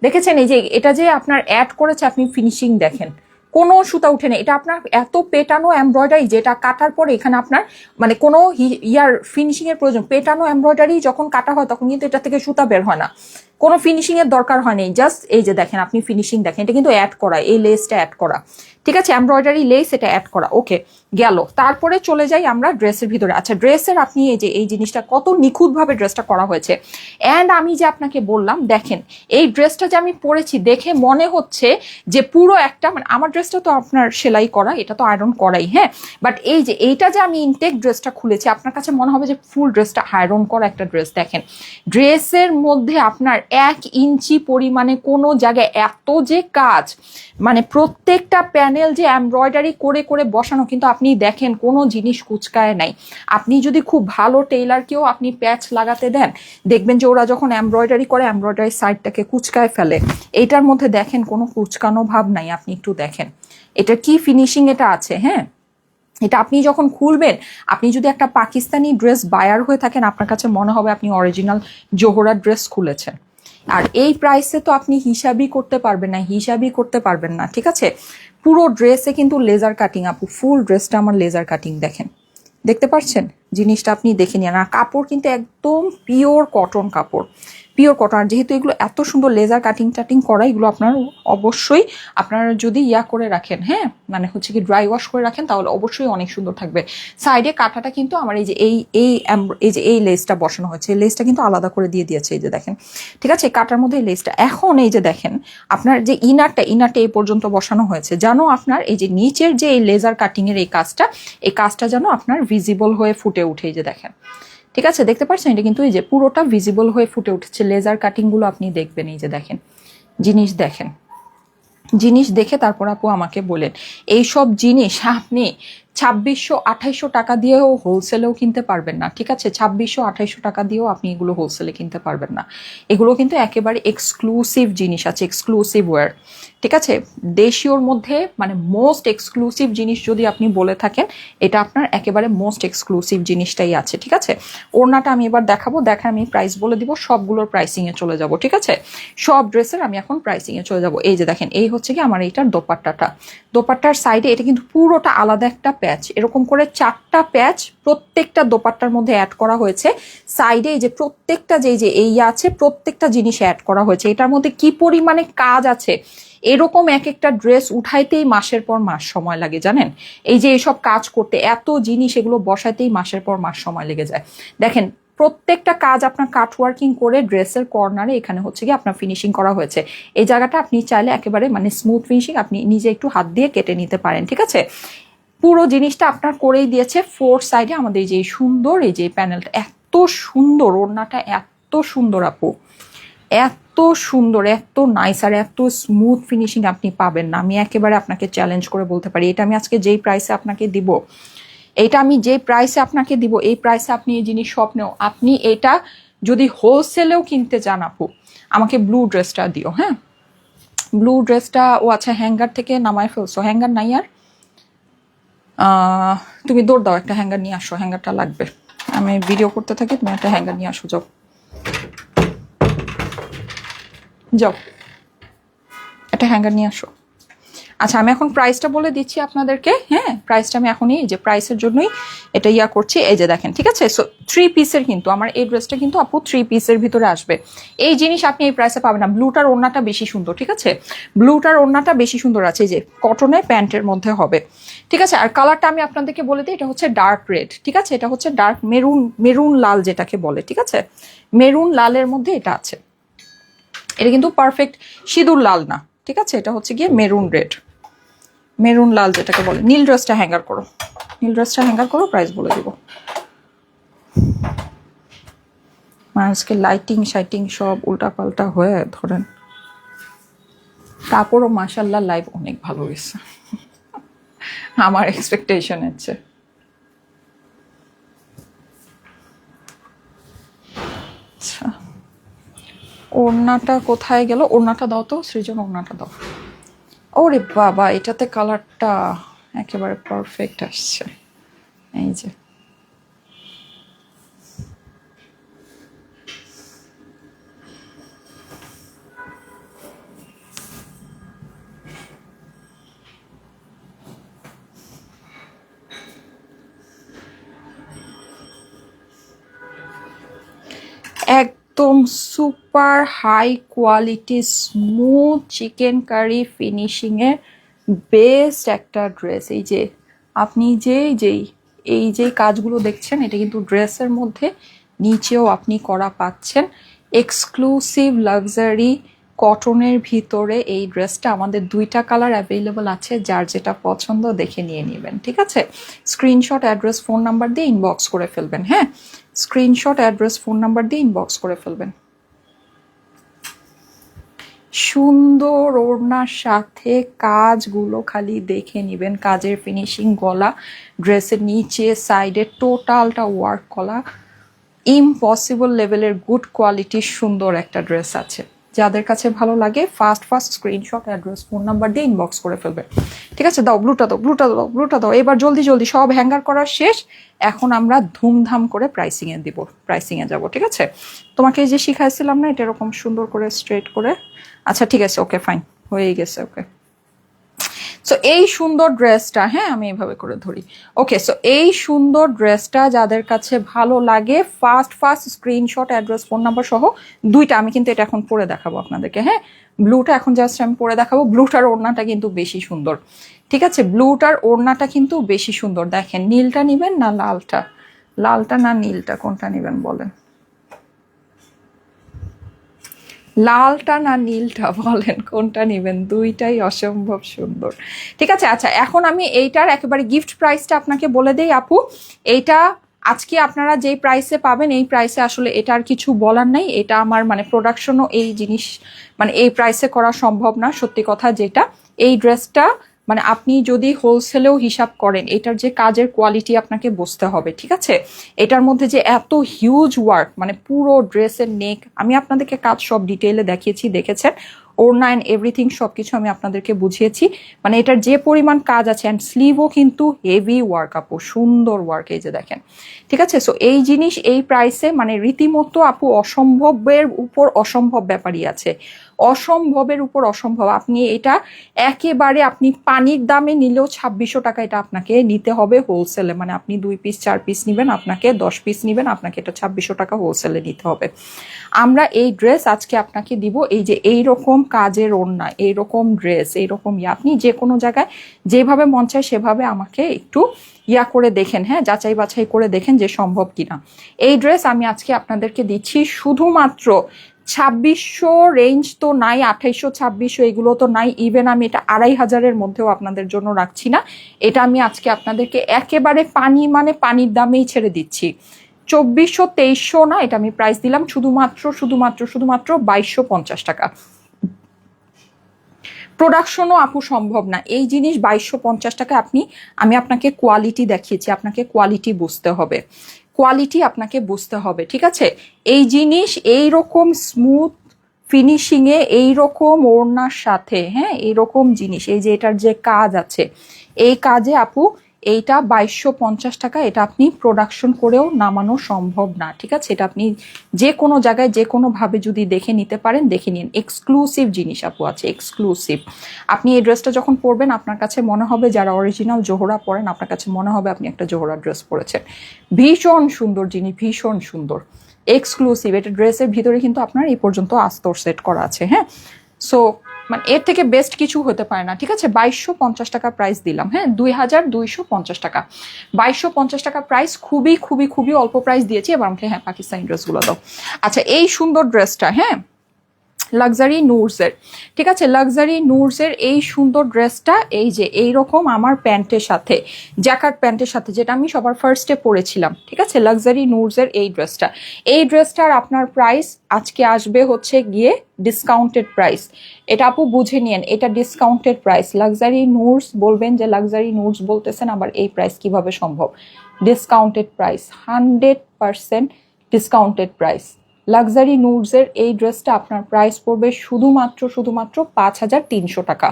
দেখেছেন এই যে এটা যে আপনার অ্যাড করেছে, আপনি ফিনিশিং দেখেন কোনো সুতা উঠে নেই, এটা আপনার এত পেটানো এমব্রয়ডারি যেটা কাটার পরে এখানে আপনার মানে কোনো ইয়ার ফিনিশিং এর প্রয়োজন, পেটানো এমব্রয়ডারি যখন কাটা হয় তখন কিন্তু এটা থেকে সুতা বের হয় না, কোনো ফিনিশিং এর দরকার হয় না, জাস্ট এই যে দেখেন আপনি ফিনিশিং দেখেন, এটা কিন্তু অ্যাড করা, এই লেসটা অ্যাড করা। ঠিক আছে, এমব্রয়ডারি লেস এটা অ্যাড করা, ওকে গেল। তারপরে চলে যাই আমরা ড্রেসের ভিতরে। আচ্ছা, ড্রেসের আপনি এই যে এই জিনিসটা কত নিখুঁতভাবে ড্রেসটা করা হয়েছে, অ্যান্ড আমি যে আপনাকে বললাম দেখেন এই ড্রেসটা যে আমি পরেছি দেখে মনে হচ্ছে যে পুরো একটা মানে আমার ড্রেসটা তো আপনার সেলাই করা, এটা তো আয়রন করাই, হ্যাঁ বাট এই যে এইটা যে আমি ইনটেক ড্রেসটা খুলেছি আপনার কাছে মনে হবে যে ফুল ড্রেসটা আয়রন করা একটা ড্রেস। দেখেন ড্রেসের মধ্যে আপনার 1 ইঞ্চি পরিমাণে কোনো জায়গায় এত যে কাজ, মানে প্রত্যেকটা প্যানেল যে এমব্রয়ডারি করে করে বসানো, কিন্তু আপনি দেখেন কোনো জিনিস কুচকায় নাই। আপনি যদি খুব ভালো টেইলারকেও আপনি প্যাচ লাগাতে দেন দেখবেন যে ওরা যখন এমব্রয়ডারি করে এমব্রয়ডারি সাইডটাকে কুচকায় ফেলে, এইটার মধ্যে দেখেন কোনো কুচকানো ভাব নাই। আপনি একটু দেখেন এটা কি ফিনিশিং এটা আছে, হ্যাঁ এটা আপনি যখন খুলবেন, আপনি যদি একটা পাকিস্তানি ড্রেস বায়ার হয়ে থাকেন আপনার কাছে মনে হবে আপনি অরিজিনাল জোহরা ড্রেস খুলেছেন। আর এই প্রাইসে তো আপনি হিসাবই করতে পারবেন না। ঠিক আছে, পুরো ড্রেসে কিন্তু লেজার কাটিং আপু, ফুল ড্রেসটা আমার লেজার কাটিং দেখেন, দেখতে পাচ্ছেন জিনিসটা, আপনি দেখে নিন। আর কাপড় কিন্তু একদম পিওর কটন কাপড়, পিওর কটন। আর যেহেতু এগুলো এত সুন্দর লেজার কাটিং টাটিং করা, এগুলো আপনার অবশ্যই আপনারা যদি ইয়া করে রাখেন, হ্যাঁ মানে হচ্ছে কি ড্রাই ওয়াশ করে রাখেন, তাহলে অবশ্যই অনেক সুন্দর থাকবে। সাইডে কাঁটাটা কিন্তু আমার এই যে এই লেসটা বসানো হয়েছে, এই লেসটা কিন্তু আলাদা করে দিয়ে দিয়েছে, এই যে দেখেন, ঠিক আছে, কাটার মধ্যে এই লেসটা। এখন এই যে দেখেন আপনার যে ইনারটা এই পর্যন্ত বসানো হয়েছে, যেন আপনার এই যে নিচের যে এই লেজার কাটিং এর এই কাজটা যেন আপনার ভিজিবল হয়ে ফুটে উঠে, এই যে দেখেন, ঠিক আছে, দেখতে পাচ্ছেন এটা কিন্তু এই যে পুরোটা ভিজিবল হয়ে ফুটে উঠেছে। লেজার কাটিং গুলো আপনি দেখবেন, এই যে দেখেন, জিনিস দেখেন, জিনিস দেখে তারপর আপু আমাকে বলেন। এইসব জিনিস আপনি 2600-2800 টাকা দিয়েও হোলসেলেও কিনতে পারবেন না, ঠিক আছে, 2600-2800 টাকা দিয়েও আপনি এগুলো হোলসেলে কিনতে পারবেন না। এগুলো কিন্তু একেবারে এক্সক্লুসিভ জিনিস আছে, এক্সক্লুসিভ ওয়্যার, ঠিক আছে, দেশীয়র মধ্যে মানে মোস্ট এক্সক্লুসিভ জিনিস যদি আপনি বলে থাকেন, এটা আপনার একেবারে মোস্ট এক্সক্লুসিভ জিনিসটাই আছে, ঠিক আছে। ওড়নাটা আমি এবার দেখাবো, আমি প্রাইস বলে দিব, সবগুলোর প্রাইসিং এ চলে যাব, ঠিক আছে, সব ড্রেসের আমি এখন প্রাইসিং এ চলে যাব। এই যে দেখেন, এই হচ্ছে কি আমার এইটার দোপাট্টাটা, দোপাট্টার সাইডে এটা কিন্তু পুরোটা আলাদা একটা প্যাচ, এরকম করে 4টা প্যাচ প্রত্যেকটা দোপাট্টার মধ্যে অ্যাড করা হয়েছে। সাইডে এই যে প্রত্যেকটা যে এই আছে, প্রত্যেকটা জিনিস অ্যাড করা হয়েছে। এটার মধ্যে কি পরিমাণে কাজ আছে, এরকম এক একটা ড্রেস উঠাইতেই মাসের পর মাস সময় লাগে, জানেন, এই যে এইসব কাজ করতে এত জিনিস এগুলো বসাইতেই মাসের পর মাস সময় লেগে যায়। দেখেন প্রত্যেকটা কাজ আপনার কাট ওয়ার্কিং করে ড্রেসের কর্নারে এখানে হচ্ছে কি আপনার ফিনিশিং করা হয়েছে। এই জায়গাটা আপনি চাইলে একেবারে মানে স্মুথ ফিনিশিং আপনি নিজে একটু হাত দিয়ে কেটে নিতে পারেন, ঠিক আছে। পুরো জিনিসটা আপনার করেই দিয়েছে। ফোর সাইডে আমাদের এই যে সুন্দর এই যে প্যানেলটা, এত সুন্দর, ওড়নাটা এত সুন্দর আপু, এত সুন্দর, এত নাইস, আর এত স্মুথ ফিনিশিং আপনি পাবেন না। আমি একেবারে আপনাকে চ্যালেঞ্জ করে বলতে পারি, এটা আমি আজকে যেই প্রাইসে আপনাকে দিব, এটা আমি যে প্রাইসে আপনাকে দিব, এই প্রাইসে আপনি এই জিনিস স্বপ্নেও, আপনি এটা যদি হোলসেলেও কিনতে চান আপু, আমাকে ব্লু ড্রেসটা দিও, হ্যাঁ, ব্লু ড্রেসটা। ও আচ্ছা, হ্যাঙ্গার থেকে নামায় ফেলছো, হ্যাঙ্গার নাই আর, তুমি দৌড় দাও, একটা হ্যাঙ্গার নিয়ে আসো, হ্যাঙ্গারটা লাগবে, আমি ভিডিও করতে থাকি, তুমি একটা হ্যাঙ্গার নিয়ে আসো, যাও যাও, একটা হ্যাঙ্গার নিয়ে আসো। আচ্ছা, আমি এখন প্রাইসটা বলে দিচ্ছি আপনাদেরকে, হ্যাঁ, প্রাইসটা আমি এখনই যে প্রাইসের জন্যই এটা ইয়া করছি, এই যে দেখেন, ঠিক আছে। সো 3 পিসের কিন্তু আমার এই ড্রেসটা কিন্তু আপু 3 পিসের ভিতরে আসবে। এই জিনিস আপনি এই প্রাইসে পাবেন না। ব্লুটার ওড়নাটা বেশি সুন্দর, ঠিক আছে, ব্লুটার ওড়নাটা বেশি সুন্দর আছে, এই যে কটনের প্যান্টের মধ্যে হবে, ঠিক আছে। আর কালারটা আমি আপনাদেরকে বলে দিই, এটা হচ্ছে ডার্ক রেড, ঠিক আছে, এটা হচ্ছে ডার্ক মেরুন লাল যেটাকে বলে, ঠিক আছে, মেরুন লালের মধ্যে এটা আছে। এটা কিন্তু পারফেক্ট সিঁদুর লাল না, ঠিক আছে, এটা হচ্ছে গিয়ে মেরুন রেড, মেরুন লাল যেটাকে বলে। নীল ড্রেসটা হ্যাঙ্গার করো, নীল ড্রেসটা হ্যাঙ্গার করো, প্রাইস বলে দিব। আজকে লাইটিং শাইটিং সব উল্টাপাল্টা হয়ে ধরেন, কাপড়ও মাশাল্লাহ লাইভ অনেক ভালো হয়েছে আমার এক্সপেকটেশন হচ্ছে। আচ্ছা, ওড়নাটা কোথায় গেল, ওড়নাটা দাও তো সৃজন, ওড়নাটা দাও। ওরে বাবা, এটাতে কালারটা একেবারে পারফেক্ট আসছে, এই যে একদম super high quality smooth chicken curry finishing এর বেস্ট একটা ড্রেস। এই যে আপনি এই যে কাজগুলো দেখছেন, এটা কিন্তু ড্রেসের মধ্যে নিচেও আপনি করা পাচ্ছেন। এক্সক্লুসিভ লাক্সারি কটনের ভিতরে এই ড্রেসটা আমাদের 2টা কালার অ্যাভেলেবল আছে, যার যেটা পছন্দ দেখে নিয়ে নেবেন, ঠিক আছে। স্ক্রিনশট, অ্যাড্রেস, ফোন নাম্বার দিয়ে ইনবক্স করে ফেলবেন, হ্যাঁ, স্ক্রিনশট, অ্যাড্রেস, ফোন নাম্বার দিয়ে ইনবক্স করে ফেলবেন। সুন্দর ওড়নার সাথে কাজগুলো খালি দেখে নিবেন, কাজের ফিনিশিং, গলা, ড্রেসের নিচে সাইডে টোটালটা ওয়ার্ক করা, ইম্পসিবল লেভেলের গুড কোয়ালিটির সুন্দর একটা ড্রেস আছে। যাদের কাছে ভালো লাগে first screenshot, address, phone number দিয়ে ইনবক্স করে ফেলবে, ঠিক আছে। দাও ব্লুটা দাও, ব্লুটা দাও, ব্লুটা দাও, এবার জলদি জলদি সব হ্যাঙ্গার করা শেষ। এখন আমরা ধুমধাম করে প্রাইসিংয়ে দিব, প্রাইসিংয়ে যাব, ঠিক আছে। তোমাকে এই যে শিখাইছিলাম না, এটা এরকম সুন্দর করে স্ট্রেট করে, আচ্ছা ঠিক আছে, ওকে ফাইন, হয়ে গেছে, ওকে। সো এই সুন্দর ড্রেসটা, হ্যাঁ আমি এইভাবে করে ধরি, ওকে। সো এই সুন্দর ড্রেসটা যাদের কাছে ভালো লাগে first first screenshot, address, phone number সহ দুইটা, আমি কিন্তু এটা এখন পরে দেখাবো আপনাদেরকে, হ্যাঁ ব্লুটা এখন জাস্ট আমি পরে দেখাবো। ব্লুটার ওড়নাটা কিন্তু বেশি সুন্দর, ঠিক আছে, ব্লুটার ওড়নাটা কিন্তু বেশি সুন্দর। দেখেন নীলটা নিবেন না লালটা, লালটা না নীলটা, কোনটা নিবেন বলেন, লালটা না নীলটা বলেন, কোনটা নেবেন? দুইটাই অসম্ভব সুন্দর, ঠিক আছে। আচ্ছা এখন আমি এইটার একেবারে গিফট প্রাইসটা আপনাকে বলে দেই আপু। এইটা আজকে আপনারা যেই প্রাইসে পাবেন এই প্রাইসে আসলে এটা আর কিছু বলার নাই। এটা আমার মানে প্রোডাকশনও এই জিনিস মানে এই প্রাইসে করা সম্ভব না, সত্যি কথা যেটা। এই ড্রেসটা মানে আপনি যদি হোলসেলেও হিসাব করেন এটার যে কাজের কোয়ালিটি আপনাকে বুঝতে হবে, ঠিক আছে। এটার মধ্যে যে এত হিউজ ওয়ার্ক, মানে পুরো ড্রেসের নেক আমি আপনাদেরকে কাজ সব ডিটেইলে দেখিয়েছি, দেখেছেন, ওড়না অ্যান্ড এভরিথিং সব কিছু আমি আপনাদেরকে বুঝিয়েছি। মানে এটার যে পরিমাণ কাজ আছে, অ্যান্ড স্লিভও কিন্তু হেভি ওয়ার্ক আপু, সুন্দর ওয়ার্ক, এই যে দেখেন, ঠিক আছে। সো এই জিনিস এই প্রাইসে মানে রীতিমতো আপু অসম্ভবের উপর অসম্ভব ব্যাপারই আছে, অসম্ভবের উপর অসম্ভব। আপনি এটা একেবারে আপনি পানির দামে নিলেও 2600 টাকা এটা আপনাকে নিতে হবে হোলসেলে, মানে আপনি 2 পিস 4 পিস নেবেন, আপনাকে 10 পিস নেবেন, আপনাকে এটা 2600 টাকা হোলসেলে নিতে হবে। আমরা এই ড্রেস আজকে আপনাকে দিব, এই যে এইরকম কাজের ওড়না, এইরকম ড্রেস, এইরকম আপনি যে কোনো জায়গায় যেভাবে মন চায় সেভাবে আমাকে একটু করে দেখেন, হ্যাঁ যাচাই বাছাই করে দেখেন যে সম্ভব কিনা। এই ড্রেস আমি আজকে আপনাদেরকে দিচ্ছি শুধুমাত্র 2600, রেঞ্জ তো নাই, 2800 2600 এগুলো তো নাই, ইভেন আমি এটা 2500-এর মধ্যেও আপনাদের জন্য রাখছি না। এটা আমি আজকে আপনাদেরকে একেবারে পানি মানে পানির দামেই ছেড়ে দিচ্ছি। 2400 2300 না, এটা আমি প্রাইস দিলাম শুধুমাত্র শুধুমাত্র শুধুমাত্র 2250 টাকা। প্রোডাকশনও আপু সম্ভব না এই জিনিস 2250 টাকা। আমি আপনাকে কোয়ালিটি দেখিয়েছি, আপনাকে কোয়ালিটি বুঝতে হবে, কোয়ালিটি আপনাকে বুঝতে হবে, ঠিক আছে। এই জিনিস এইরকম স্মুথ ফিনিশিংয়ে, এইরকম ওড়নার সাথে, হ্যাঁ এইরকম জিনিস, এই যে এটার যে কাজ আছে এই কাজে আপু এইটা 2250 টাকা। এটা আপনি প্রোডাকশন করেও নামানো সম্ভব না, ঠিক আছে। এটা আপনি যে কোনো জায়গায় যে কোনোভাবে যদি দেখে নিতে পারেন দেখে নিন, এক্সক্লুসিভ জিনিস আপু আছে, এক্সক্লুসিভ। আপনি এই ড্রেসটা যখন পরবেন আপনার কাছে মনে হবে, যারা অরিজিনাল জোহরা পরেন আপনার কাছে মনে হবে আপনি একটা জোহরা ড্রেস পরেছেন। ভীষণ সুন্দর জিনিস, ভীষণ সুন্দর, এক্সক্লুসিভ। এটা ড্রেসের ভিতরে কিন্তু আপনার এই পর্যন্ত আস্তর সেট করা আছে, হ্যাঁ। সো মানে এর থেকে বেস্ট কিছু হতে পারে না, ঠিক আছে। 2250 টাকা প্রাইস দিলাম, হ্যাঁ 2250 টাকা, 2250 টাকা প্রাইস, খুবই খুবই খুবই অল্প প্রাইস দিয়েছি। এবার আমাকে হ্যাঁ পাকিস্তানি ড্রেসগুলো দাও। আচ্ছা এই সুন্দর ড্রেসটা, হ্যাঁ লাক্সারি নুডসের, ঠিক আছে, লাক্সারি নুডসের এই সুন্দর ড্রেসটা, এই যে এইরকম আমার প্যান্টের সাথে, জ্যাকার্ড প্যান্টের সাথে, যেটা আমি সবার ফার্স্টে পরেছিলাম, ঠিক আছে, লাক্সারি নুডসের এই ড্রেসটা। এই ড্রেসটার আপনার প্রাইস আজকে আসবে হচ্ছে গিয়ে ডিসকাউন্টেড প্রাইস। এটা আপু বুঝে নিন, এটা ডিসকাউন্টেড প্রাইস। লাক্সারি নুডস বলবেন যে লাক্সারি নুডস বলতেছেন, আবার এই প্রাইস কিভাবে সম্ভব? Discounted price, 100% discounted price. Luxury নুডসের এই ড্রেসটা আপনার প্রাইস পড়বে শুধুমাত্র শুধুমাত্র 5300 টাকা,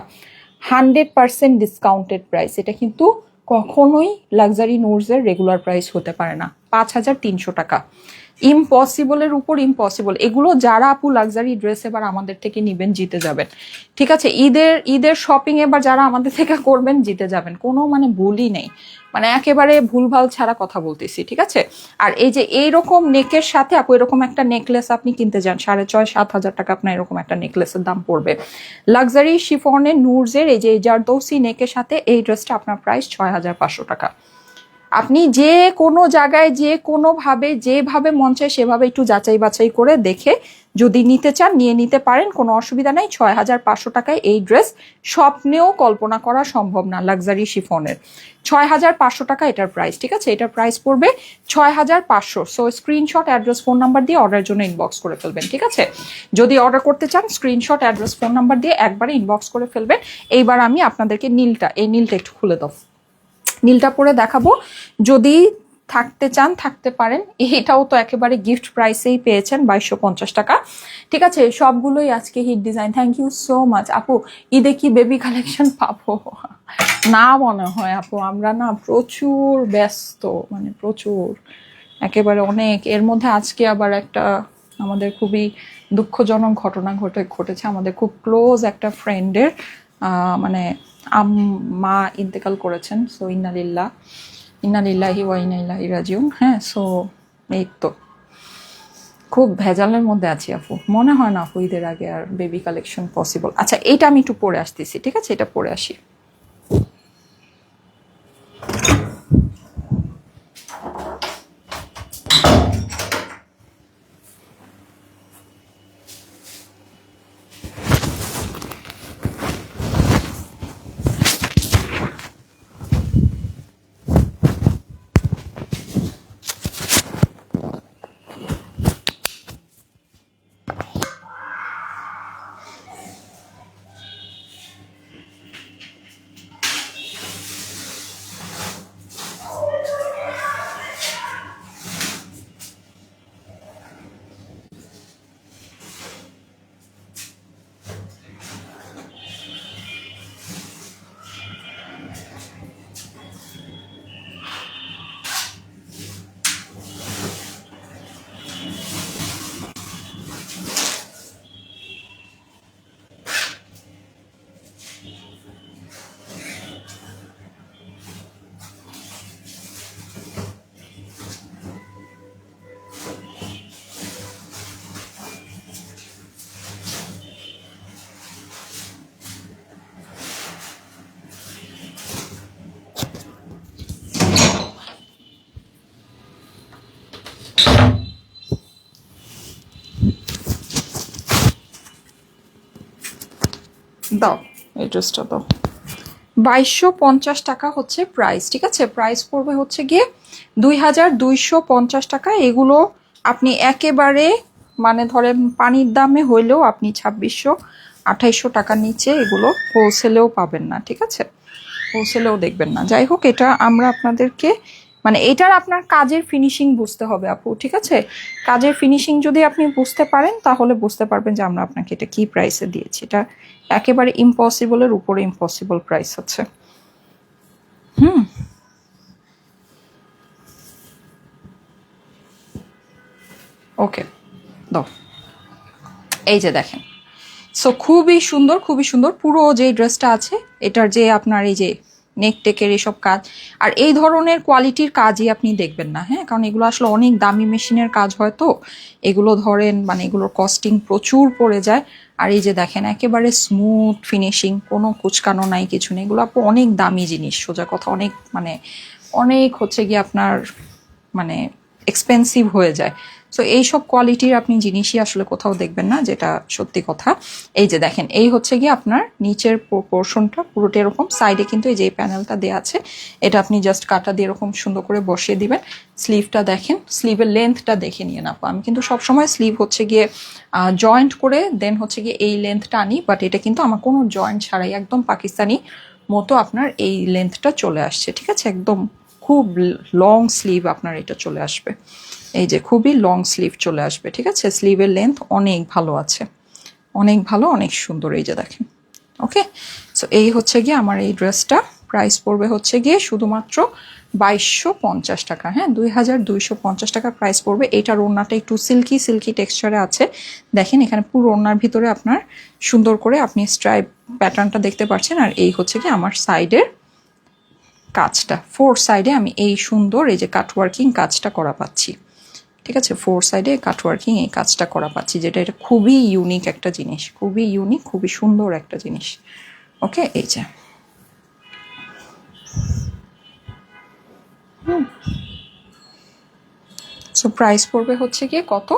100% ডিসকাউন্টেড প্রাইস। এটা কিন্তু কখনোই লাক্সারি নুডসের রেগুলার প্রাইস হতে পারে না, 5300 টাকা। ইম্পসিবলের উপর ইম্পসিবল। এগুলো যারা আপু লাক্সারি ড্রেস এবার আমাদের থেকে নিবেন জিতে যাবেন, ঠিক আছে। ঈদের শপিং এবার যারা আমাদের থেকে করবেন জিতে যাবেন, কোনো মানে ভুলই নেই, মানে একেবারে ভুলভাল ছাড়া কথা বলতেছি, ঠিক আছে। আর এই যে এইরকম নেকের সাথে আপু এরকম একটা নেকলেস আপনি কিনতে যান 6500-7000 টাকা আপনার এরকম একটা নেকলেসের দাম পড়বে। লাক্সারি শিফনের নুডসের এই যে জারদৌসি নেকের সাথে এই ড্রেসটা আপনার প্রাইস 6500 টাকা। আপনি যে কোনো জায়গায় যে কোনোভাবে যেভাবে মন চায় সেভাবে একটু যাচাই বাছাই করে দেখে যদি নিতে চান নিয়ে নিতে পারেন, কোনো অসুবিধা নাই। 6500 টাকায় এই ড্রেস স্বপ্নেও কল্পনা করা সম্ভব না, লাক্সারি শিফনের। 6500 টাকা এটার প্রাইস, ঠিক আছে। এটার প্রাইস পড়বে 6500। So screenshot, address, phone number দিয়ে অর্ডারের জন্য ইনবক্স করে ফেলবেন, ঠিক আছে। যদি অর্ডার করতে চান স্ক্রিনশট, অ্যাড্রেস, ফোন নাম্বার দিয়ে একবারে ইনবক্স করে ফেলবেন। এইবার আমি আপনাদেরকে নীলটা, এই নীলটা একটু খুলে দাও, নীলটা পরে দেখাবো। যদি থাকতে চান থাকতে পারেন, এটাও তো একেবারে গিফট প্রাইসেই পেয়েছেন 2250 টাকা, ঠিক আছে। সবগুলোই আজকে hit design. Thank you so much আপু। ঈদে কি বেবি কালেকশন পাবো? না মনে হয় আপু, আমরা না প্রচুর ব্যস্ত, মানে প্রচুর, একেবারে অনেক। এর মধ্যে আজকে আবার একটা আমাদের খুবই দুঃখজনক ঘটনা ঘটেছে, আমাদের খুব ক্লোজ একটা ফ্রেন্ডের মানে মা ইন্তেকাল করেছেন। সো ইন্নালিল্লাহি ওয়া ইন্না ইলাইহি রাজিউন। হ্যাঁ, সো এই তো খুব ভেজালের মধ্যে আছি আপু। মনে হয় না আপু ঈদের আগে আর বেবি কালেকশন পসিবল। আচ্ছা, এইটা আমি একটু পরে আসতেছি, ঠিক আছে? এটা পরে আসি। দাও, এই ড্রেসটা দাও। 2250 টাকা হচ্ছে প্রাইস, ঠিক আছে? প্রাইস পড়বে হচ্ছে গিয়ে 2250 টাকা। এগুলো আপনি একেবারে মানে ধরেন পানির দামে হইলেও আপনি 2600-2800 টাকার নিচে এগুলো হোলসেলেও পাবেন না, ঠিক আছে? হোলসেলেও দেখবেন না। যাই হোক, এটা আমরা আপনাদেরকে মানে এটার আপনার কাজের ফিনিশিং বুঝতে হবে আপু, ঠিক আছে? কাজের ফিনিশিং যদি আপনি বুঝতে পারেন তাহলে বুঝতে পারবেন যে আমরা আপনাকে এটা কি প্রাইসে দিয়েছি। এটা একেবারে ইম্পসিবলের উপরে ইম্পসিবল প্রাইস হচ্ছে। ওকে, দাও। এই যে দেখেন, সো খুবই সুন্দর, খুবই সুন্দর। পুরো যে ড্রেসটা আছে এটার যে আপনার এই যে নেক টেকের এসব কাজ, আর এই ধরনের কোয়ালিটির কাজই আপনি দেখবেন না, হ্যাঁ? কারণ এগুলো আসলে অনেক দামি মেশিনের কাজ হয়, তো এগুলো ধরেন মানে এগুলোর কস্টিং প্রচুর পড়ে যায়। আর এই যে দেখেন একেবারে স্মুথ ফিনিশিং, কোনো কুচকানো নাই, কিছু নেই। এগুলো আপু অনেক দামি জিনিস, সোজা কথা অনেক মানে অনেক হচ্ছে গিয়ে আপনার মানে এক্সপেন্সিভ হয়ে যায়। সো এইসব কোয়ালিটির আপনি জিনিসই আসলে কোথাও দেখবেন না, যেটা সত্যি কথা। এই যে দেখেন, এই হচ্ছে গিয়ে আপনার নিচের পোর্শনটা পুরোটা এরকম, সাইডে কিন্তু এই যে প্যানেলটা দেওয়া আছে, এটা আপনি জাস্ট কাটা দিয়ে এরকম সুন্দর করে বসিয়ে দিবেন। স্লিভটা দেখেন, স্লিভের লেন্থটা দেখে নিয়ে না। আমি কিন্তু সবসময় স্লিভ হচ্ছে গিয়ে জয়েন্ট করে দেন হচ্ছে গিয়ে এই লেন্থটা আনি, বাট এটা কিন্তু আমার কোনো জয়েন্ট ছাড়াই একদম পাকিস্তানি মতো আপনার এই লেন্থটা চলে আসছে, ঠিক আছে? একদম খুব লং স্লিভ আপনার এটা চলে আসবে। এই যে খুবই লং স্লিভ চলে আসবে, ঠিক আছে? স্লিভের লেন্থ অনেক ভালো আছে, অনেক ভালো, অনেক সুন্দর। এই যে দেখেন, ওকে। সো এই হচ্ছে গিয়ে আমার এই ড্রেসটা। প্রাইস পড়বে হচ্ছে গিয়ে শুধুমাত্র 2250 টাকা। হ্যাঁ, 2250 টাকা প্রাইস পড়বে। এইটার ওড়নাটা একটু সিল্কি সিল্কি টেক্সচারে আছে। দেখেন এখানে পুরো ওড়নার ভিতরে আপনার সুন্দর করে আপনি স্ট্রাইপ প্যাটার্নটা দেখতে পাচ্ছেন। আর এই হচ্ছে কি আমার সাইডের কাজটা, ফোর সাইডে আমি এই সুন্দর এই যে কাটওয়ার্কিং কাজটা করা পাচ্ছি, ঠিক আছে? ফোর সাইডে কাটওয়ার্কিং এই কাজটা করা পাচ্ছি, যেটা এটা খুবই ইউনিক একটা জিনিস, খুবই ইউনিক, খুবই সুন্দর একটা জিনিস। ওকে, এই যে সো প্রাইস পড়বে হচ্ছে গিয়ে কত,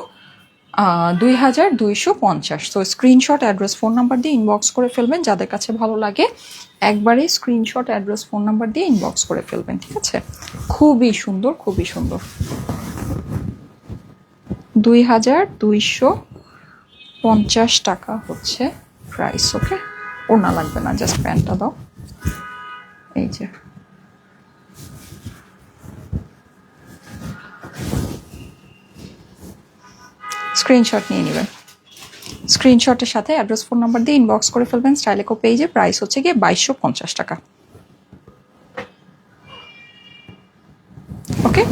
2250। তো স্ক্রিনশট, অ্যাড্রেস, ফোন নাম্বার দিয়ে ইনবক্স করে ফেলবেন যাদের কাছে ভালো লাগে। একবারে স্ক্রিনশট, অ্যাড্রেস, ফোন নাম্বার দিয়ে ইনবক্স করে ফেলবেন, ঠিক আছে? খুবই সুন্দর, খুবই সুন্দর। 2250 টাকা হচ্ছে প্রাইস। ওকে, ওড়না লাগবে না, জাস্ট প্যান্টটা দাও। এই যে স্ক্রিনশট নিয়ে নেবেন। স্ক্রিনশটের সাথে অ্যাড্রেস, ফোন নাম্বার দিয়ে ইনবক্স করে ফেলবেন স্টাইলেকো পেজে। প্রাইস হচ্ছে গিয়ে 2250 টাকা। ওকে,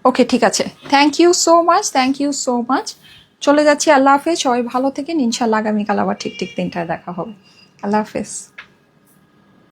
ওকে, ঠিক আছে। Thank you so much, thank you so much. চলে যাচ্ছি। আল্লাহ হাফেজ, সবাই ভালো থেকেন। ইনশাল্লাহ আগামীকাল আবার ঠিক ঠিক 3টায় দেখা হবে। আল্লাহ হাফেজ।